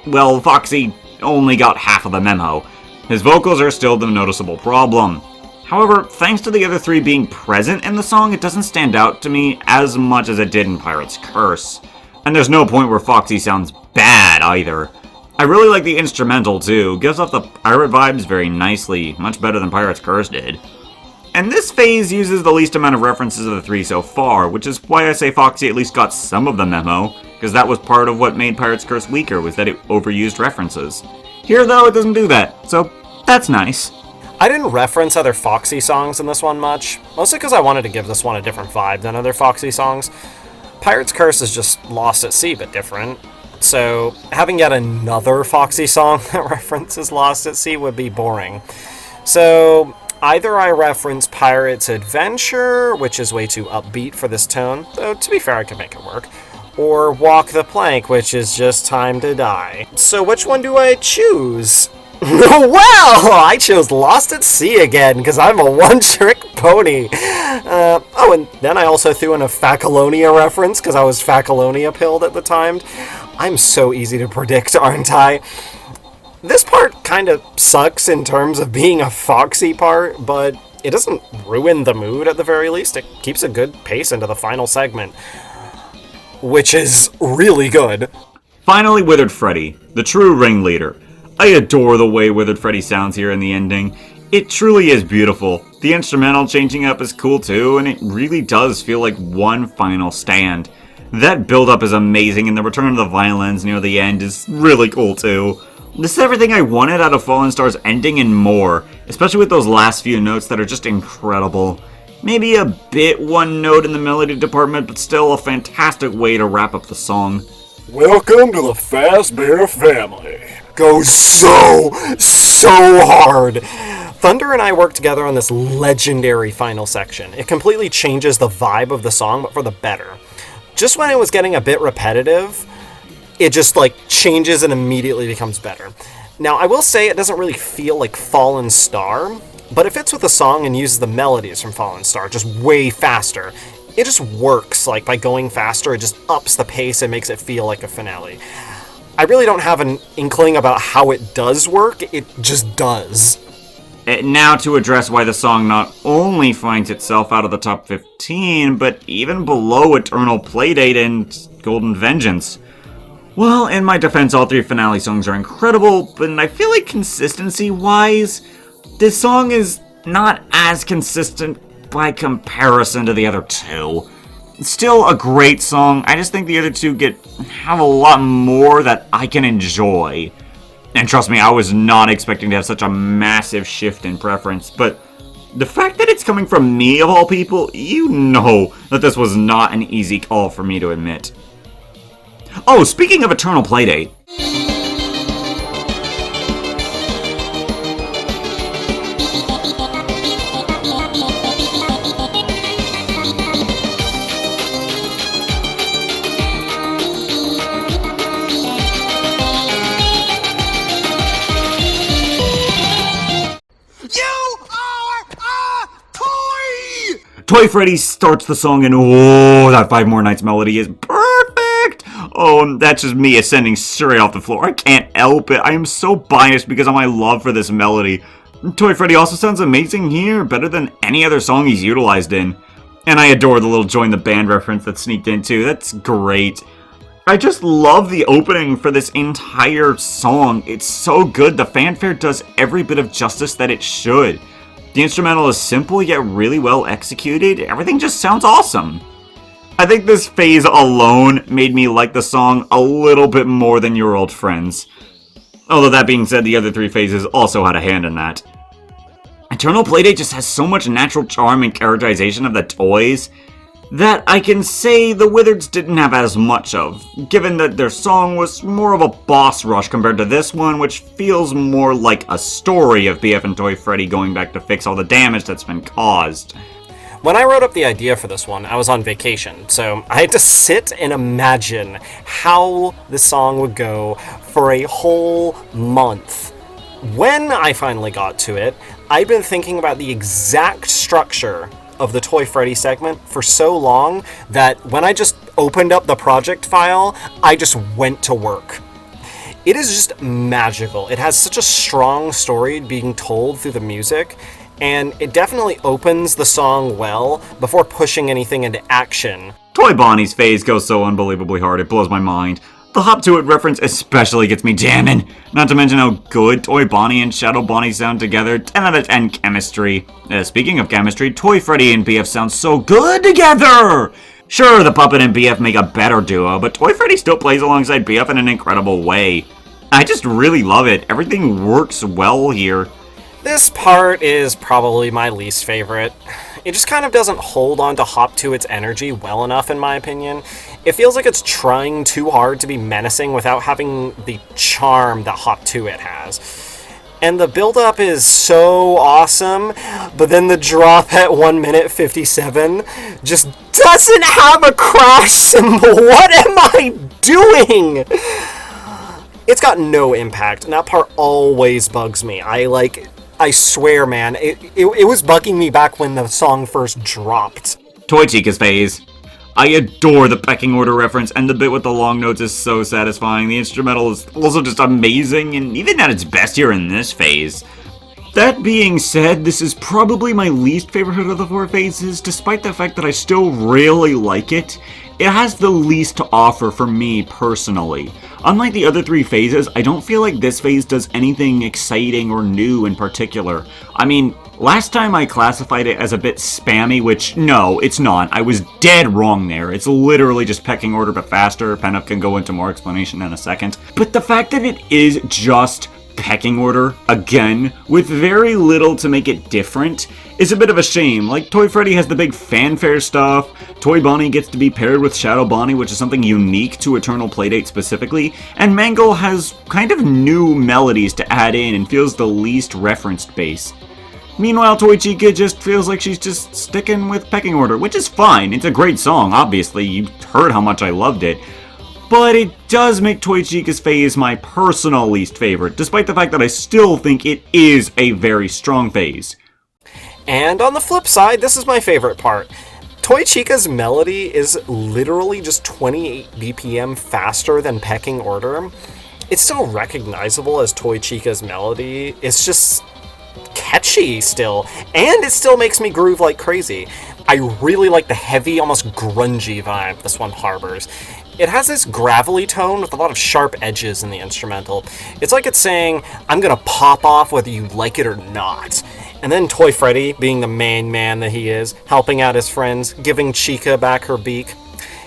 Well, Foxy only got half of the memo. His vocals are still the noticeable problem. However, thanks to the other three being present in the song, it doesn't stand out to me as much as it did in Pirate's Curse. And there's no point where Foxy sounds bad either. I really like the instrumental too, gives off the pirate vibes very nicely, much better than Pirate's Curse did. And this phase uses the least amount of references of the three so far, which is why I say Foxy at least got some of the memo, because that was part of what made Pirate's Curse weaker, was that it overused references. Here though, it doesn't do that, so that's nice. I didn't reference other Foxy songs in this one much, mostly because I wanted to give this one a different vibe than other Foxy songs. Pirate's Curse is just Lost at Sea, but different. So having yet another Foxy song that references Lost at Sea would be boring. So either I reference Pirate's Adventure, which is way too upbeat for this tone, though to be fair I can make it work, or Walk the Plank, which is just Time to Die. So which one do I choose? Well, I chose Lost at Sea again, because I'm a one-trick pony. And then I also threw in a Facolonia reference, because I was Facolonia pilled at the time. I'm so easy to predict, aren't I? This part kind of sucks in terms of being a Foxy part, but it doesn't ruin the mood at the very least. It keeps a good pace into the final segment, which is really good. Finally, Withered Freddy, the true ringleader. I adore the way Withered Freddy sounds here in the ending. It truly is beautiful. The instrumental changing up is cool too, and it really does feel like one final stand. That build-up is amazing, and the return of the violins near the end is really cool too. This is everything I wanted out of Fallen Star's ending and more, especially with those last few notes that are just incredible. Maybe a bit one note in the melody department, but still a fantastic way to wrap up the song. Welcome to the Fazbear family. Goes so hard. Thunder and I worked together on this legendary final section. It completely changes the vibe of the song, but for the better. Just when it was getting a bit repetitive, it just changes and immediately becomes better. Now, I will say it doesn't really feel like Fallen Star, but it fits with the song and uses the melodies from Fallen Star just way faster. It just works, by going faster, it just ups the pace and makes it feel like a finale. I really don't have an inkling about how it does work, it just does. Now to address why the song not only finds itself out of the top 15, but even below Eternal Playdate and Golden Vengeance. Well, in my defense, all three finale songs are incredible, but I feel like consistency-wise, this song is not as consistent by comparison to the other two. Still a great song, I just think the other two have a lot more that I can enjoy. And trust me, I was not expecting to have such a massive shift in preference, but the fact that it's coming from me of all people, you know that this was not an easy call for me to admit. Oh, speaking of Eternal Playdate. Toy Freddy starts the song and oh, that Five More Nights melody is perfect! Oh, and that's just me ascending straight off the floor. I can't help it. I am so biased because of my love for this melody. Toy Freddy also sounds amazing here, better than any other song he's utilized in. And I adore the little join the band reference that sneaked in too. That's great. I just love the opening for this entire song. It's so good. The fanfare does every bit of justice that it should. The instrumental is simple yet really well executed. Everything just sounds awesome. I think this phase alone made me like the song a little bit more than Your Old Friends. Although that being said, the other three phases also had a hand in that. Eternal Playdate just has so much natural charm and characterization of the toys that I can say the Wizards didn't have as much of, given that their song was more of a boss rush compared to this one, which feels more like a story of BF and Toy Freddy going back to fix all the damage that's been caused. When I wrote up the idea for this one, I was on vacation, so I had to sit and imagine how the song would go for a whole month. When I finally got to it, I'd been thinking about the exact structure of the Toy Freddy segment for so long that when I just opened up the project file, I just went to work. It is just magical. It has such a strong story being told through the music, and it definitely opens the song well before pushing anything into action. Toy Bonnie's phase goes so unbelievably hard, it blows my mind. The Hop to It reference especially gets me jamming. Not to mention how good Toy Bonnie and Shadow Bonnie sound together. 10 out of 10 chemistry. Speaking of chemistry, Toy Freddy and BF sound so good together! Sure, the Puppet and BF make a better duo, but Toy Freddy still plays alongside BF in an incredible way. I just really love it. Everything works well here. This part is probably my least favorite. It just kind of doesn't hold on to Hop to Its energy well enough, in my opinion. It feels like it's trying too hard to be menacing without having the charm that Hop to It has. And the build-up is so awesome, but then the drop at 1 minute 57 just doesn't have a crash symbol. What am I doing? It's got no impact, and that part always bugs me. I swear, man, it was bugging me back when the song first dropped. Toy Chica's phase. I adore the pecking order reference, and the bit with the long notes is so satisfying. The instrumental is also just amazing, and even at its best here in this phase. That being said, this is probably my least favorite of the four phases, despite the fact that I still really like it. It has the least to offer for me personally. Unlike the other three phases, I don't feel like this phase does anything exciting or new in particular. I mean, last time I classified it as a bit spammy, which, no, it's not. I was dead wrong there. It's literally just pecking order but faster. Penove can go into more explanation in a second. But the fact that it is just pecking order, again, with very little to make it different, is a bit of a shame. Like, Toy Freddy has the big fanfare stuff, Toy Bonnie gets to be paired with Shadow Bonnie, which is something unique to Eternal Playdate specifically, and Mangle has kind of new melodies to add in and feels the least referenced bass. Meanwhile, Toy Chica just feels like she's just sticking with pecking order, which is fine. It's a great song, obviously. You heard how much I loved it. But it does make Toy Chica's phase my personal least favorite, despite the fact that I still think it is a very strong phase. And on the flip side, this is my favorite part. Toy Chica's melody is literally just 28 BPM faster than pecking order. It's still recognizable as Toy Chica's melody. It's just catchy still, and it still makes me groove like crazy. I really like the heavy, almost grungy vibe this one harbors. It has this gravelly tone with a lot of sharp edges in the instrumental. It's like it's saying, I'm gonna pop off whether you like it or not. And then Toy Freddy, being the main man that he is, helping out his friends, giving Chica back her beak.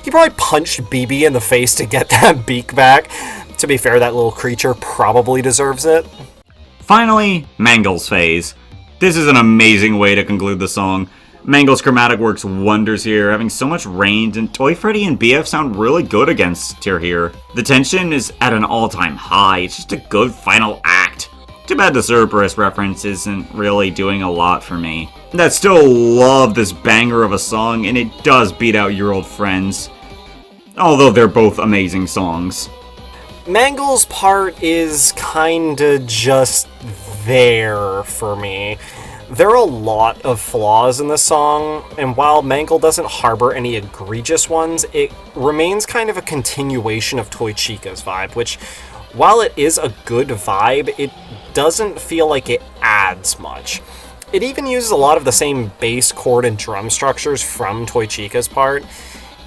He probably punched BB in the face to get that beak back. To be fair, that little creature probably deserves it. Finally, Mangle's phase. This is an amazing way to conclude the song. Mangle's chromatic works wonders here, having so much range, and Toy Freddy and BF sound really good against Tear here. The tension is at an all-time high, it's just a good final act. Too bad the Cerberus reference isn't really doing a lot for me. I still love this banger of a song, and it does beat out Your Old Friends. Although they're both amazing songs. Mangle's part is kinda just there for me. There are a lot of flaws in this song, and while Mangle doesn't harbor any egregious ones, it remains kind of a continuation of Toy Chica's vibe, which, while it is a good vibe, it doesn't feel like it adds much. It even uses a lot of the same bass, chord, and drum structures from Toy Chica's part.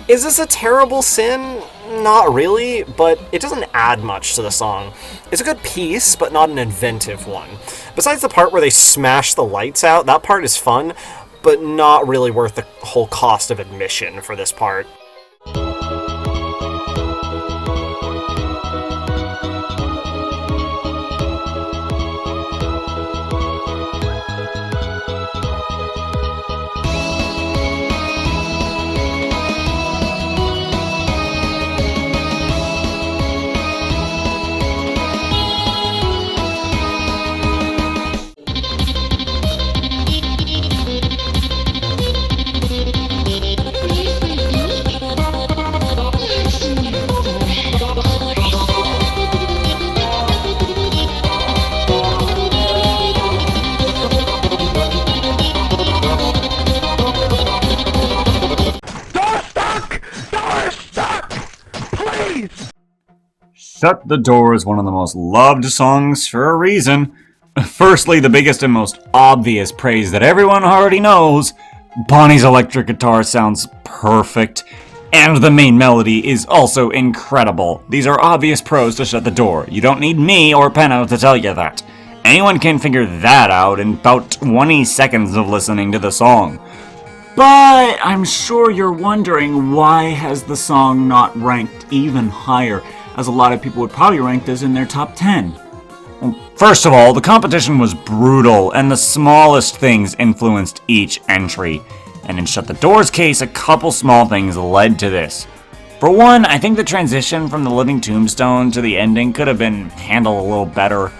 Is this a terrible sin? Not really, but it doesn't add much to the song. It's a good piece, but not an inventive one. Besides the part where they smash the lights out, that part is fun, but not really worth the whole cost of admission for this part. Shut the Door is one of the most loved songs for a reason. Firstly, the biggest and most obvious praise that everyone already knows. Bonnie's electric guitar sounds perfect, and the main melody is also incredible. These are obvious pros to Shut the Door. You don't need me or Penove to tell you that. Anyone can figure that out in about 20 seconds of listening to the song. But I'm sure you're wondering, why has the song not ranked even higher, as a lot of people would probably rank this in their top 10. Well, first of all, the competition was brutal, and the smallest things influenced each entry. And in Shut the Door's case, a couple small things led to this. For one, I think the transition from the Living Tombstone to the ending could have been handled a little better.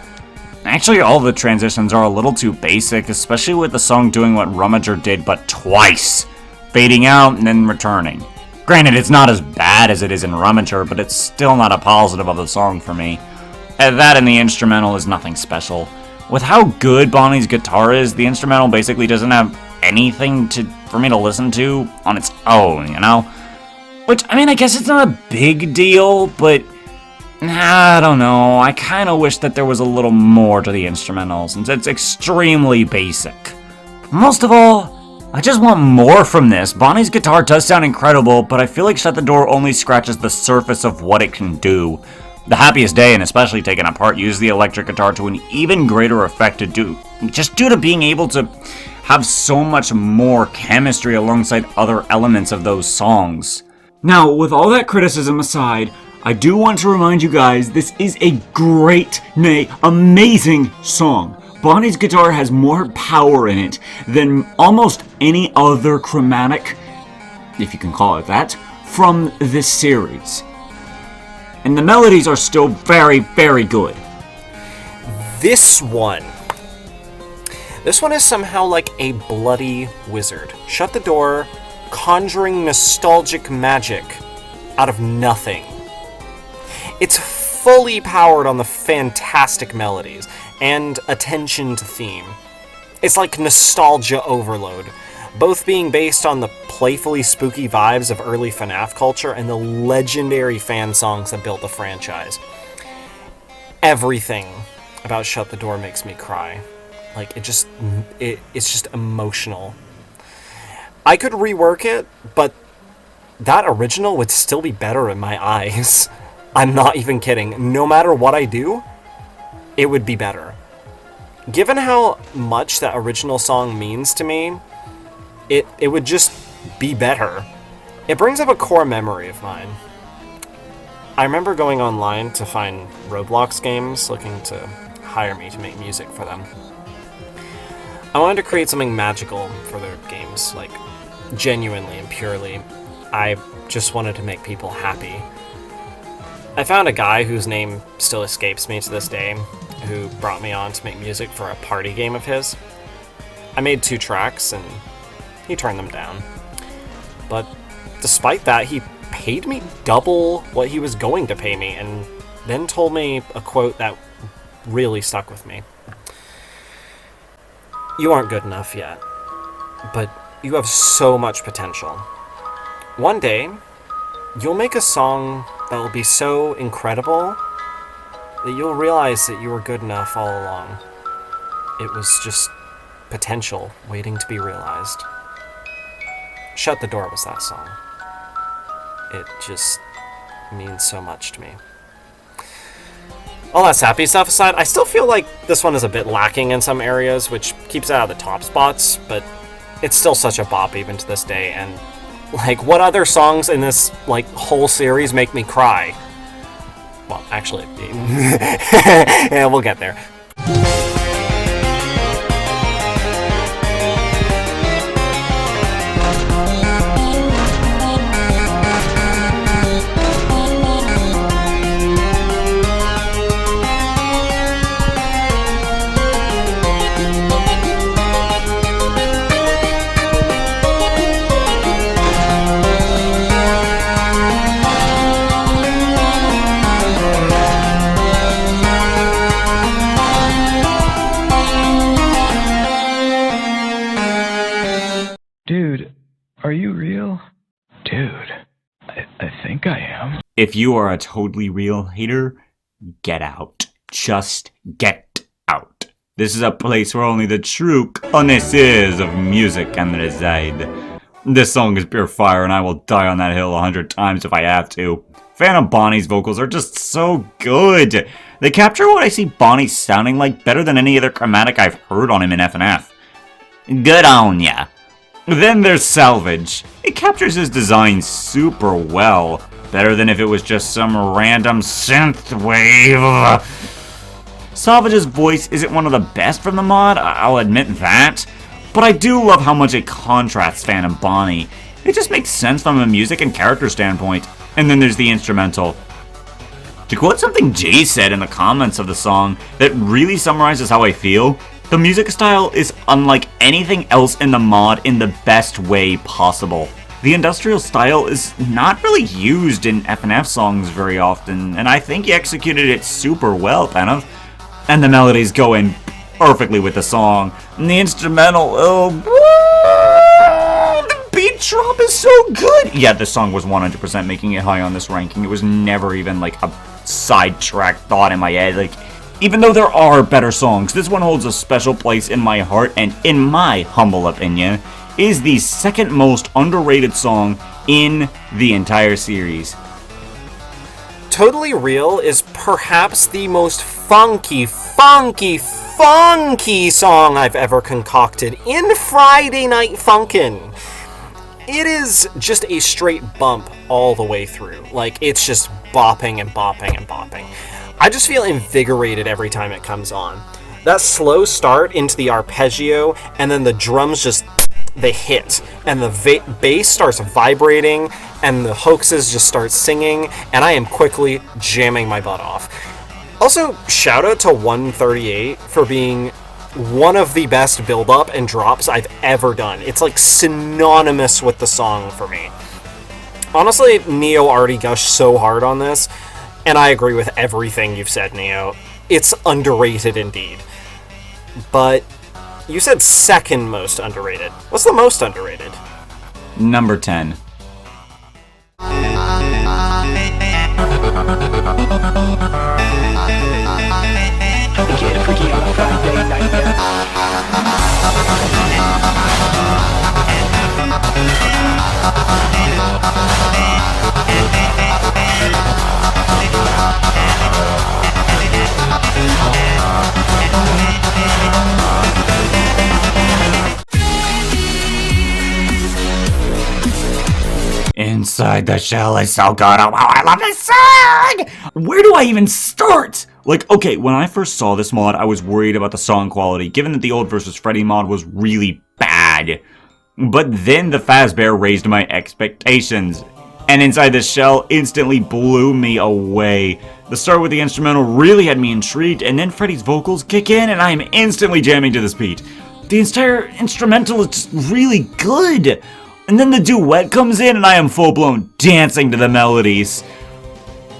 Actually, all the transitions are a little too basic, especially with the song doing what Rummager did but twice, fading out and then returning. Granted, it's not as bad as it is in Rummager, but it's still not a positive of the song for me. That and the instrumental is nothing special. With how good Bonnie's guitar is, the instrumental basically doesn't have anything for me to listen to on its own, you know? Which, I mean, I guess it's not a big deal, but I don't know. I kind of wish that there was a little more to the instrumental, since it's extremely basic. Most of all, I just want more from this. Bonnie's guitar does sound incredible, but I feel like Shut the Door only scratches the surface of what it can do. The Happiest Day, and especially Taken Apart, use the electric guitar to an even greater effect due to being able to have so much more chemistry alongside other elements of those songs. Now, with all that criticism aside, I do want to remind you guys, this is a great, nay, amazing song. Bonnie's guitar has more power in it than almost any other chromatic, if you can call it that, from this series. And the melodies are still very, very good. This one is somehow like a bloody wizard. Shut the Door, conjuring nostalgic magic out of nothing. It's fully powered on the fantastic melodies and attention to theme. It's like nostalgia overload, both being based on the playfully spooky vibes of early FNAF culture and the legendary fan songs that built the franchise. Everything about Shut the Door makes me cry. Like, it's just emotional. I could rework it, but that original would still be better in my eyes. I'm not even kidding. No matter what I do, it would be better. given how much that original song means to me, it would just be better. It brings up a core memory of mine. I remember going online to find Roblox games, looking to hire me to make music for them. I wanted to create something magical for their games, like genuinely and purely. I just wanted to make people happy. I found a guy whose name still escapes me to this day, who brought me on to make music for a party game of his. I made 2 tracks and he turned them down. But despite that, he paid me double what he was going to pay me, and then told me a quote that really stuck with me. "You aren't good enough yet, but you have so much potential. One day, you'll make a song that will be so incredible that you'll realize that you were good enough all along. It was just potential waiting to be realized." Shut the Door was that song. It just means so much to me. All that sappy stuff aside, I still feel like this one is a bit lacking in some areas, which keeps it out of the top spots, but it's still such a bop even to this day, and like, what other songs in this like whole series make me cry? Well, actually, yeah, we'll get there. Dude, are you real? Dude, I think I am. If you are a totally real hater, get out. Just get out. This is a place where only the true connoisseurs of music can reside. This song is pure fire, and I will die on that hill 100 times if I have to. Phantom Bonnie's vocals are just so good. They capture what I see Bonnie sounding like better than any other chromatic I've heard on him in FNF. Good on ya. Then there's Salvage. It captures his design super well. Better than if it was just some random synthwave. Salvage's voice isn't one of the best from the mod, I'll admit that. But I do love how much it contrasts Phantom Bonnie. It just makes sense from a music and character standpoint. And then there's the instrumental. To quote something Jay said in the comments of the song that really summarizes how I feel, the music style is unlike anything else in the mod in the best way possible. The industrial style is not really used in FNF songs very often, and I think he executed it super well, Penove. And the melodies go in perfectly with the song. And the instrumental, the beat drop is so good! Yeah, this song was 100% making it high on this ranking. It was never even like a sidetrack thought in my head. Like, even though there are better songs, this one holds a special place in my heart, and in my humble opinion, is the second most underrated song in the entire series. Totally Real is perhaps the most funky song I've ever concocted in Friday Night Funkin'. It is just a straight bump all the way through. Like, it's just bopping and bopping and bopping. I just feel invigorated every time it comes on. That slow start into the arpeggio, and then the drums just, they hit, and the bass starts vibrating, and the hoaxes just start singing, and I am quickly jamming my butt off. Also, shout out to 138 for being one of the best build-up and drops I've ever done. It's like synonymous with the song for me. Honestly, Neo already gushed so hard on this, and I agree with everything you've said, Neo. It's underrated indeed. But you said second most underrated. What's the most underrated? Number 10. Get freaky on a Friday night. Inside the Shell is so good. Oh, I love this song! Where do I even start? Like, okay, when I first saw this mod, I was worried about the song quality, given that the old vs. Freddy mod was really bad. But then the Fazbear raised my expectations, and Inside the Shell instantly blew me away. The start with the instrumental really had me intrigued, and then Freddy's vocals kick in, and I am instantly jamming to this beat. The entire instrumental is just really good. And then the duet comes in, and I am full-blown dancing to the melodies.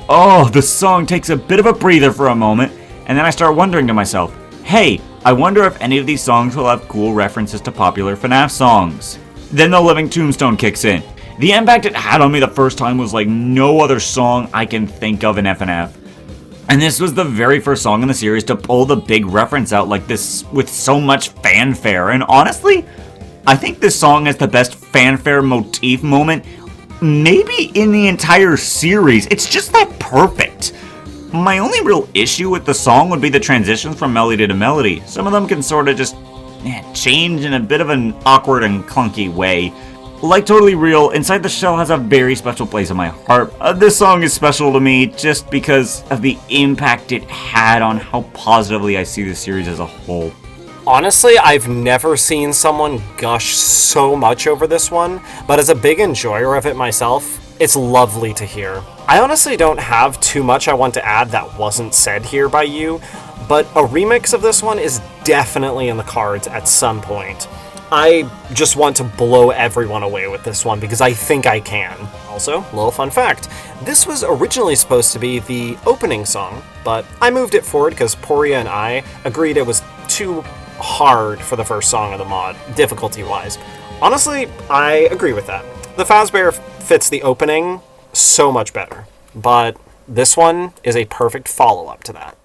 Oh, the song takes a bit of a breather for a moment, and then I start wondering to myself, hey, I wonder if any of these songs will have cool references to popular FNAF songs. Then the Living Tombstone kicks in. The impact it had on me the first time was like no other song I can think of in FNF. And this was the very first song in the series to pull the big reference out like this with so much fanfare, and honestly, I think this song has the best fanfare motif moment maybe in the entire series. It's just that perfect. My only real issue with the song would be the transitions from melody to melody. Some of them can sort of just change in a bit of an awkward and clunky way. Like Totally Real, Inside the Shell has a very special place in my heart. This song is special to me just because of the impact it had on how positively I see the series as a whole. Honestly, I've never seen someone gush so much over this one, but as a big enjoyer of it myself, it's lovely to hear. I honestly don't have too much I want to add that wasn't said here by you, but a remix of this one is definitely in the cards at some point. I just want to blow everyone away with this one because I think I can. Also, little fun fact, this was originally supposed to be the opening song, but I moved it forward because Poria and I agreed it was too hard for the first song of the mod, difficulty-wise. Honestly, I agree with that. The Fazbear fits the opening so much better, but this one is a perfect follow-up to that.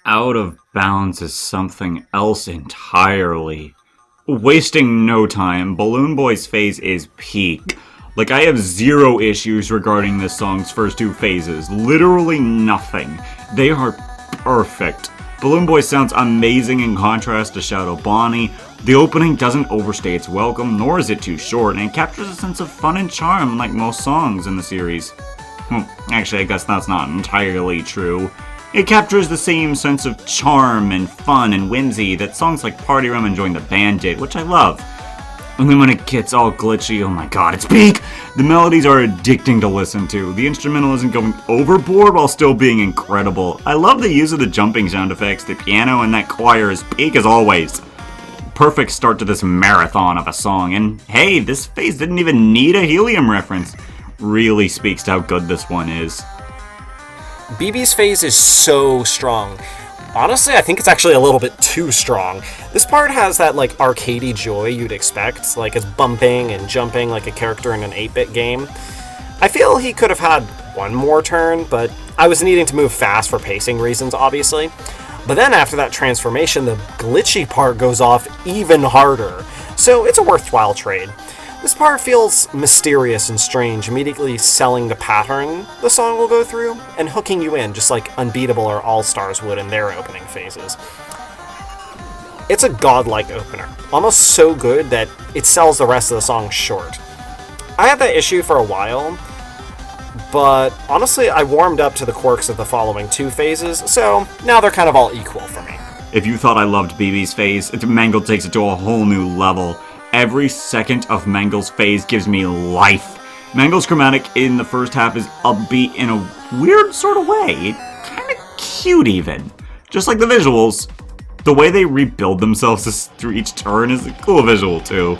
Out of Bounds is something else entirely. Wasting no time, Balloon Boy's phase is peak. Like, I have zero issues regarding this song's first two phases. Literally nothing. They are perfect. Balloon Boy sounds amazing in contrast to Shadow Bonnie. The opening doesn't overstay its welcome, nor is it too short, and it captures a sense of fun and charm like most songs in the series. Well, actually, I guess that's not entirely true. It captures the same sense of charm and fun and whimsy that songs like Party Room and Join the Band did, which I love. And then when it gets all glitchy, oh my god, it's peak! The melodies are addicting to listen to. The instrumental isn't going overboard while still being incredible. I love the use of the jumping sound effects, the piano, and that choir is peak as always. Perfect start to this marathon of a song, and hey, this phase didn't even need a helium reference. Really speaks to how good this one is. BB's phase is so strong. Honestly, I think it's actually a little bit too strong. This part has that, like, arcadey joy you'd expect, like it's bumping and jumping like a character in an 8-bit game. I feel he could have had one more turn, but I was needing to move fast for pacing reasons, obviously. But then after that transformation, the glitchy part goes off even harder, so it's a worthwhile trade. This part feels mysterious and strange, immediately selling the pattern the song will go through, and hooking you in, just like Unbeatable or All-Stars would in their opening phases. It's a godlike opener, almost so good that it sells the rest of the song short. I had that issue for a while, but honestly, I warmed up to the quirks of the following 2 phases, so now they're kind of all equal for me. If you thought I loved BB's phase, Mangle takes it to a whole new level. Every second of Mangle's phase gives me life. Mangle's chromatic in the first half is upbeat in a weird sort of way. Kinda cute even. Just like the visuals. The way they rebuild themselves through each turn is a cool visual too.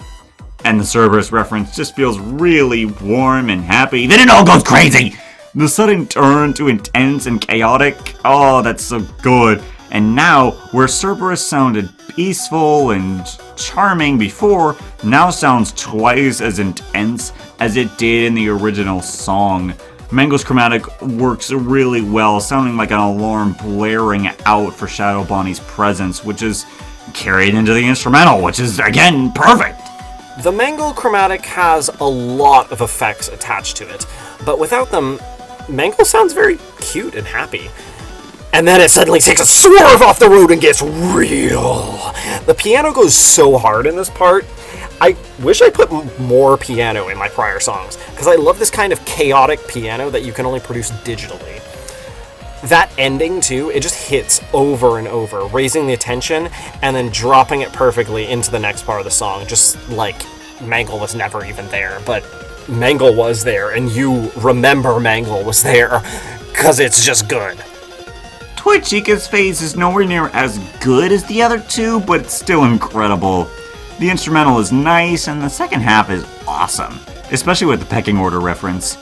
And the Cerberus reference just feels really warm and happy. Then it all goes crazy! The sudden turn to intense and chaotic, oh, that's so good. And now, where Cerberus sounded peaceful and charming before, now sounds twice as intense as it did in the original song. Mangle's chromatic works really well, sounding like an alarm blaring out for Shadow Bonnie's presence, which is carried into the instrumental, which is, again, perfect. The Mangle chromatic has a lot of effects attached to it, but without them, Mangle sounds very cute and happy. And then it suddenly takes a swerve off the road and gets real. The piano goes so hard in this part. I wish I put more piano in my prior songs, because I love this kind of chaotic piano that you can only produce digitally. That ending, too, it just hits over and over, raising the attention and then dropping it perfectly into the next part of the song, just like Mangle was never even there, but Mangle was there, and you remember Mangle was there, because it's just good. Toy Chica's phase is nowhere near as good as the other 2, but it's still incredible. The instrumental is nice, and the second half is awesome, especially with the pecking order reference.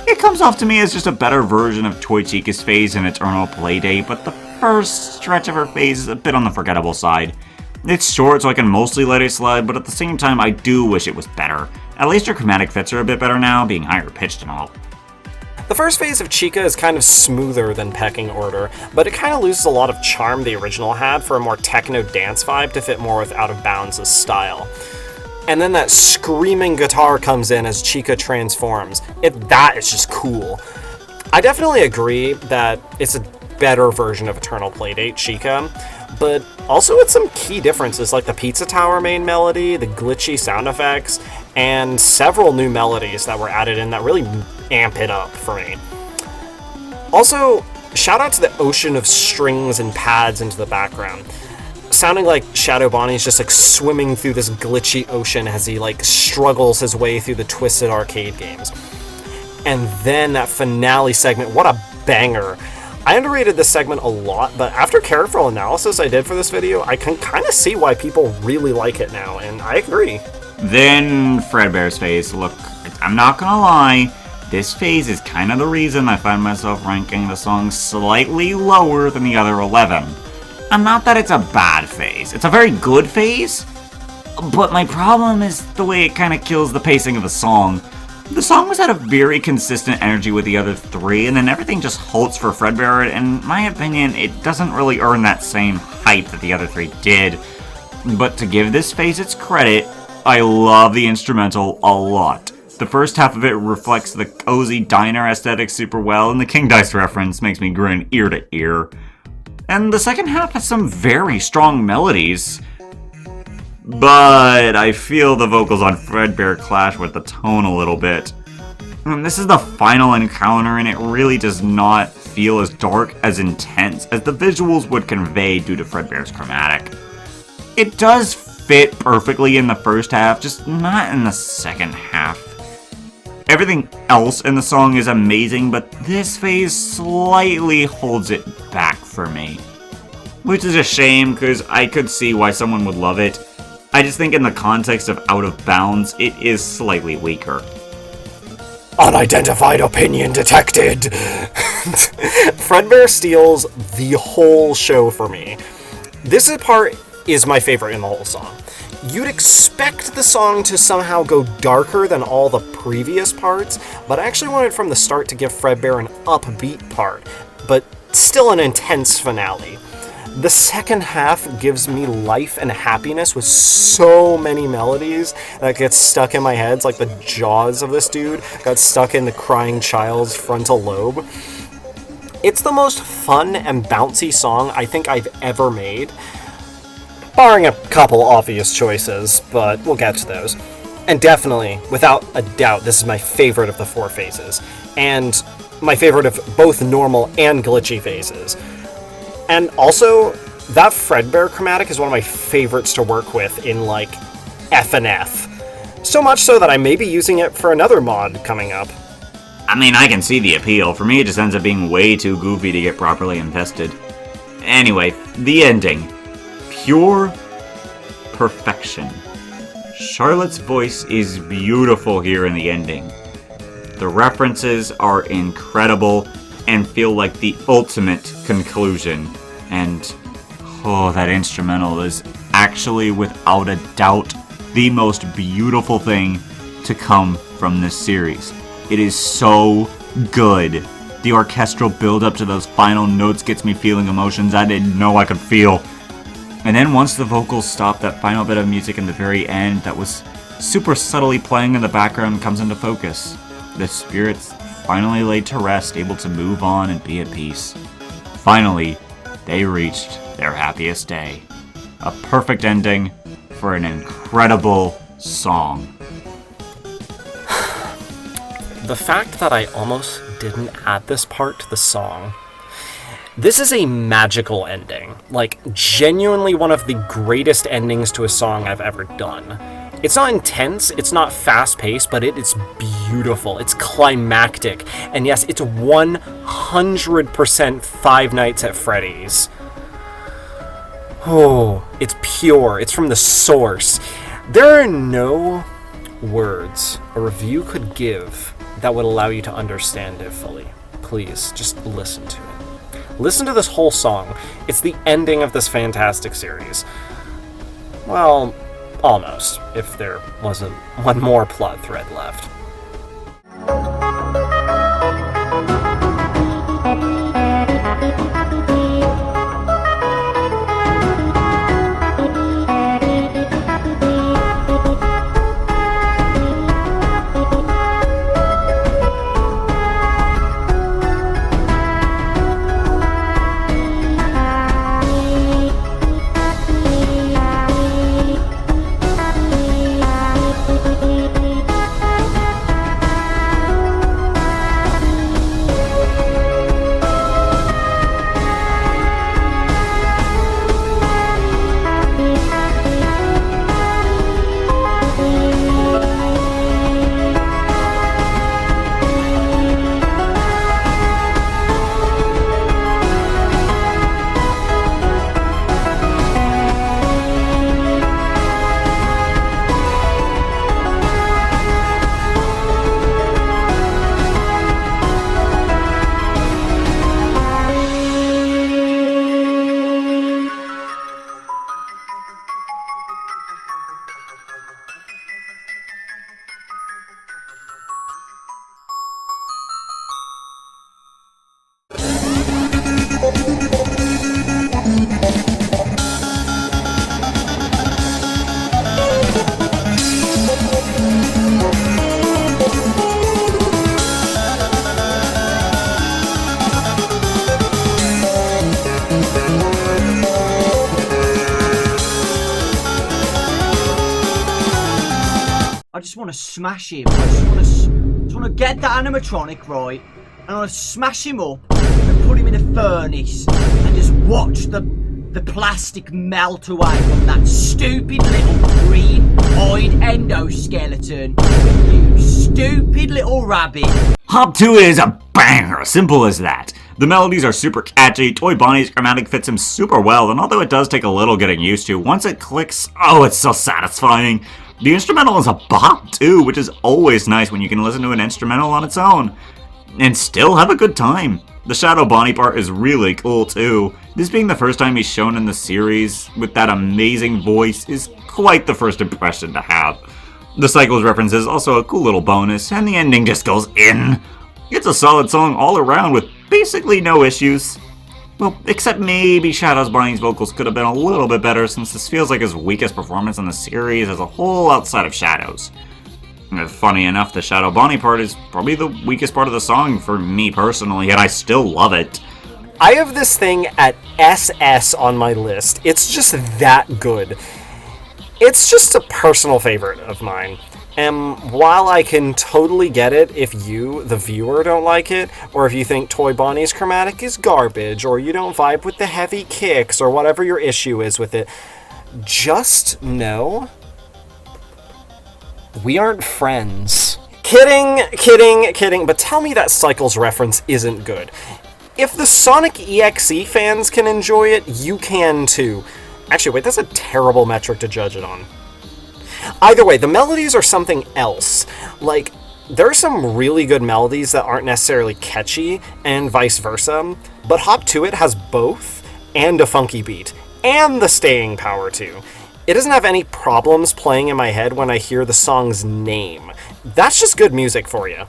It comes off to me as just a better version of Toy Chica's phase in Eternal Playdate, but the first stretch of her phase is a bit on the forgettable side. It's short, so I can mostly let it slide, but at the same time, I do wish it was better. At least her chromatic fits are a bit better now, being higher pitched and all. The first phase of Chica is kind of smoother than Pecking Order, but it kind of loses a lot of charm the original had for a more techno dance vibe to fit more with Out of Bounds' style. And then that screaming guitar comes in as Chica transforms. That is just cool. I definitely agree that it's a better version of Eternal Playdate Chica, but also with some key differences like the Pizza Tower main melody, the glitchy sound effects, and several new melodies that were added in that really amp it up for me. Also, shout out to the ocean of strings and pads into the background. Sounding like Shadow Bonnie's just like swimming through this glitchy ocean as he like struggles his way through the twisted arcade games. And then that finale segment, what a banger. I underrated this segment a lot, but after careful analysis I did for this video, I can kind of see why people really like it now, and I agree. Then Fredbear's phase. Look, I'm not gonna lie, this phase is kind of the reason I find myself ranking the song slightly lower than the other 11. And not that it's a bad phase, it's a very good phase, but my problem is the way it kind of kills the pacing of the song. The song was at a very consistent energy with the other 3, and then everything just halts for Fredbear, and in my opinion, it doesn't really earn that same hype that the other 3 did. But to give this phase its credit, I love the instrumental a lot. The first half of it reflects the cozy diner aesthetic super well, and the King Dice reference makes me grin ear to ear. And the second half has some very strong melodies, but I feel the vocals on Fredbear clash with the tone a little bit. And this is the final encounter, and it really does not feel as dark, as intense as the visuals would convey due to Fredbear's chromatic. It does fit perfectly in the first half, just not in the second half. Everything else in the song is amazing, but this phase slightly holds it back for me. Which is a shame, because I could see why someone would love it. I just think in the context of Out of Bounds, it is slightly weaker. Unidentified opinion detected! Fredbear steals the whole show for me. This part is my favorite in the whole song. You'd expect the song to somehow go darker than all the previous parts, but I actually wanted from the start to give Fredbear an upbeat part, but still an intense finale. The second half gives me life and happiness with so many melodies that get stuck in my head. It's like the jaws of this dude got stuck in the crying child's frontal lobe. It's the most fun and bouncy song I think I've ever made, barring a couple obvious choices, but we'll get to those. And definitely, without a doubt, this is my favorite of the 4 phases. And my favorite of both normal and glitchy phases. And also, that Fredbear chromatic is one of my favorites to work with in, like, FNF. So much so that I may be using it for another mod coming up. I mean, I can see the appeal. For me, it just ends up being way too goofy to get properly invested. Anyway, the ending. Pure perfection. Charlotte's voice is beautiful here in the ending. The references are incredible and feel like the ultimate conclusion. And, oh, that instrumental is actually, without a doubt, the most beautiful thing to come from this series. It is so good. The orchestral build-up to those final notes gets me feeling emotions I didn't know I could feel. And then once the vocals stop, that final bit of music in the very end that was super subtly playing in the background comes into focus. The spirits finally laid to rest, able to move on and be at peace. Finally, they reached their happiest day. A perfect ending for an incredible song. The fact that I almost didn't add this part to the song. This is a magical ending. Like, genuinely one of the greatest endings to a song I've ever done. It's not intense, it's not fast-paced, but it is beautiful. It's climactic. And yes, it's 100% Five Nights at Freddy's. Oh, it's pure. It's from the source. There are no words a review could give that would allow you to understand it fully. Please, just listen to it. Listen to this whole song. It's the ending of this fantastic series. Well, almost, if there wasn't one more plot thread left. I just want to smash him. I just want to get that animatronic right, and I want to smash him up and put him in a furnace and just watch the plastic melt away from that stupid little green-eyed endoskeleton. You stupid little rabbit. Hop 2 is a banger, simple as that. The melodies are super catchy, Toy Bonnie's chromatic fits him super well, and although it does take a little getting used to, once it clicks, oh, it's so satisfying. The instrumental is a bop too, which is always nice when you can listen to an instrumental on its own and still have a good time. The Shadow Bonnie part is really cool too. This being the first time he's shown in the series with that amazing voice is quite the first impression to have. The Cycles reference is also a cool little bonus, and the ending just goes in. It's a solid song all around with basically no issues. Well, except maybe Shadow Bonnie's vocals could have been a little bit better, since this feels like his weakest performance in the series as a whole outside of Shadows. Funny enough, the Shadow Bonnie part is probably the weakest part of the song for me personally, yet I still love it. I have this thing at SS on my list. It's just that good. It's just a personal favorite of mine. And while I can totally get it if you, the viewer, don't like it, or if you think Toy Bonnie's chromatic is garbage, or you don't vibe with the heavy kicks, or whatever your issue is with it, just know we aren't friends. Kidding, but tell me that Cycles reference isn't good. If the Sonic EXE fans can enjoy it, you can too. Actually, wait, that's a terrible metric to judge it on. Either way, the melodies are something else. Like, there are some really good melodies that aren't necessarily catchy, and vice versa, but Hop To It has both, and a funky beat, and the staying power too. It doesn't have any problems playing in my head when I hear the song's name. That's just good music for you.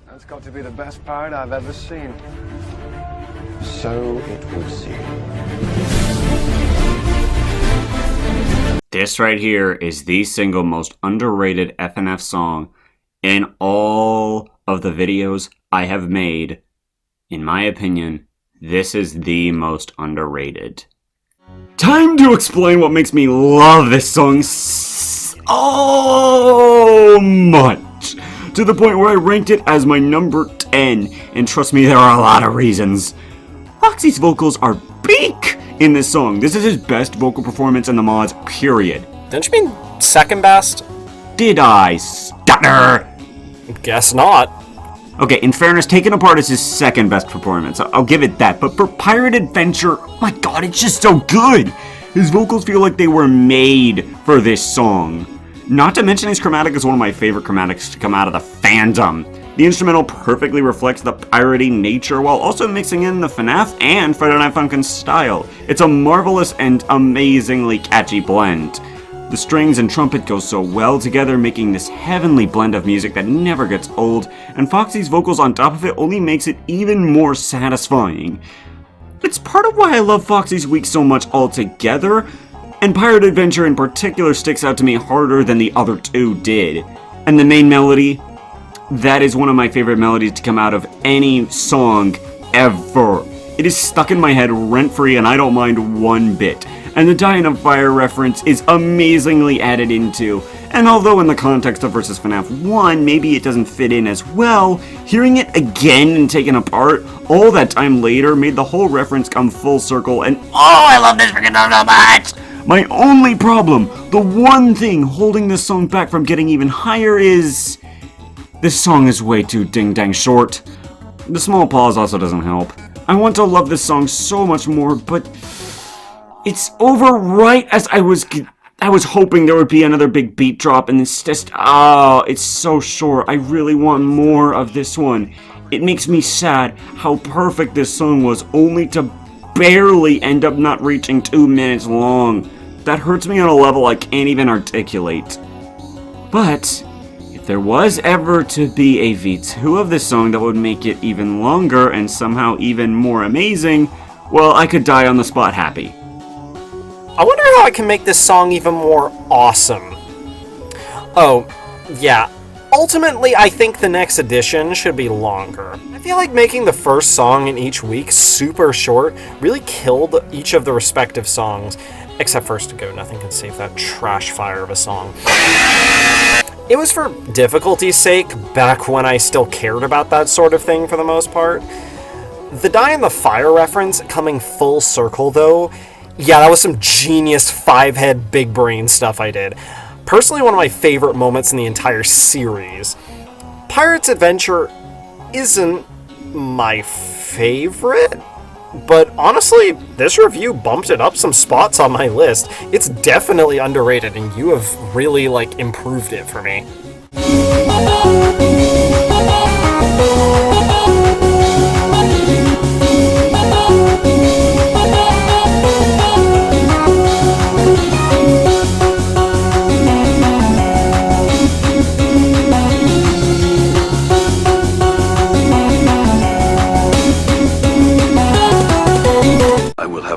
That's got to be the best parrot I've ever seen. So it would seem. This right here is the single most underrated FNF song in all of the videos I have made. In my opinion, this is the most underrated. Time to explain what makes me love this song so much, to the point where I ranked it as my number 10, and trust me, there are a lot of reasons. Foxy's vocals are peak in this song. This is his best vocal performance in the mods, period. Don't you mean second best? Did I stutter? Guess not. Okay, in fairness, Taken Apart is his second best performance. I'll give it that. But for Pirate Adventure, my god, it's just so good. His vocals feel like they were made for this song. Not to mention his chromatic is one of my favorite chromatics to come out of the fandom. The instrumental perfectly reflects the piratey nature while also mixing in the FNAF and Friday Night Funkin' style. It's a marvelous and amazingly catchy blend. The strings and trumpet go so well together, making this heavenly blend of music that never gets old, and Foxy's vocals on top of it only makes it even more satisfying. It's part of why I love Foxy's Week so much altogether, and Pirate Adventure in particular sticks out to me harder than the other two did. And the main melody, that is one of my favorite melodies to come out of any song ever. It is stuck in my head rent-free and I don't mind one bit. And the Dying of Fire reference is amazingly added into. And although in the context of Versus FNAF 1, maybe it doesn't fit in as well, hearing it again and taken apart all that time later made the whole reference come full circle, and oh, I love this freaking song so much! My only problem, the one thing holding this song back from getting even higher is... this song is way too ding-dang short. The small pause also doesn't help. I want to love this song so much more, but... it's over right as I was hoping there would be another big beat drop, and it's just, it's so short. I really want more of this one. It makes me sad how perfect this song was, only to barely end up not reaching 2 minutes long. That hurts me on a level I can't even articulate. But if there was ever to be a V2 of this song that would make it even longer and somehow even more amazing, well, I could die on the spot happy. I wonder how I can make this song even more awesome. Oh, yeah. Ultimately, I think the next edition should be longer. I feel like making the first song in each week super short really killed each of the respective songs. Except First to Go, nothing can save that trash fire of a song. It was for difficulty's sake, back when I still cared about that sort of thing for the most part. The Die in the Fire reference coming full circle, though, yeah, that was some genius five-head big brain stuff I did. Personally, one of my favorite moments in the entire series. Pirate's Adventure isn't my favorite, but honestly, this review bumped it up some spots on my list. It's definitely underrated, and you have really, improved it for me.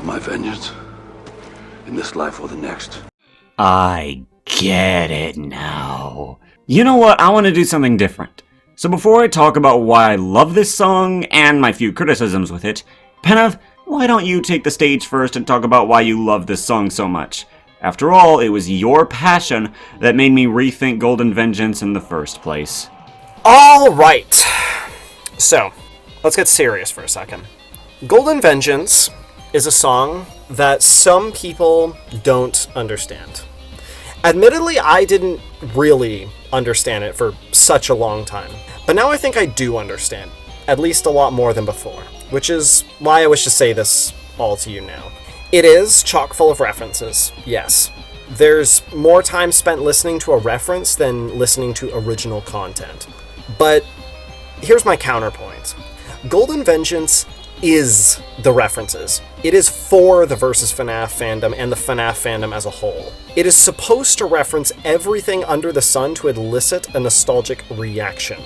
have my vengeance. In this life or the next. I get it now. You know what? I want to do something different. So before I talk about why I love this song and my few criticisms with it, Penove, why don't you take the stage first and talk about why you love this song so much? After all, it was your passion that made me rethink Golden Vengeance in the first place. Alright. So, let's get serious for a second. Golden Vengeance is a song that some people don't understand. Admittedly, I didn't really understand it for such a long time. But now I think I do understand, at least a lot more than before, which is why I wish to say this all to you now. It is chock full of references, yes. There's more time spent listening to a reference than listening to original content. But here's my counterpoint. Golden Vengeance is the references. It is for the Versus FNAF fandom and the FNAF fandom as a whole. It is supposed to reference everything under the sun to elicit a nostalgic reaction.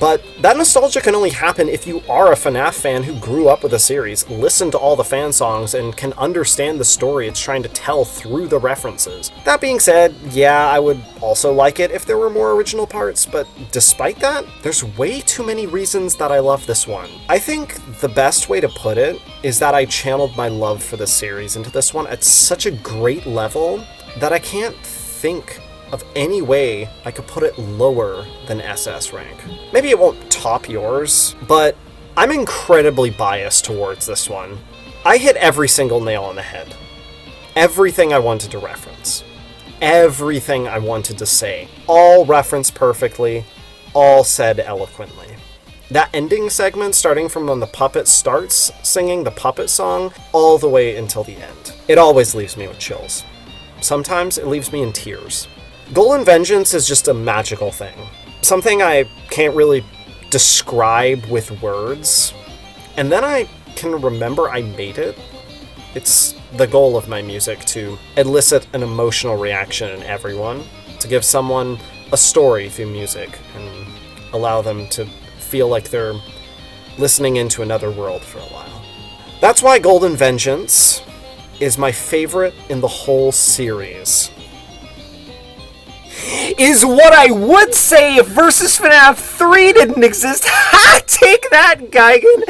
But that nostalgia can only happen if you are a FNAF fan who grew up with the series, listened to all the fan songs, and can understand the story it's trying to tell through the references. That being said, yeah, I would also like it if there were more original parts, but despite that, there's way too many reasons that I love this one. I think the best way to put it is that I channeled my love for the series into this one at such a great level that I can't think of any way I could put it lower than SS rank. Maybe it won't top yours, but I'm incredibly biased towards this one. I hit every single nail on the head. Everything I wanted to reference. Everything I wanted to say. All referenced perfectly, all said eloquently. That ending segment, starting from when the puppet starts singing the puppet song, all the way until the end. It always leaves me with chills. Sometimes it leaves me in tears. Golden Vengeance is just a magical thing. Something I can't really describe with words. And then I can remember I made it. It's the goal of my music to elicit an emotional reaction in everyone, to give someone a story through music, and allow them to feel like they're listening into another world for a while. That's why Golden Vengeance is my favorite in the whole series. Is what I would say if Versus FNAF 3 didn't exist. Ha! Take that, Geigen!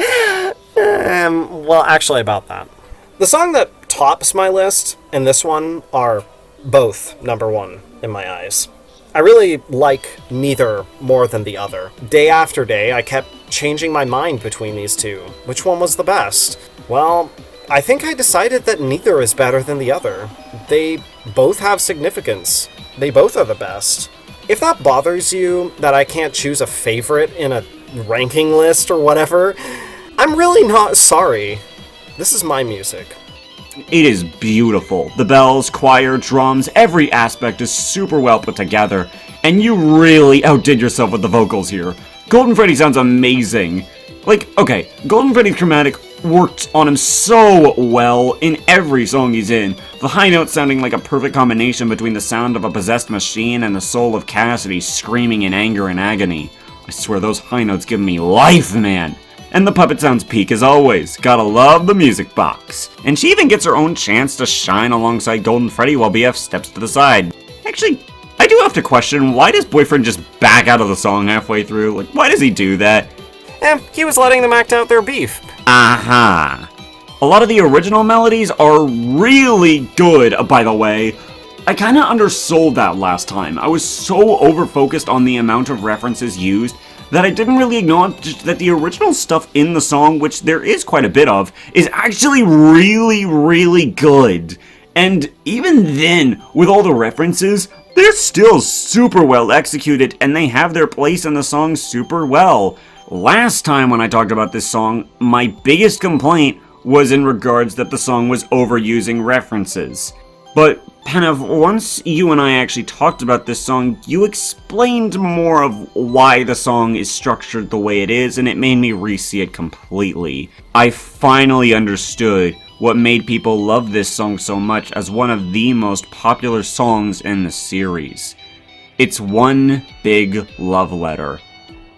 Well, actually about that. The song that tops my list and this one are both number one in my eyes. I really like neither more than the other. Day after day, I kept changing my mind between these two. Which one was the best? Well, I think I decided that neither is better than the other. They both have significance. They both are the best. If that bothers you, that I can't choose a favorite in a ranking list or whatever, I'm really not sorry. This is my music. It is beautiful. The bells, choir, drums, every aspect is super well put together, and you really outdid yourself with the vocals here. Golden Freddy sounds amazing. Like, okay, Golden Freddy's chromatic worked on him so well in every song he's in. The high notes sounding like a perfect combination between the sound of a possessed machine and the soul of Cassidy screaming in anger and agony. I swear those high notes give me life, man. And the puppet sounds peak as always. Gotta love the music box. And she even gets her own chance to shine alongside Golden Freddy while BF steps to the side. Actually, I do have to question, why does Boyfriend just back out of the song halfway through? Like, why does he do that? He was letting them act out their beef. Aha. A lot of the original melodies are really good, by the way. I kinda undersold that last time. I was so over-focused on the amount of references used that I didn't really acknowledge that the original stuff in the song, which there is quite a bit of, is actually really, really good. And even then, with all the references, they're still super well executed, and they have their place in the song super well. Last time when I talked about this song, my biggest complaint was in regards that the song was overusing references. But, Penove, once you and I actually talked about this song, you explained more of why the song is structured the way it is, and it made me re-see it completely. I finally understood what made people love this song so much as one of the most popular songs in the series. It's one big love letter.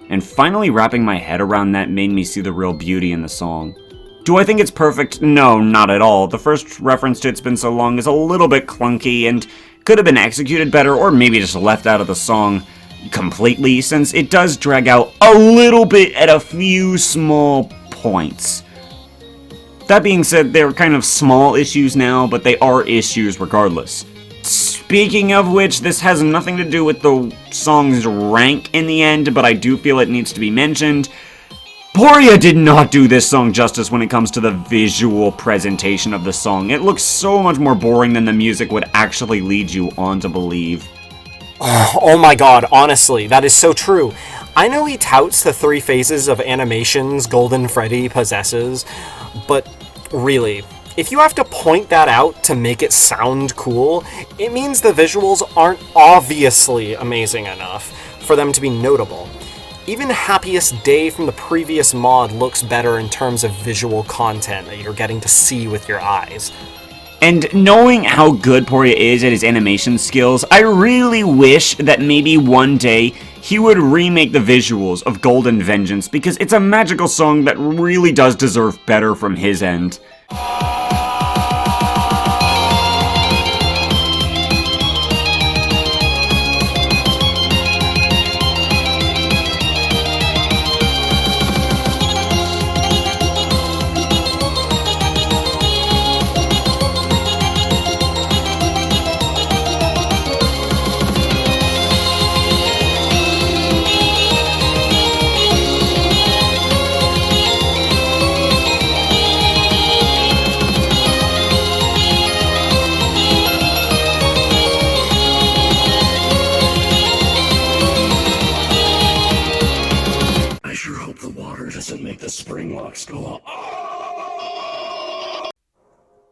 And finally wrapping my head around that made me see the real beauty in the song. Do I think it's perfect? No, not at all. The first reference to It's Been So Long is a little bit clunky and could have been executed better, or maybe just left out of the song completely, since it does drag out a little bit at a few small points. That being said, they're kind of small issues now, but they are issues regardless. Speaking of which, this has nothing to do with the song's rank in the end, but I do feel it needs to be mentioned. Poria did not do this song justice when it comes to the visual presentation of the song. It looks so much more boring than the music would actually lead you on to believe. Oh my god, honestly, that is so true. I know he touts the 3 phases of animations Golden Freddy possesses, but really, if you have to point that out to make it sound cool, it means the visuals aren't obviously amazing enough for them to be notable. Even Happiest Day from the previous mod looks better in terms of visual content that you're getting to see with your eyes. And knowing how good Poria is at his animation skills, I really wish that maybe one day he would remake the visuals of Golden Vengeance, because it's a magical song that really does deserve better from his end.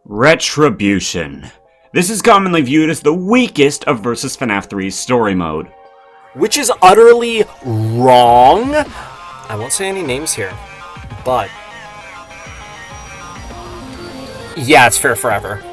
Retribution. This is commonly viewed as the weakest of Vs. FNAF 3's story mode. Which is utterly wrong. I won't say any names here, but yeah, it's fair forever.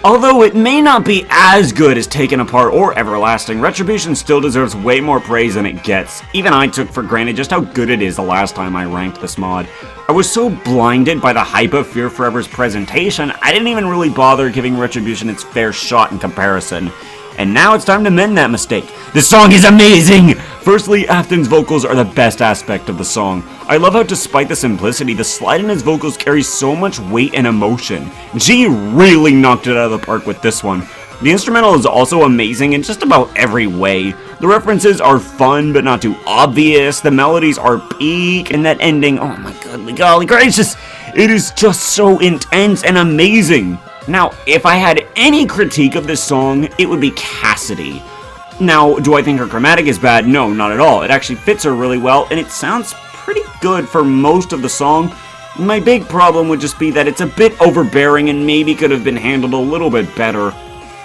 Although it may not be as good as Taken Apart or Everlasting, Retribution still deserves way more praise than it gets. Even I took for granted just how good it is the last time I ranked this mod. I was so blinded by the hype of Fear Forever's presentation, I didn't even really bother giving Retribution its fair shot in comparison. And now it's time to mend that mistake. This song is amazing! Firstly, Afton's vocals are the best aspect of the song. I love how despite the simplicity, the slide in his vocals carries so much weight and emotion. G really knocked it out of the park with this one. The instrumental is also amazing in just about every way. The references are fun but not too obvious, the melodies are peak, and that ending, oh my godly golly gracious, it is just so intense and amazing. Now, if I had any critique of this song, it would be Cassidy. Now, do I think her chromatic is bad? No, not at all. It actually fits her really well, and it sounds pretty good for most of the song. My big problem would just be that it's a bit overbearing and maybe could have been handled a little bit better.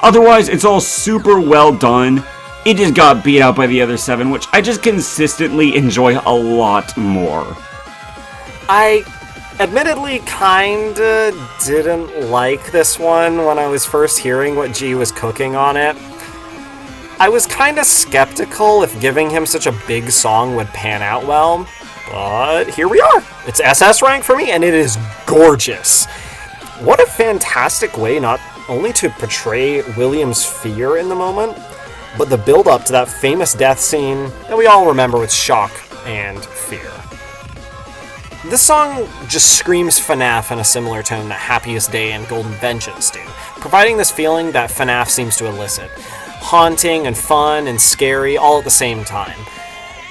Otherwise, it's all super well done. It just got beat out by the other 7, which I just consistently enjoy a lot more. I admittedly kinda didn't like this one when I was first hearing what G was cooking on it. I was kinda skeptical if giving him such a big song would pan out well, but here we are. It's SS rank for me, and it is gorgeous. What a fantastic way not only to portray William's fear in the moment, but the build-up to that famous death scene that we all remember with shock and fear. This song just screams FNAF in a similar tone that Happiest Day and Golden Vengeance do, providing this feeling that FNAF seems to elicit. Haunting and fun and scary all at the same time.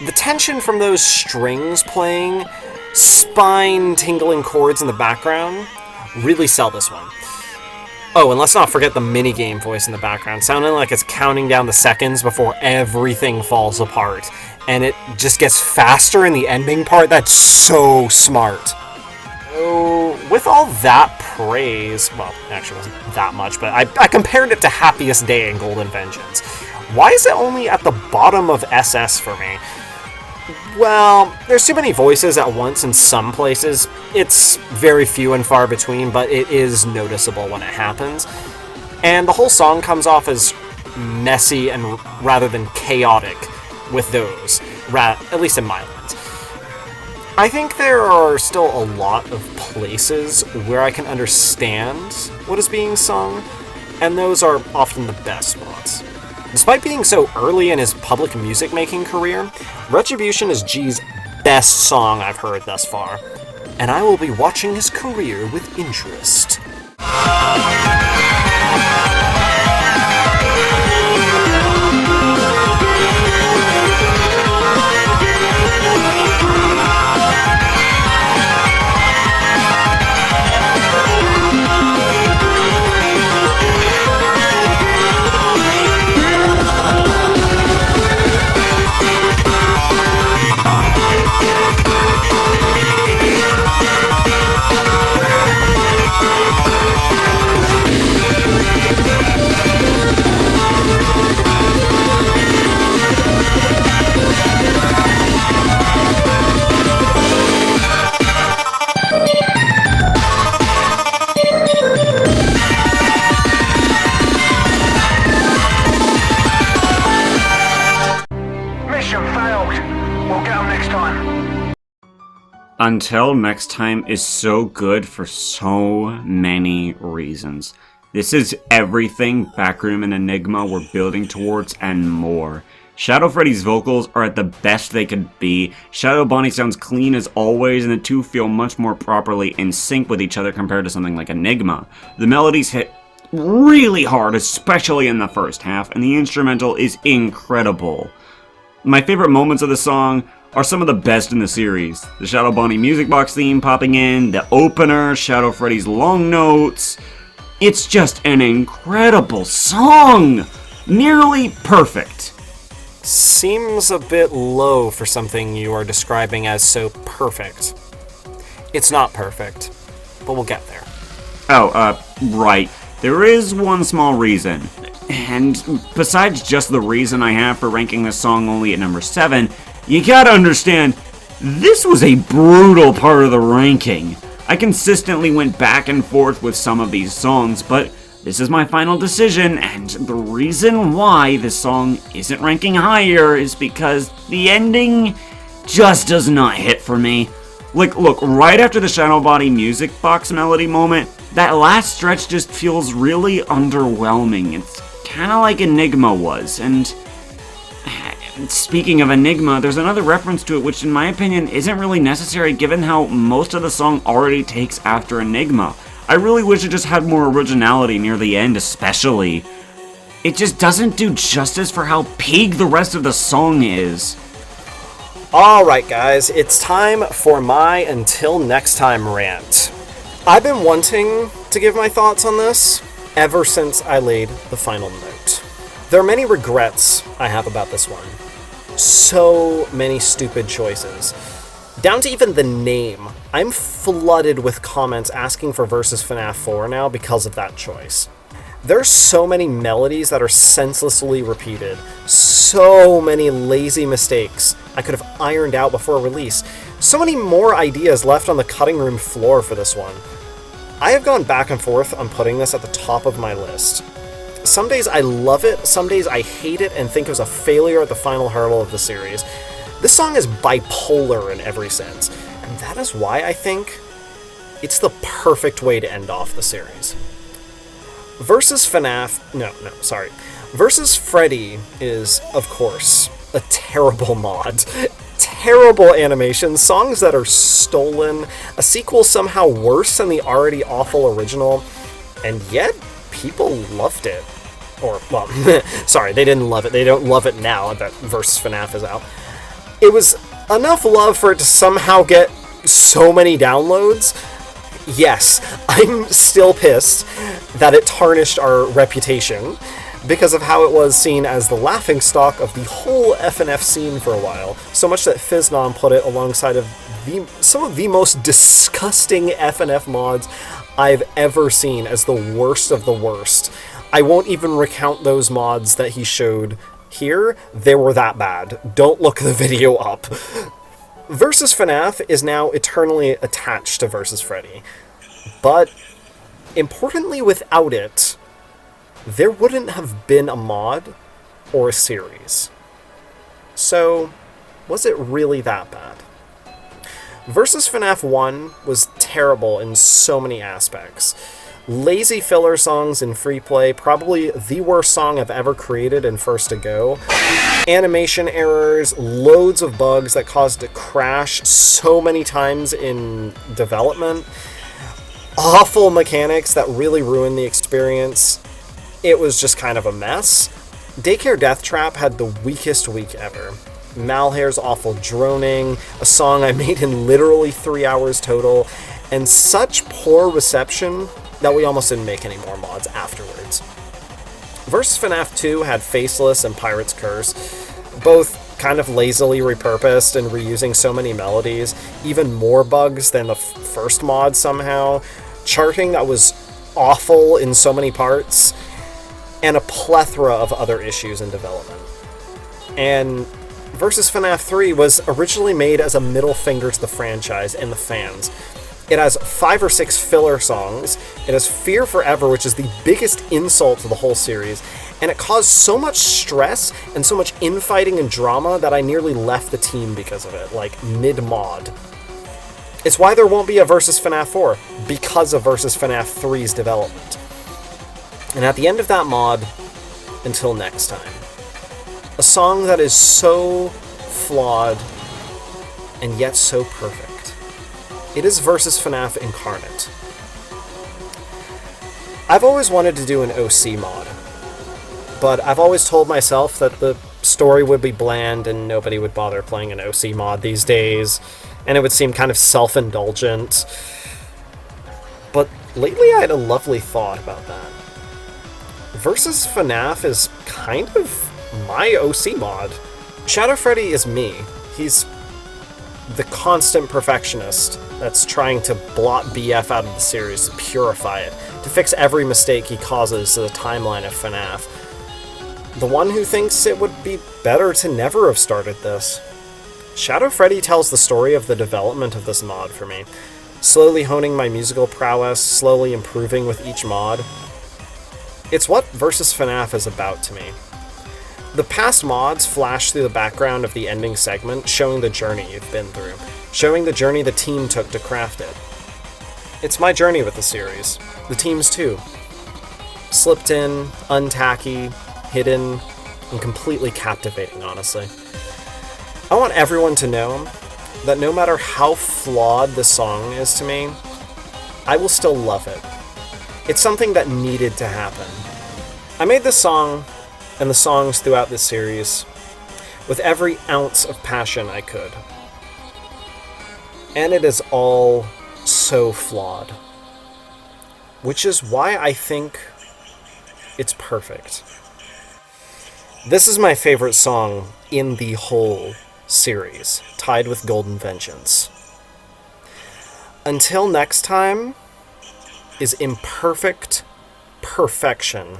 The tension from those strings playing, spine-tingling chords in the background, really sell this one. Oh, and let's not forget the minigame voice in the background, sounding like it's counting down the seconds before everything falls apart. And it just gets faster in the ending part. That's so smart. So, with all that praise, well, actually it wasn't that much, but I compared it to Happiest Day and Golden Vengeance. Why is it only at the bottom of SS for me? Well, there's too many voices at once in some places. It's very few and far between, but it is noticeable when it happens. And the whole song comes off as messy and rather than chaotic with those, at least in my lens. I think there are still a lot of places where I can understand what is being sung, and those are often the best spots. Despite being so early in his public music-making career, Retribution is G's best song I've heard thus far, and I will be watching his career with interest. Until Next Time is so good for so many reasons. This is everything Backroom and Enigma were building towards and more. Shadow Freddy's vocals are at the best they could be. Shadow Bonnie sounds clean as always, and the two feel much more properly in sync with each other compared to something like Enigma. The melodies hit really hard, especially in the first half, and the instrumental is incredible. My favorite moments of the song are some of the best in the series. The Shadow Bonnie music box theme popping in, the opener, Shadow Freddy's long notes. It's just an incredible song! Nearly perfect. Seems a bit low for something you are describing as so perfect. It's not perfect, but we'll get there. Right. There is one small reason. And besides just the reason I have for ranking this song only at number 7, you gotta understand, this was a brutal part of the ranking. I consistently went back and forth with some of these songs, but this is my final decision, and the reason why this song isn't ranking higher is because the ending just does not hit for me. Like, look, right after the Shadow Bonnie music box melody moment, that last stretch just feels really underwhelming. It's kinda like Enigma was, and speaking of Enigma, there's another reference to it which in my opinion isn't really necessary given how most of the song already takes after Enigma. I really wish it just had more originality near the end especially. It just doesn't do justice for how peak the rest of the song is. Alright guys, it's time for my Until Next Time rant. I've been wanting to give my thoughts on this ever since I laid the final note. There are many regrets I have about this one. So many stupid choices. Down to even the name. I'm flooded with comments asking for Versus FNAF 4 now because of that choice. There's so many melodies that are senselessly repeated. So many lazy mistakes I could have ironed out before release. So many more ideas left on the cutting room floor for this one. I have gone back and forth on putting this at the top of my list. Some days I love it, some days I hate it and think it was a failure at the final hurdle of the series. This song is bipolar in every sense, and that is why I think it's the perfect way to end off the series. Versus Freddy is, of course, a terrible mod. Terrible animation, songs that are stolen, a sequel somehow worse than the already awful original, and yet people loved it. Or, well, sorry, they didn't love it. They don't love it now that Versus FNAF is out. It was enough love for it to somehow get so many downloads. Yes, I'm still pissed that it tarnished our reputation because of how it was seen as the laughingstock of the whole FNF scene for a while. So much that Fiznom put it alongside of some of the most disgusting FNF mods I've ever seen as the worst of the worst. I won't even recount those mods that he showed here. They were that bad. Don't look the video up. Versus FNAF is now eternally attached to Versus Freddy. But, importantly without it, there wouldn't have been a mod or a series. So, was it really that bad? Versus FNAF 1 was terrible in so many aspects. Lazy filler songs in free play, probably the worst song I've ever created in First to Go. Animation errors, loads of bugs that caused it to crash so many times in development. Awful mechanics that really ruined the experience. It was just kind of a mess. Daycare Death Trap had the weakest week ever. Malhair's awful droning, a song I made in literally 3 hours total, and such poor reception that we almost didn't make any more mods afterwards. Versus FNAF 2 had Faceless and Pirate's Curse, both kind of lazily repurposed and reusing so many melodies, even more bugs than the first mod somehow, charting that was awful in so many parts, and a plethora of other issues in development. And Versus FNAF 3 was originally made as a middle finger to the franchise and the fans. It has 5 or 6 filler songs, it has Fear Forever, which is the biggest insult to the whole series, and it caused so much stress and so much infighting and drama that I nearly left the team because of it, like mid-mod. It's why there won't be a Versus FNAF 4, because of Versus FNAF 3's development. And at the end of that mod, until next time. A song that is so flawed and yet so perfect. It is Versus FNAF incarnate. I've always wanted to do an OC mod, but I've always told myself that the story would be bland and nobody would bother playing an OC mod these days, and it would seem kind of self-indulgent. But lately I had a lovely thought about that. Versus FNAF is kind of my OC mod. Shadow Freddy is me. He's the constant perfectionist that's trying to blot BF out of the series, to purify it, to fix every mistake he causes to the timeline of FNAF. The one who thinks it would be better to never have started this. Shadow Freddy tells the story of the development of this mod for me, slowly honing my musical prowess, slowly improving with each mod. It's what Versus FNAF is about to me. The past mods flash through the background of the ending segment, showing the journey you've been through, showing the journey the team took to craft it. It's my journey with the series. The team's too. Slipped in, untacky, hidden, and completely captivating, honestly. I want everyone to know that no matter how flawed this song is to me, I will still love it. It's something that needed to happen. I made this song and the songs throughout this series with every ounce of passion I could. And it is all so flawed. Which is why I think it's perfect. This is my favorite song in the whole series, tied with Golden Vengeance. Until next time is imperfect perfection.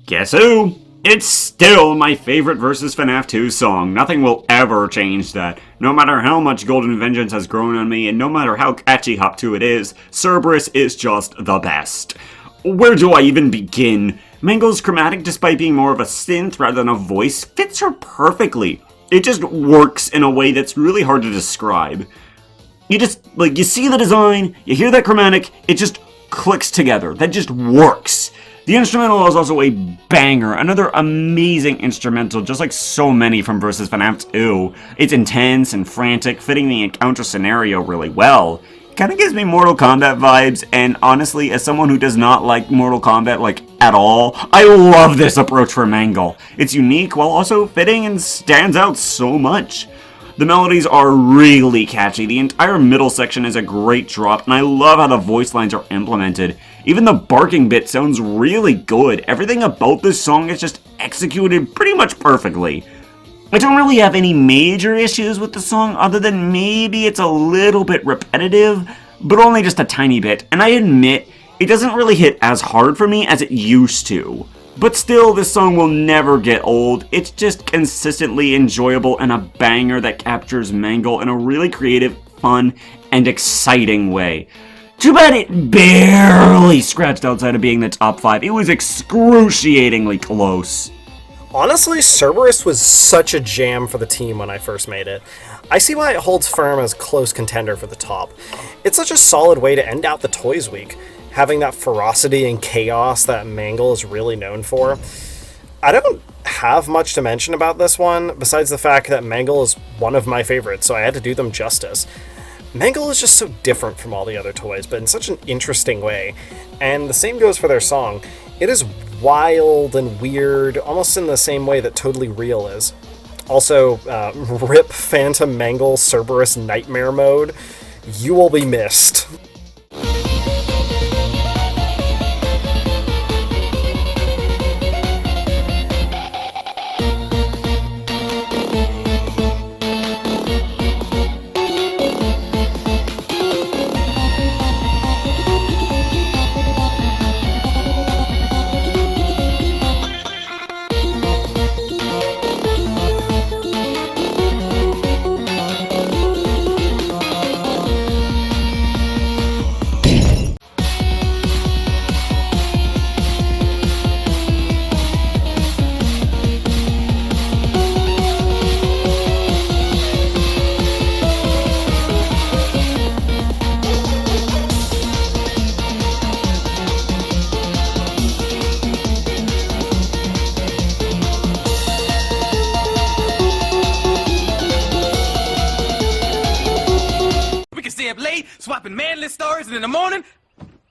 Guess who? It's still my favorite Versus FNAF 2 song. Nothing will ever change that. No matter how much Golden Vengeance has grown on me, and no matter how catchy Hop 2 it is, Cerberus is just the best. Where do I even begin? Mango's chromatic, despite being more of a synth rather than a voice, fits her perfectly. It just works in a way that's really hard to describe. You just, like, you see the design, you hear that chromatic, it just clicks together. That just works. The instrumental is also a banger, another amazing instrumental, just like so many from Vs. FNAF 2. It's intense and frantic, fitting the encounter scenario really well. It kind of gives me Mortal Kombat vibes, and honestly, as someone who does not like Mortal Kombat, like, at all, I love this approach for Mangle. It's unique while also fitting and stands out so much. The melodies are really catchy, the entire middle section is a great drop, and I love how the voice lines are implemented. Even the barking bit sounds really good. Everything about this song is just executed pretty much perfectly. I don't really have any major issues with the song other than maybe it's a little bit repetitive, but only just a tiny bit, and I admit it doesn't really hit as hard for me as it used to. But still, this song will never get old. It's just consistently enjoyable and a banger that captures Mangle in a really creative, fun, and exciting way. Too bad it barely scratched outside of being the top 5. It was excruciatingly close. Honestly, Cerberus was such a jam for the team when I first made it. I see why it holds firm as close contender for the top. It's such a solid way to end out the Toys Week, having that ferocity and chaos that Mangle is really known for. I don't have much to mention about this one, besides the fact that Mangle is one of my favorites, so I had to do them justice. Mangle is just so different from all the other toys, but in such an interesting way. And the same goes for their song. It is wild and weird, almost in the same way that Totally Real is. Also, RIP Phantom Mangle Cerberus Nightmare Mode. You will be missed. Late, swapping manly stars, and in the morning,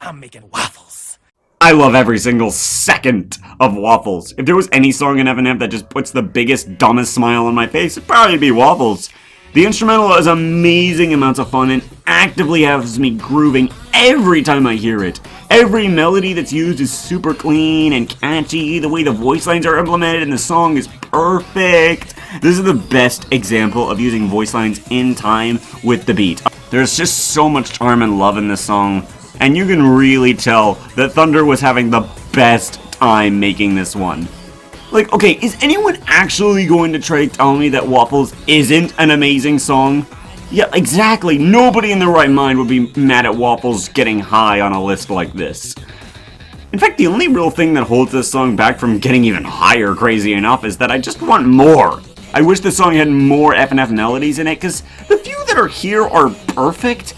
I'm making waffles. I love every single second of Waffles. If there was any song in FNF that just puts the biggest, dumbest smile on my face, it'd probably be Waffles. The instrumental is amazing amounts of fun and actively has me grooving every time I hear it. Every melody that's used is super clean and catchy. The way the voice lines are implemented in the song is perfect. This is the best example of using voice lines in time with the beat. There's just so much charm and love in this song, and you can really tell that Thunder was having the best time making this one. Like, okay, is anyone actually going to try to tell me that Waffles isn't an amazing song? Yeah, exactly. Nobody in their right mind would be mad at Waffles getting high on a list like this. In fact, the only real thing that holds this song back from getting even higher, crazy enough, is that I just want more. I wish the song had more FNF melodies in it, because the few that are here are perfect,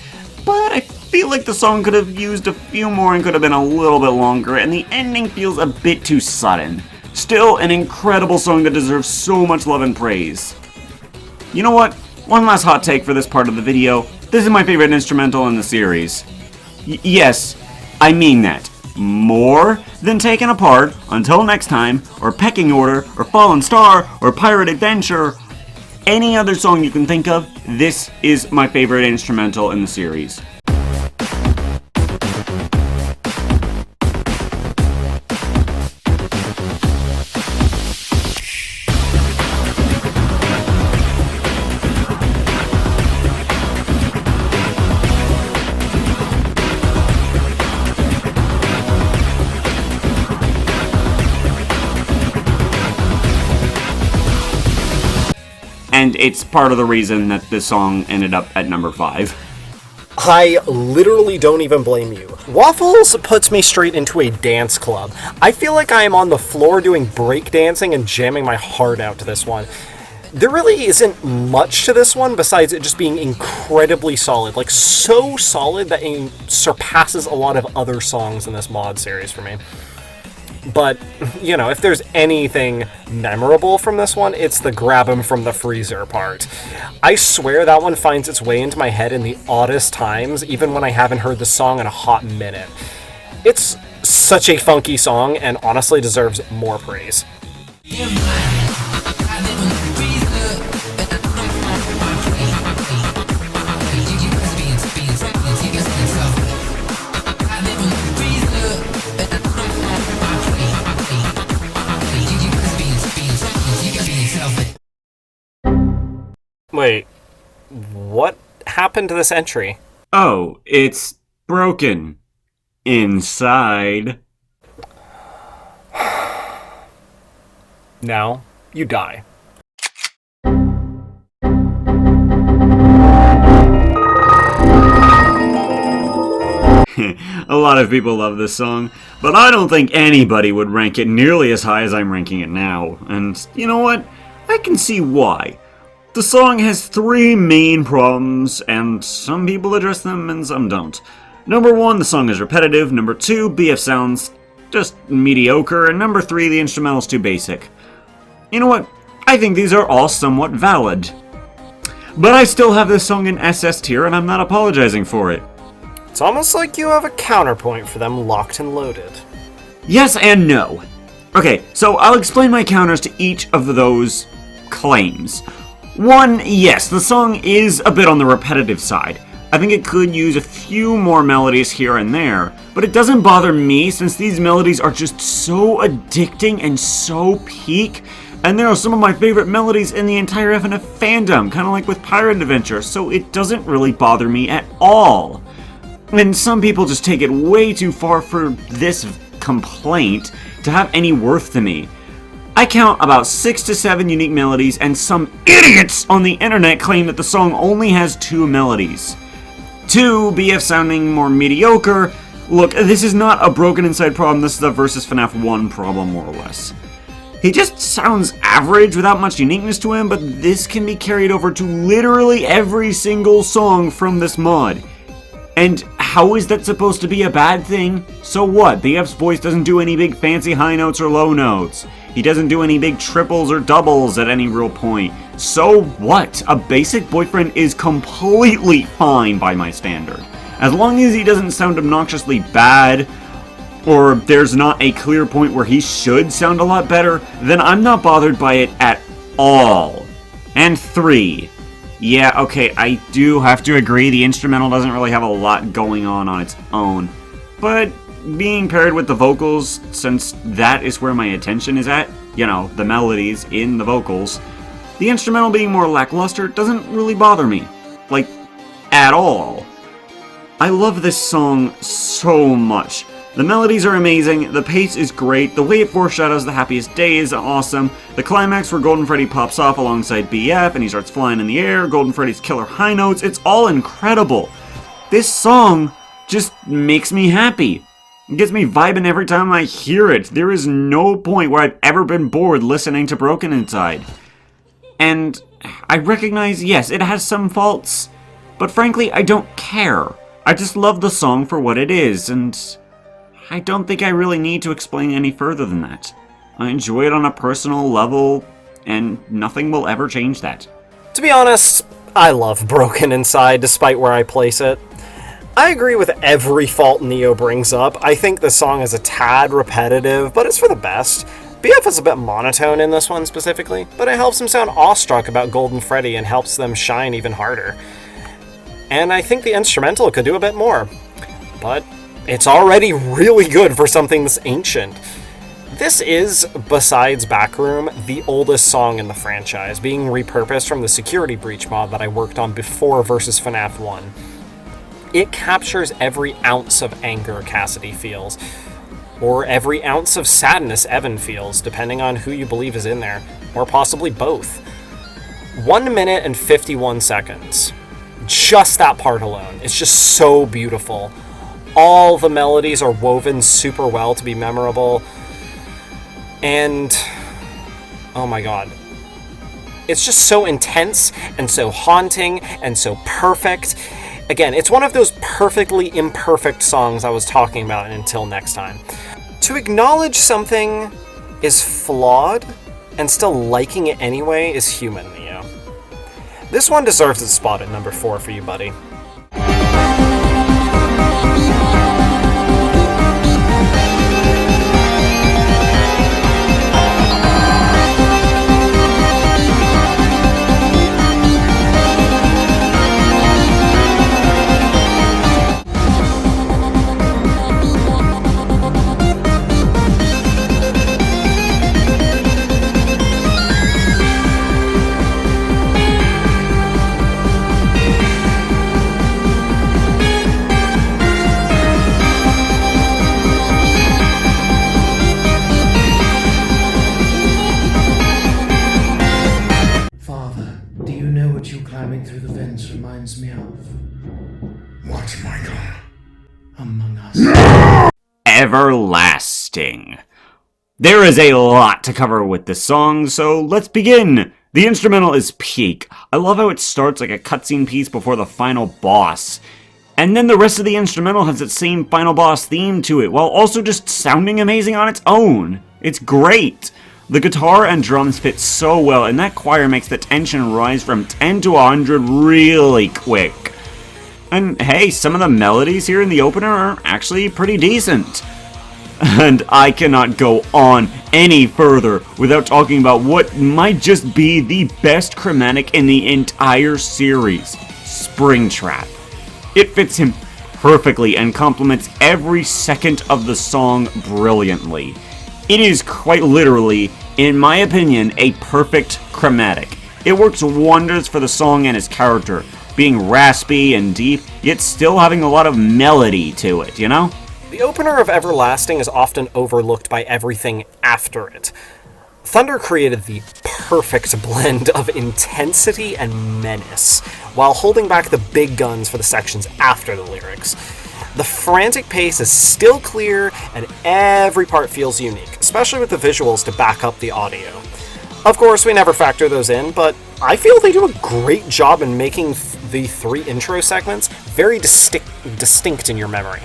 but I feel like the song could have used a few more and could have been a little bit longer, and the ending feels a bit too sudden. Still, an incredible song that deserves so much love and praise. You know what? One last hot take for this part of the video. This is my favorite instrumental in the series. Yes, I mean that. More than Taken Apart, Until Next Time, or Pecking Order, or Fallen Star, or Pirate Adventure, any other song you can think of, this is my favorite instrumental in the series. And it's part of the reason that this song ended up at number 5. I literally don't even blame you. Waffles puts me straight into a dance club. I feel like I am on the floor doing breakdancing and jamming my heart out to this one. There really isn't much to this one besides it just being incredibly solid. Like, so solid that it surpasses a lot of other songs in this mod series for me. But, you know, if there's anything memorable from this one, it's the grab him from the freezer part. I swear that one finds its way into my head in the oddest times, even when I haven't heard the song in a hot minute. It's such a funky song and honestly deserves more praise. Wait, what happened to this entry? Oh, it's broken. Inside. Now, you die. A lot of people love this song, but I don't think anybody would rank it nearly as high as I'm ranking it now. And you know what? I can see why. The song has three main problems, and some people address them and some don't. Number 1, the song is repetitive. Number 2, BF sounds just mediocre. And number 3, the instrumental's too basic. You know what? I think these are all somewhat valid. But I still have this song in SS tier, and I'm not apologizing for it. It's almost like you have a counterpoint for them locked and loaded. Yes and no. Okay, so I'll explain my counters to each of those claims. 1, yes, the song is a bit on the repetitive side. I think it could use a few more melodies here and there, but it doesn't bother me since these melodies are just so addicting and so peak, and they are some of my favorite melodies in the entire FNF fandom, kind of like with Pirate Adventure, so it doesn't really bother me at all. And some people just take it way too far for this complaint to have any worth to me. I count about 6 to 7 unique melodies, and some idiots on the internet claim that the song only has 2 melodies. 2, BF sounding more mediocre. Look, this is not a Broken Inside problem, this is a versus FNAF 1 problem, more or less. He just sounds average without much uniqueness to him, but this can be carried over to literally every single song from this mod. And how is that supposed to be a bad thing? So what? BF's voice doesn't do any big fancy high notes or low notes. He doesn't do any big triples or doubles at any real point. So what? A basic boyfriend is completely fine by my standard. As long as he doesn't sound obnoxiously bad, or there's not a clear point where he should sound a lot better, then I'm not bothered by it at all. And 3. Yeah, okay, I do have to agree the instrumental doesn't really have a lot going on its own. But being paired with the vocals, since that is where my attention is at, you know, the melodies in the vocals, the instrumental being more lackluster doesn't really bother me. Like, at all. I love this song so much. The melodies are amazing, the pace is great, the way it foreshadows the happiest day is awesome, the climax where Golden Freddy pops off alongside BF and he starts flying in the air, Golden Freddy's killer high notes, it's all incredible. This song just makes me happy. It gets me vibing every time I hear it. There is no point where I've ever been bored listening to Broken Inside. And I recognize, yes, it has some faults, but frankly, I don't care. I just love the song for what it is, and I don't think I really need to explain any further than that. I enjoy it on a personal level, and nothing will ever change that. To be honest, I love Broken Inside despite where I place it. I agree with every fault Neo brings up. I think the song is a tad repetitive, but it's for the best. BF is a bit monotone in this one specifically, but it helps him sound awestruck about Golden Freddy and helps them shine even harder. And I think the instrumental could do a bit more. But it's already really good for something this ancient. This is, besides Backroom, the oldest song in the franchise, being repurposed from the Security Breach mod that I worked on before versus FNAF 1. It captures every ounce of anger Cassidy feels, or every ounce of sadness Evan feels, depending on who you believe is in there, or possibly both. 1 minute and 51 seconds. Just that part alone. It's just so beautiful. All the melodies are woven super well to be memorable. And, oh my god. It's just so intense and so haunting and so perfect. Again, it's one of those perfectly imperfect songs I was talking about in Until Next Time. To acknowledge something is flawed and still liking it anyway is human, Neo. This one deserves its spot at number 4 for you, buddy. Father, do you know what you climbing through the vents reminds me of? What, Michael? Among Us. Everlasting. There is a lot to cover with this song, so let's begin! The instrumental is peak. I love how it starts like a cutscene piece before the final boss. And then the rest of the instrumental has that same final boss theme to it, while also just sounding amazing on its own. It's great! The guitar and drums fit so well, and that choir makes the tension rise from 10 to 100 really quick. And hey, some of the melodies here in the opener are actually pretty decent. And I cannot go on any further without talking about what might just be the best chromatic in the entire series, Springtrap. It fits him perfectly and complements every second of the song brilliantly. It is quite literally, in my opinion, a perfect chromatic. It works wonders for the song and his character, being raspy and deep, yet still having a lot of melody to it, you know? The opener of Everlasting is often overlooked by everything after it. Thunder created the perfect blend of intensity and menace, while holding back the big guns for the sections after the lyrics. The frantic pace is still clear, and every part feels unique, especially with the visuals to back up the audio. Of course, we never factor those in, but I feel they do a great job in making the 3 intro segments very distinct in your memory.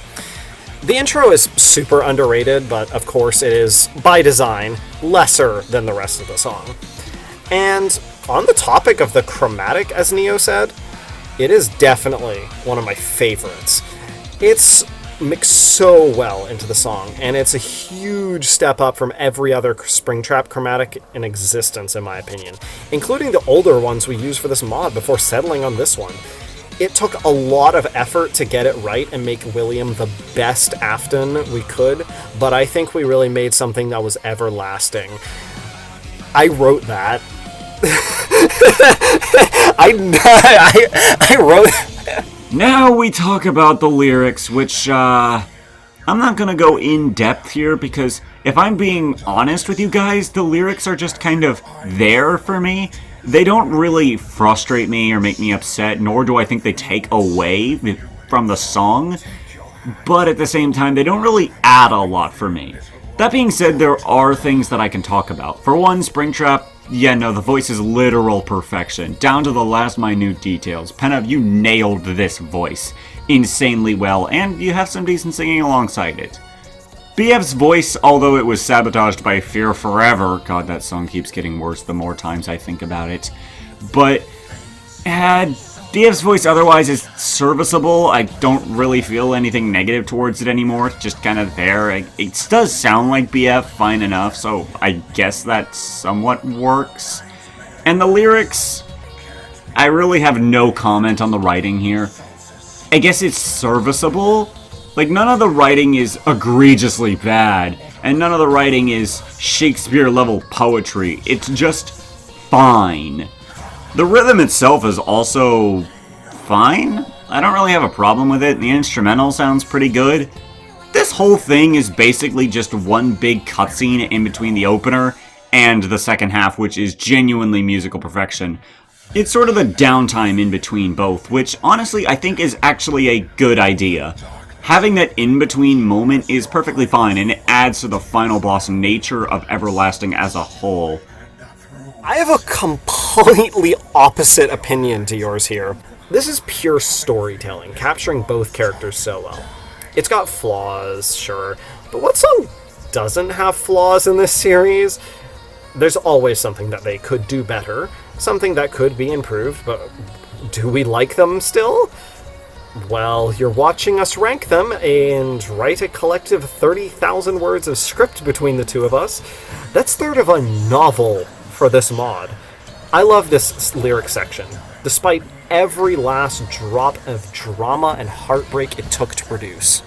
The intro is super underrated, but of course it is, by design, lesser than the rest of the song. And on the topic of the chromatic, as Neo said, it is definitely one of my favorites. It's mixed so well into the song, and it's a huge step up from every other Springtrap chromatic in existence, in my opinion, including the older ones we used for this mod before settling on this one. It took a lot of effort to get it right and make William the best Afton we could, but I think we really made something that was everlasting. I wrote that. I wrote... Now we talk about the lyrics, which, I'm not gonna go in depth here, because if I'm being honest with you guys, the lyrics are just kind of there for me. They don't really frustrate me or make me upset, nor do I think they take away from the song, but at the same time, they don't really add a lot for me. That being said, there are things that I can talk about. For one, Springtrap, yeah, no, the voice is literal perfection, down to the last minute details. Penove, you nailed this voice insanely well, and you have some decent singing alongside it. BF's voice, although it was sabotaged by Fear Forever, god, that song keeps getting worse the more times I think about it, but BF's voice otherwise is serviceable. I don't really feel anything negative towards it anymore, it's just kind of there. It does sound like BF fine enough, so I guess that somewhat works. And the lyrics, I really have no comment on the writing here. I guess it's serviceable. Like, none of the writing is egregiously bad, and none of the writing is Shakespeare-level poetry. It's just fine. The rhythm itself is also fine. I don't really have a problem with it. The instrumental sounds pretty good. This whole thing is basically just one big cutscene in between the opener and the second half, which is genuinely musical perfection. It's sort of the downtime in between both, which honestly I think is actually a good idea. Having that in-between moment is perfectly fine, and it adds to the final boss nature of Everlasting as a whole. I have a completely opposite opinion to yours here. This is pure storytelling, capturing both characters so well. It's got flaws, sure, but what song doesn't have flaws in this series? There's always something that they could do better, something that could be improved, but do we like them still? Well, you're watching us rank them and write a collective 30,000 words of script between the two of us. That's third of a novel for this mod. I love this lyric section, despite every last drop of drama and heartbreak it took to produce.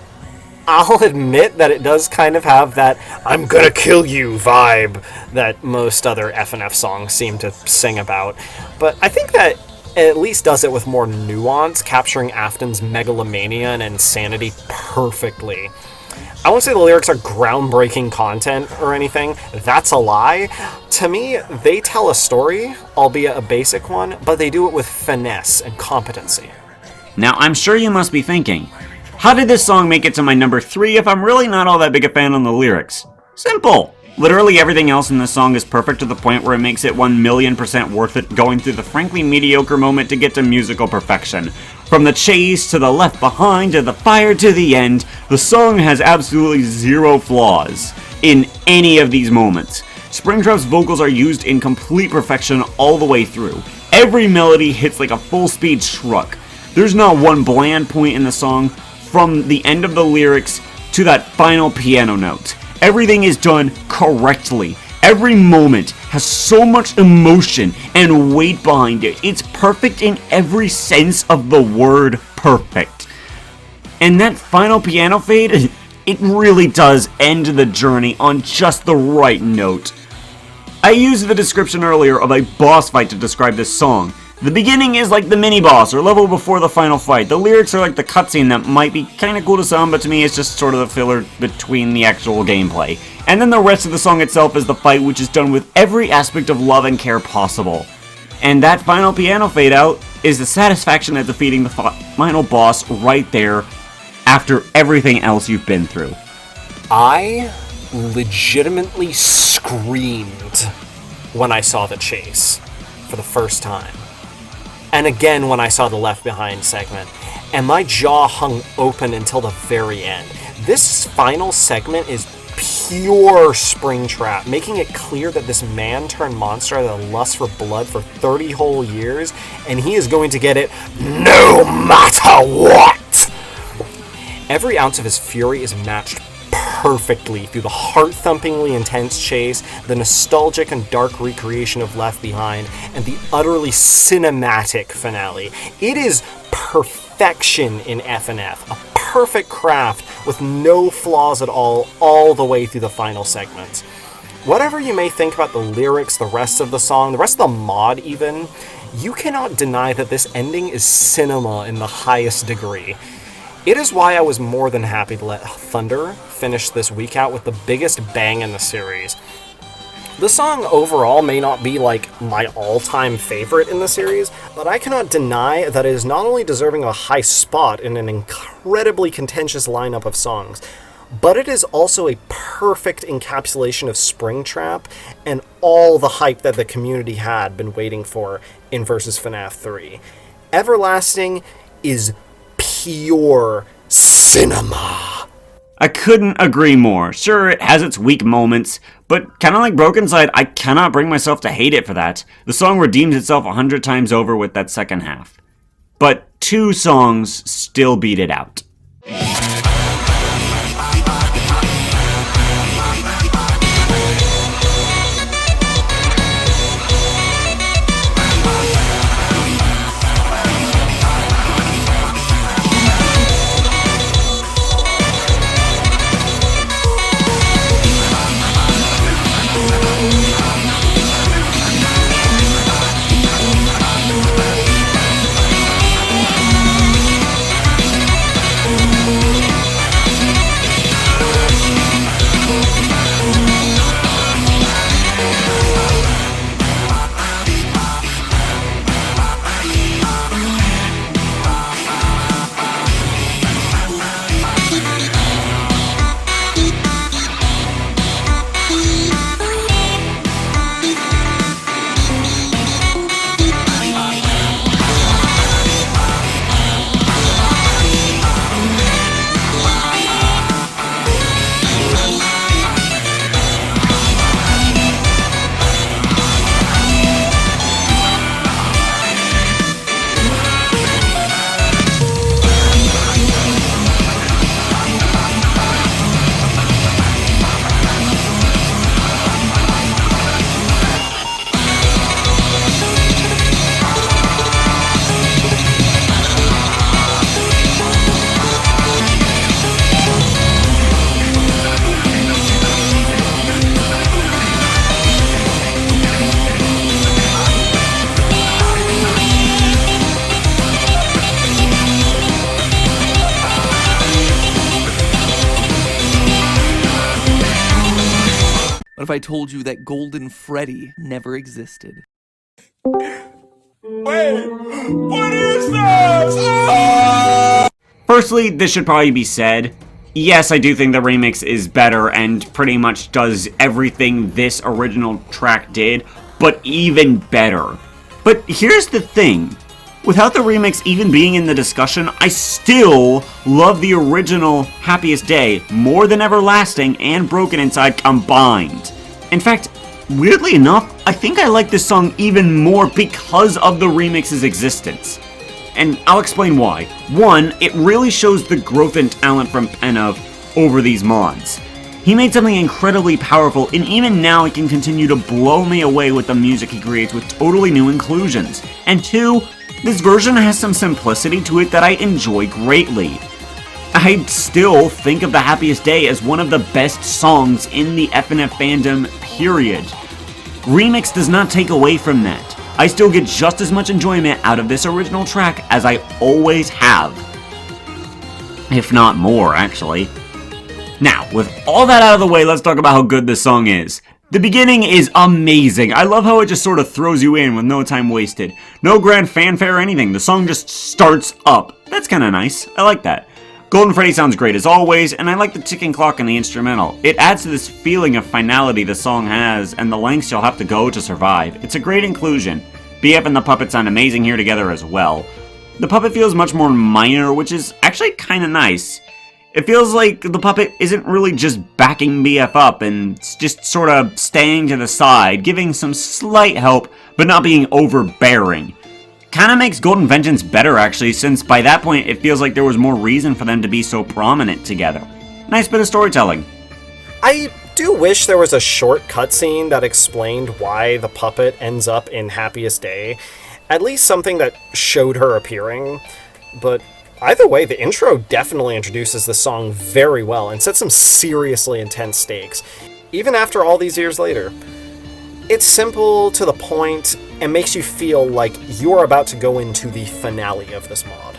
I'll admit that it does kind of have that "I'm gonna kill you" vibe that most other FNF songs seem to sing about, but I think that it at least does it with more nuance, capturing Afton's megalomania and insanity perfectly. I won't say the lyrics are groundbreaking content or anything, that's a lie. To me, they tell a story, albeit a basic one, but they do it with finesse and competency. Now, I'm sure you must be thinking, how did this song make it to my number 3 if I'm really not all that big a fan on the lyrics? Simple! Literally everything else in this song is perfect to the point where it makes it 1,000,000% worth it going through the frankly mediocre moment to get to musical perfection. From the chase to the left behind to the fire to the end, the song has absolutely zero flaws in any of these moments. Springtrap's vocals are used in complete perfection all the way through. Every melody hits like a full-speed truck. There's not one bland point in the song from the end of the lyrics to that final piano note. Everything is done correctly. Every moment has so much emotion and weight behind it. It's perfect in every sense of the word perfect. And that final piano fade, it really does end the journey on just the right note. I used the description earlier of a boss fight to describe this song. The beginning is like the mini-boss, or level before the final fight. The lyrics are like the cutscene that might be kinda cool to some, but to me it's just sort of the filler between the actual gameplay. And then the rest of the song itself is the fight, which is done with every aspect of love and care possible. And that final piano fade out is the satisfaction at defeating the final boss right there, after everything else you've been through. I legitimately screamed when I saw the chase for the first time. And again when I saw the Left Behind segment, and my jaw hung open until the very end. This final segment is pure Springtrap, making it clear that this man turned monster had a lust for blood for 30 whole years, and he is going to get it no matter what! Every ounce of his fury is matched perfectly through the heart-thumpingly intense chase, the nostalgic and dark recreation of Left Behind, and the utterly cinematic finale. It is perfection in FNF, a perfect craft with no flaws at all the way through the final segments. Whatever you may think about the lyrics, the rest of the song, the rest of the mod even, you cannot deny that this ending is cinema in the highest degree. It is why I was more than happy to let Thunder finish this week out with the biggest bang in the series. The song overall may not be like my all-time favorite in the series, but I cannot deny that it is not only deserving of a high spot in an incredibly contentious lineup of songs, but it is also a perfect encapsulation of Springtrap and all the hype that the community had been waiting for in Versus FNAF 3. Everlasting is pure cinema. I couldn't agree more. Sure, it has its weak moments, but kinda like Broken Side, I cannot bring myself to hate it for that. The song redeems itself 100 times over with that second half. But 2 songs still beat it out. I told you that Golden Freddy never existed? Wait, what is this? Ah! Firstly, this should probably be said. Yes, I do think the remix is better and pretty much does everything this original track did, but even better. But here's the thing. Without the remix even being in the discussion, I still love the original Happiest Day more than Everlasting and Broken Inside combined. In fact, weirdly enough, I think I like this song even more because of the remix's existence. And I'll explain why. One, it really shows the growth and talent from Penove over these mods. He made something incredibly powerful, and even now he can continue to blow me away with the music he creates with totally new inclusions. And two, this version has some simplicity to it that I enjoy greatly. I still think of The Happiest Day as one of the best songs in the FNF fandom, period. Remix does not take away from that. I still get just as much enjoyment out of this original track as I always have. If not more, actually. Now, with all that out of the way, let's talk about how good this song is. The beginning is amazing. I love how it just sort of throws you in with no time wasted. No grand fanfare or anything. The song just starts up. That's kind of nice. I like that. Golden Freddy sounds great as always, and I like the ticking clock in the instrumental. It adds to this feeling of finality the song has, and the lengths you'll have to go to survive. It's a great inclusion. BF and the puppet sound amazing here together as well. The puppet feels much more minor, which is actually kind of nice. It feels like the puppet isn't really just backing BF up and just sort of staying to the side, giving some slight help, but not being overbearing. Kinda makes Golden Vengeance better actually, since by that point it feels like there was more reason for them to be so prominent together. Nice bit of storytelling. I do wish there was a short cutscene that explained why the puppet ends up in Happiest Day. At least something that showed her appearing, but either way, the intro definitely introduces the song very well and sets some seriously intense stakes, even after all these years later. It's simple, to the point, and makes you feel like you're about to go into the finale of this mod.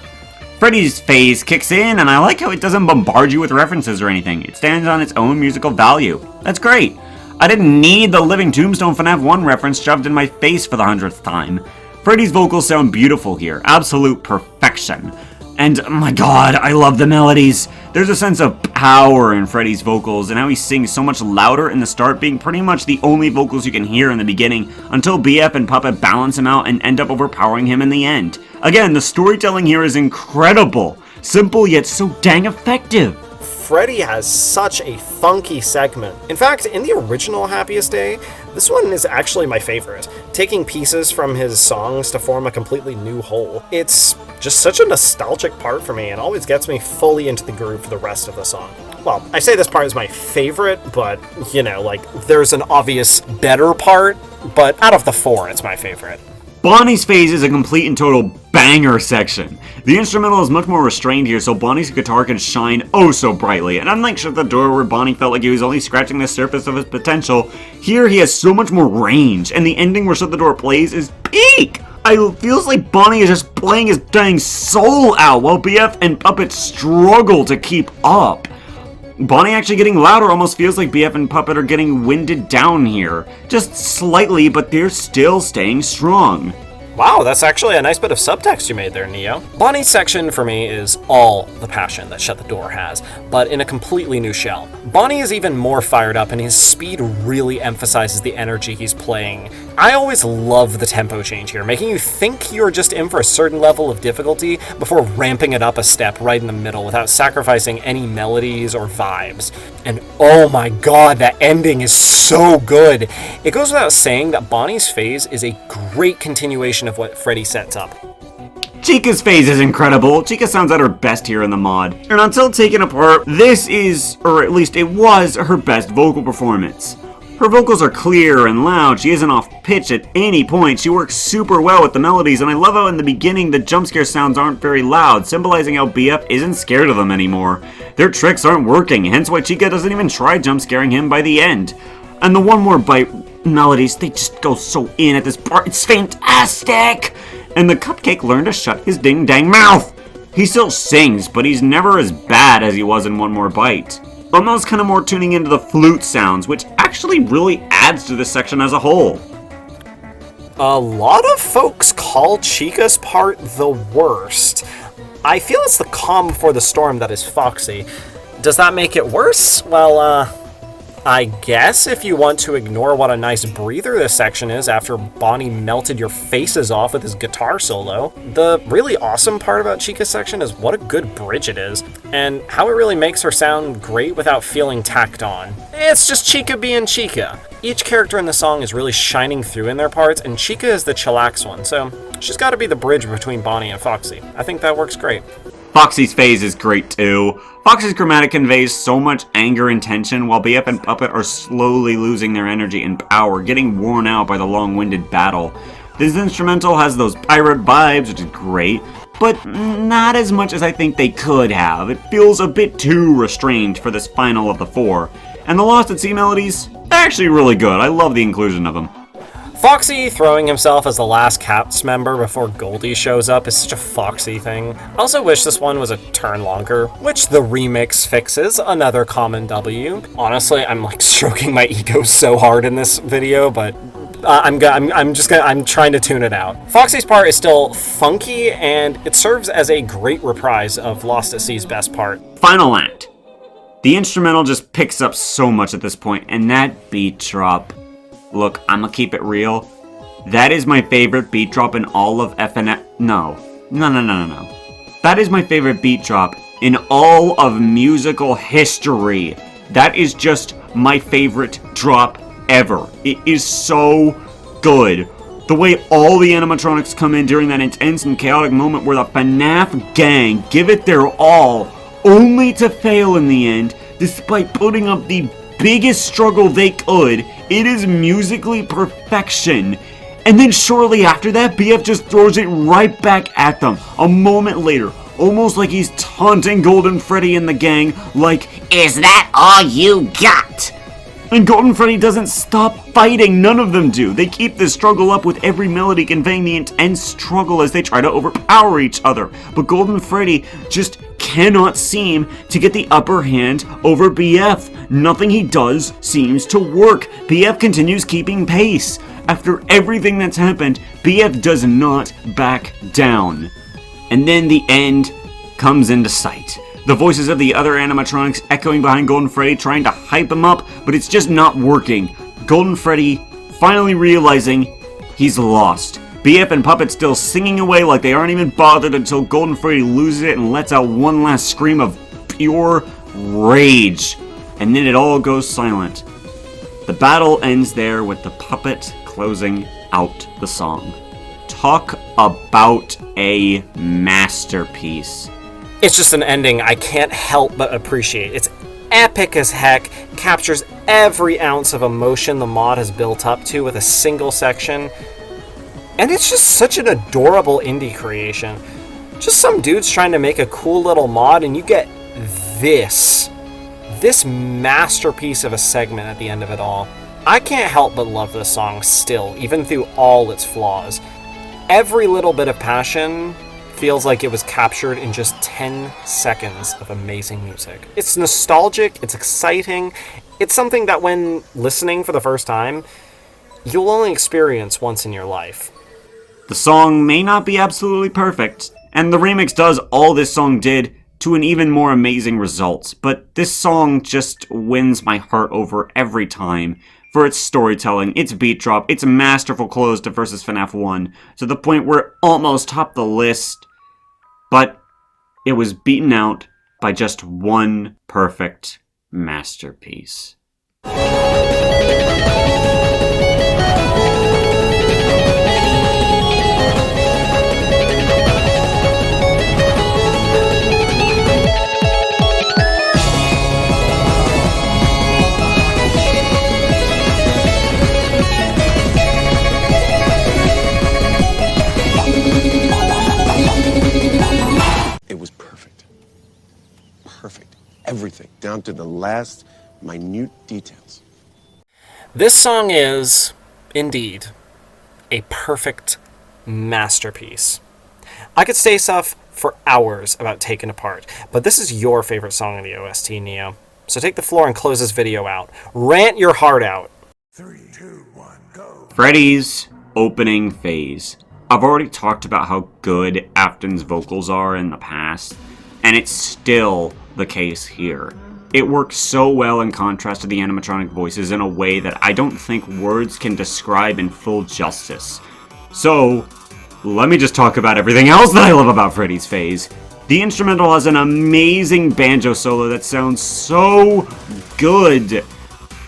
Freddy's phase kicks in, and I like how it doesn't bombard you with references or anything. It stands on its own musical value. That's great. I didn't need the Living Tombstone FNAF 1 reference shoved in my face for the 100th time. Freddy's vocals sound beautiful here. Absolute perfection. And, oh my god, I love the melodies. There's a sense of power in Freddy's vocals, and how he sings so much louder in the start, being pretty much the only vocals you can hear in the beginning, until BF and Puppet balance him out and end up overpowering him in the end. Again, the storytelling here is incredible. Simple, yet so dang effective. Freddy has such a funky segment. In fact, in the original Happiest Day, this one is actually my favorite, taking pieces from his songs to form a completely new whole. It's just such a nostalgic part for me and always gets me fully into the groove for the rest of the song. Well, I say this part is my favorite, but, you know, like, there's an obvious better part, but out of the four, it's my favorite. Bonnie's phase is a complete and total banger section. The instrumental is much more restrained here, so Bonnie's guitar can shine oh so brightly, and unlike Shut the Door where Bonnie felt like he was only scratching the surface of his potential, here he has so much more range, and the ending where Shut the Door plays is peak! It feels like Bonnie is just playing his dang soul out while BF and Puppet struggle to keep up. Bonnie actually getting louder almost feels like BF and Puppet are getting winded down here. Just slightly, but they're still staying strong. Wow, that's actually a nice bit of subtext you made there, Neo. Bonnie's section for me is all the passion that Shut the Door has, but in a completely new shell. Bonnie is even more fired up, and his speed really emphasizes the energy he's playing. I always love the tempo change here, making you think you're just in for a certain level of difficulty before ramping it up a step right in the middle without sacrificing any melodies or vibes. And oh my god, that ending is so good! It goes without saying that Bonnie's phase is a great continuation of what Freddy sets up. Chica's phase is incredible. Chica sounds at her best here in the mod. And until taken apart, this is, or at least it was, her best vocal performance. Her vocals are clear and loud, she isn't off pitch at any point, she works super well with the melodies, and I love how in the beginning the jump scare sounds aren't very loud, symbolizing how BF isn't scared of them anymore. Their tricks aren't working, hence why Chica doesn't even try jump scaring him by the end. And the One More Bite melodies, they just go so in at this part, it's fantastic! And the Cupcake learned to shut his ding dang mouth! He still sings, but he's never as bad as he was in One More Bite. almost kind of more tuning into the flute sounds, which actually really adds to this section as a whole. A lot of folks call Chica's part the worst. I feel it's the calm before the storm that is Foxy. Does that make it worse? Well, I guess if you want to ignore what a nice breather this section is after Bonnie melted your faces off with his guitar solo. The really awesome part about Chica's section is what a good bridge it is, and how it really makes her sound great without feeling tacked on. It's just Chica being Chica. Each character in the song is really shining through in their parts, and Chica is the chillax one, so she's got to be the bridge between Bonnie and Foxy. I think that works great. Foxy's phase is great too. Foxy's chromatic conveys so much anger and tension, while BF and Puppet are slowly losing their energy and power, getting worn out by the long-winded battle. This instrumental has those pirate vibes, which is great, but not as much as I think they could have. It feels a bit too restrained for this final of the four. And the Lost at Sea melodies, they're actually really good. I love the inclusion of them. Foxy throwing himself as the last cast member before Goldie shows up is such a Foxy thing. I also wish this one was a turn longer, which the remix fixes, another common W. Honestly, I'm like stroking my ego so hard in this video, but I'm trying to tune it out. Foxy's part is still funky, and it serves as a great reprise of Lost at Sea's best part. Final act. The instrumental just picks up so much at this point, and that beat drop. Look, I'm gonna keep it real. That is my favorite beat drop in all of FNF. No. That is my favorite beat drop in all of musical history. That is just my favorite drop ever. It is so good. The way all the animatronics come in during that intense and chaotic moment where the FNAF gang give it their all, only to fail in the end, despite putting up the biggest struggle they could. It is musically perfection. And then shortly after that, BF just throws it right back at them. A moment later, almost like he's taunting Golden Freddy and the gang, like, "Is that all you got?" And Golden Freddy doesn't stop fighting. None of them do. They keep this struggle up with every melody conveying the intense struggle as they try to overpower each other. But Golden Freddy just cannot seem to get the upper hand over BF. Nothing he does seems to work. BF continues keeping pace. After everything that's happened, BF does not back down. And then the end comes into sight. The voices of the other animatronics echoing behind Golden Freddy, trying to hype him up, but it's just not working. Golden Freddy finally realizing he's lost. BF and Puppet still singing away like they aren't even bothered until Golden Freddy loses it and lets out one last scream of pure rage. And then it all goes silent. The battle ends there with the Puppet closing out the song. Talk about a masterpiece. It's just an ending I can't help but appreciate. It's epic as heck, captures every ounce of emotion the mod has built up to with a single section, and it's just such an adorable indie creation. Just some dudes trying to make a cool little mod, and you get this masterpiece of a segment at the end of it all. I can't help but love this song still, even through all its flaws. Every little bit of passion feels like it was captured in just 10 seconds of amazing music. It's nostalgic, it's exciting, it's something that when listening for the first time, you'll only experience once in your life. The song may not be absolutely perfect, and the remix does all this song did to an even more amazing result, but this song just wins my heart over every time for its storytelling, its beat drop, its masterful close to Versus FNAF 1, to the point where it almost topped the list, but it was beaten out by just one perfect masterpiece. It was perfect. Perfect. Everything, down to the last minute details. This song is, indeed, a perfect masterpiece. I could say stuff for hours about Taken Apart, but this is your favorite song in the OST, Neo. So take the floor and close this video out. Rant your heart out. Freddy's opening phase. I've already talked about how good Afton's vocals are in the past, and it's still the case here. It works so well in contrast to the animatronic voices in a way that I don't think words can describe in full justice. So, let me just talk about everything else that I love about Freddy's phase. The instrumental has an amazing banjo solo that sounds so good.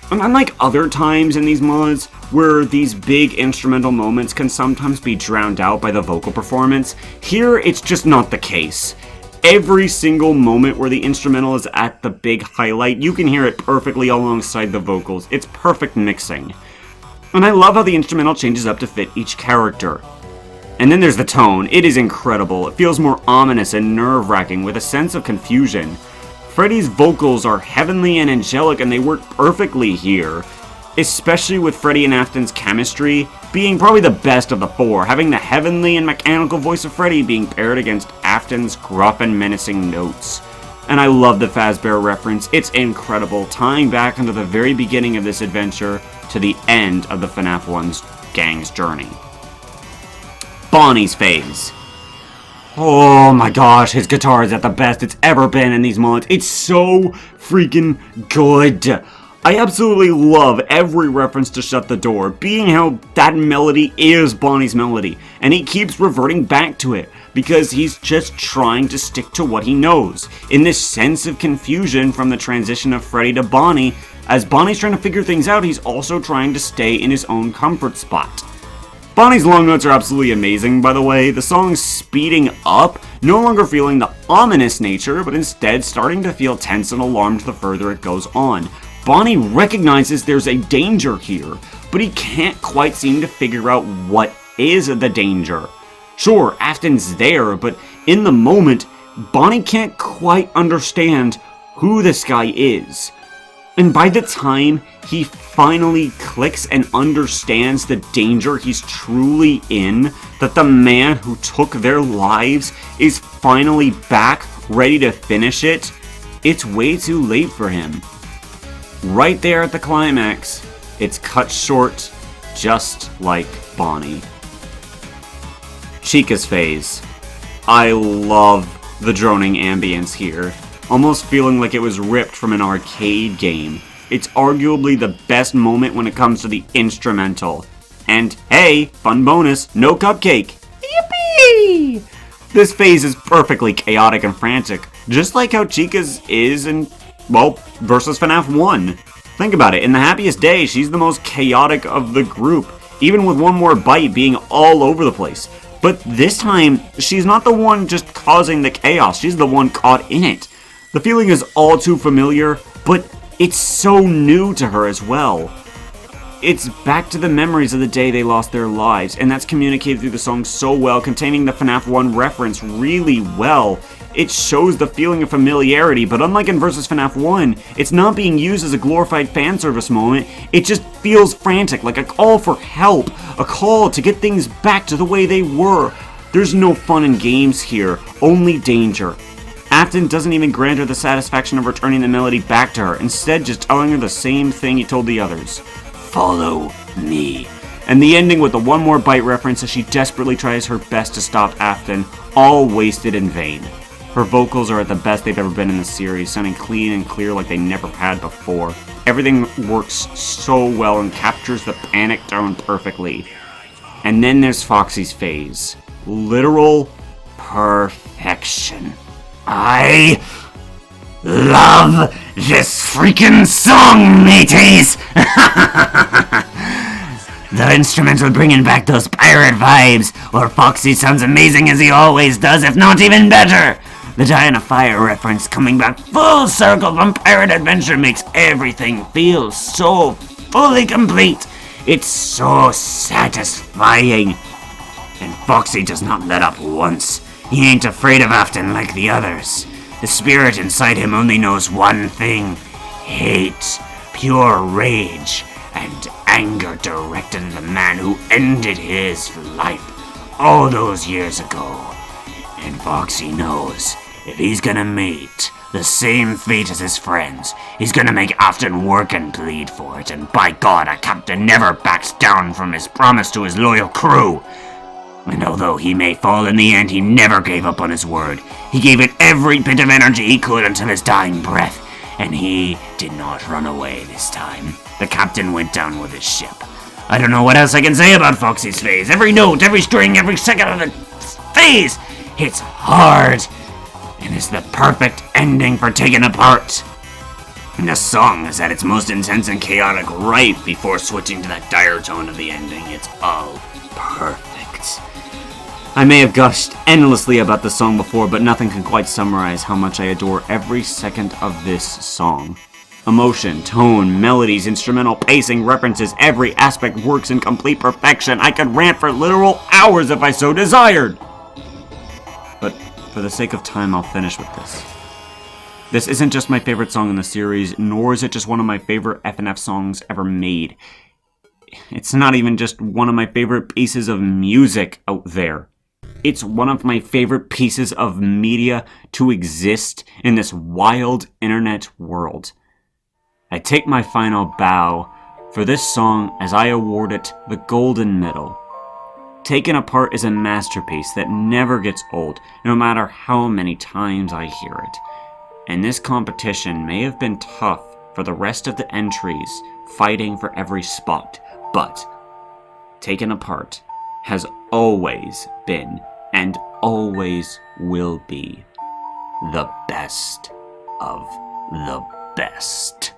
Unlike other times in these mods, where these big instrumental moments can sometimes be drowned out by the vocal performance, here it's just not the case. Every single moment where the instrumental is at the big highlight, you can hear it perfectly alongside the vocals. It's perfect mixing. And I love how the instrumental changes up to fit each character. And then there's the tone. It is incredible. It feels more ominous and nerve-wracking with a sense of confusion. Freddy's vocals are heavenly and angelic, and they work perfectly here. Especially with Freddy and Afton's chemistry being probably the best of the four, having the heavenly and mechanical voice of Freddy being paired against Afton's gruff and menacing notes. And I love the Fazbear reference. It's incredible, tying back into the very beginning of this adventure to the end of the FNAF 1's gang's journey. Bonnie's phase. Oh my gosh, his guitar is at the best it's ever been in these mods. It's so freaking good. I absolutely love every reference to Shut the Door, being how that melody is Bonnie's melody, and he keeps reverting back to it, because he's just trying to stick to what he knows. In this sense of confusion from the transition of Freddy to Bonnie, as Bonnie's trying to figure things out, he's also trying to stay in his own comfort spot. Bonnie's long notes are absolutely amazing, by the way. The song's speeding up, no longer feeling the ominous nature, but instead starting to feel tense and alarmed the further it goes on. Bonnie recognizes there's a danger here, but he can't quite seem to figure out what is the danger. Sure, Afton's there, but in the moment, Bonnie can't quite understand who this guy is. And by the time he finally clicks and understands the danger he's truly in, that the man who took their lives is finally back, ready to finish it, it's way too late for him. Right there at the climax, it's cut short, just like Bonnie. Chica's phase. I love the droning ambience here, almost feeling like it was ripped from an arcade game. It's arguably the best moment when it comes to the instrumental. And hey, fun bonus, no cupcake. Yippee! This phase is perfectly chaotic and frantic, just like how Chica's is in, well, versus FNAF 1. Think about it, in the happiest day, she's the most chaotic of the group, even with one more bite being all over the place. But this time, she's not the one just causing the chaos, she's the one caught in it. The feeling is all too familiar, but it's so new to her as well. It's back to the memories of the day they lost their lives, and that's communicated through the song so well, containing the FNAF 1 reference really well. It shows the feeling of familiarity, but unlike in Vs. FNAF 1, it's not being used as a glorified fan service moment, it just feels frantic, like a call for help, a call to get things back to the way they were. There's no fun and games here, only danger. Afton doesn't even grant her the satisfaction of returning the melody back to her, instead just telling her the same thing he told the others. Follow me. And the ending with the one more bite reference as she desperately tries her best to stop Afton, all wasted in vain. Her vocals are at the best they've ever been in the series, sounding clean and clear like they never had before. Everything works so well and captures the panic tone perfectly. And then there's Foxy's phase. Literal perfection. I love this freaking song, mateys! The instrumental bringing back those pirate vibes, or Foxy sounds amazing as he always does, if not even better. The Diana Fire reference coming back full circle from Pirate Adventure makes everything feel so fully complete. It's so satisfying. And Foxy does not let up once. He ain't afraid of Afton like the others. The spirit inside him only knows one thing: hate, pure rage, and anger directed at the man who ended his life all those years ago. And Foxy knows If he's gonna meet the same fate as his friends, he's gonna make Afton work and bleed for it, and by God, a captain never backs down from his promise to his loyal crew. And although he may fall in the end, he never gave up on his word. He gave it every bit of energy he could until his dying breath, and he did not run away this time. The captain went down with his ship. I don't know what else I can say about Foxy's phase. Every note, every string, every second of the phase hits hard, and is the perfect ending for Taken Apart. And the song is at its most intense and chaotic right before switching to that dire tone of the ending. It's all perfect. I may have gushed endlessly about the song before, but nothing can quite summarize how much I adore every second of this song. Emotion, tone, melodies, instrumental pacing, references, every aspect works in complete perfection. I could rant for literal hours if I so desired. But for the sake of time, I'll finish with this. This isn't just my favorite song in the series, nor is it just one of my favorite FNF songs ever made. It's not even just one of my favorite pieces of music out there. It's one of my favorite pieces of media to exist in this wild internet world. I take my final bow for this song as I award it the Golden Medal. Taken Apart is a masterpiece that never gets old, no matter how many times I hear it. And this competition may have been tough for the rest of the entries fighting for every spot, but Taken Apart has always been and always will be the best of the best.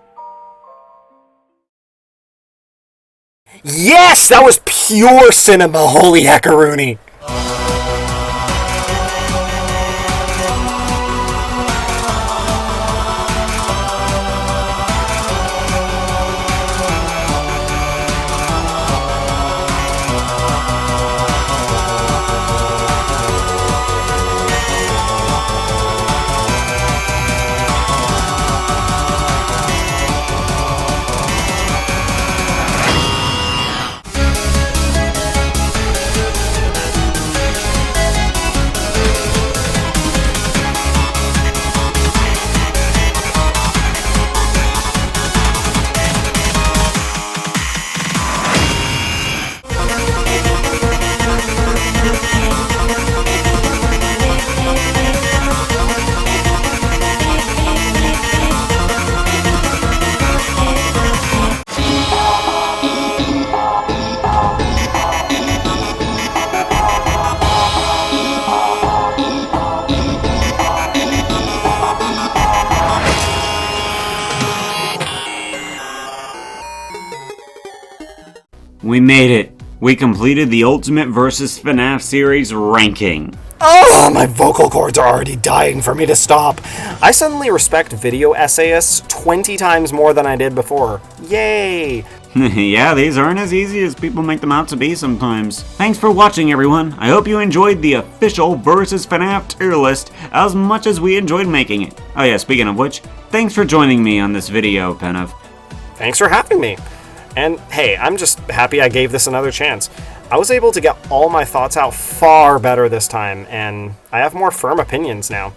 Yes! That was pure cinema, holy heckaroonie! We made it. We completed the Ultimate vs. FNAF series ranking. Oh, my vocal cords are already dying for me to stop. I suddenly respect video essayists 20 times more than I did before. Yay! Yeah, these aren't as easy as people make them out to be sometimes. Thanks for watching, everyone. I hope you enjoyed the official versus FNAF tier list as much as we enjoyed making it. Oh yeah, speaking of which, thanks for joining me on this video, Penove. Thanks for having me. And hey, I'm just happy I gave this another chance. I was able to get all my thoughts out far better this time, and I have more firm opinions now.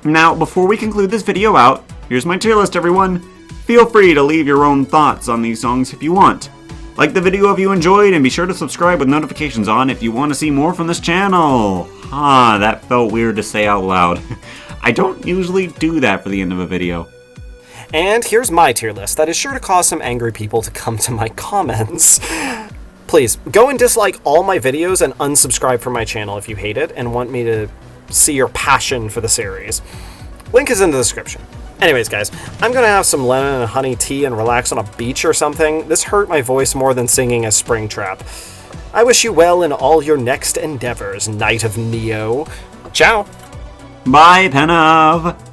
Now, before we conclude this video out, here's my tier list, everyone. Feel free to leave your own thoughts on these songs if you want. Like the video if you enjoyed, and be sure to subscribe with notifications on if you want to see more from this channel. That felt weird to say out loud. I don't usually do that for the end of a video. And here's my tier list that is sure to cause some angry people to come to my comments. Please, go and dislike all my videos and unsubscribe from my channel if you hate it and want me to see your passion for the series. Link is in the description. Anyways, guys, I'm gonna have some lemon and honey tea and relax on a beach or something. This hurt my voice more than singing a Springtrap. I wish you well in all your next endeavors, Knight of Neo. Ciao! Bye, Penove!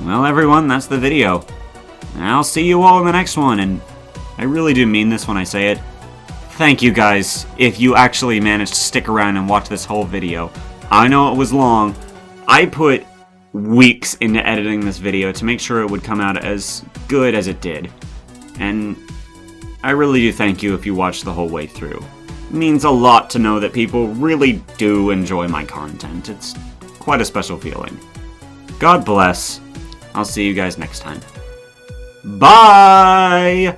Well, everyone, that's the video. I'll see you all in the next one, and I really do mean this when I say it. Thank you guys, if you actually managed to stick around and watch this whole video. I know it was long. I put weeks into editing this video to make sure it would come out as good as it did. And I really do thank you if you watched the whole way through. It means a lot to know that people really do enjoy my content. It's quite a special feeling. God bless. I'll see you guys next time. Bye!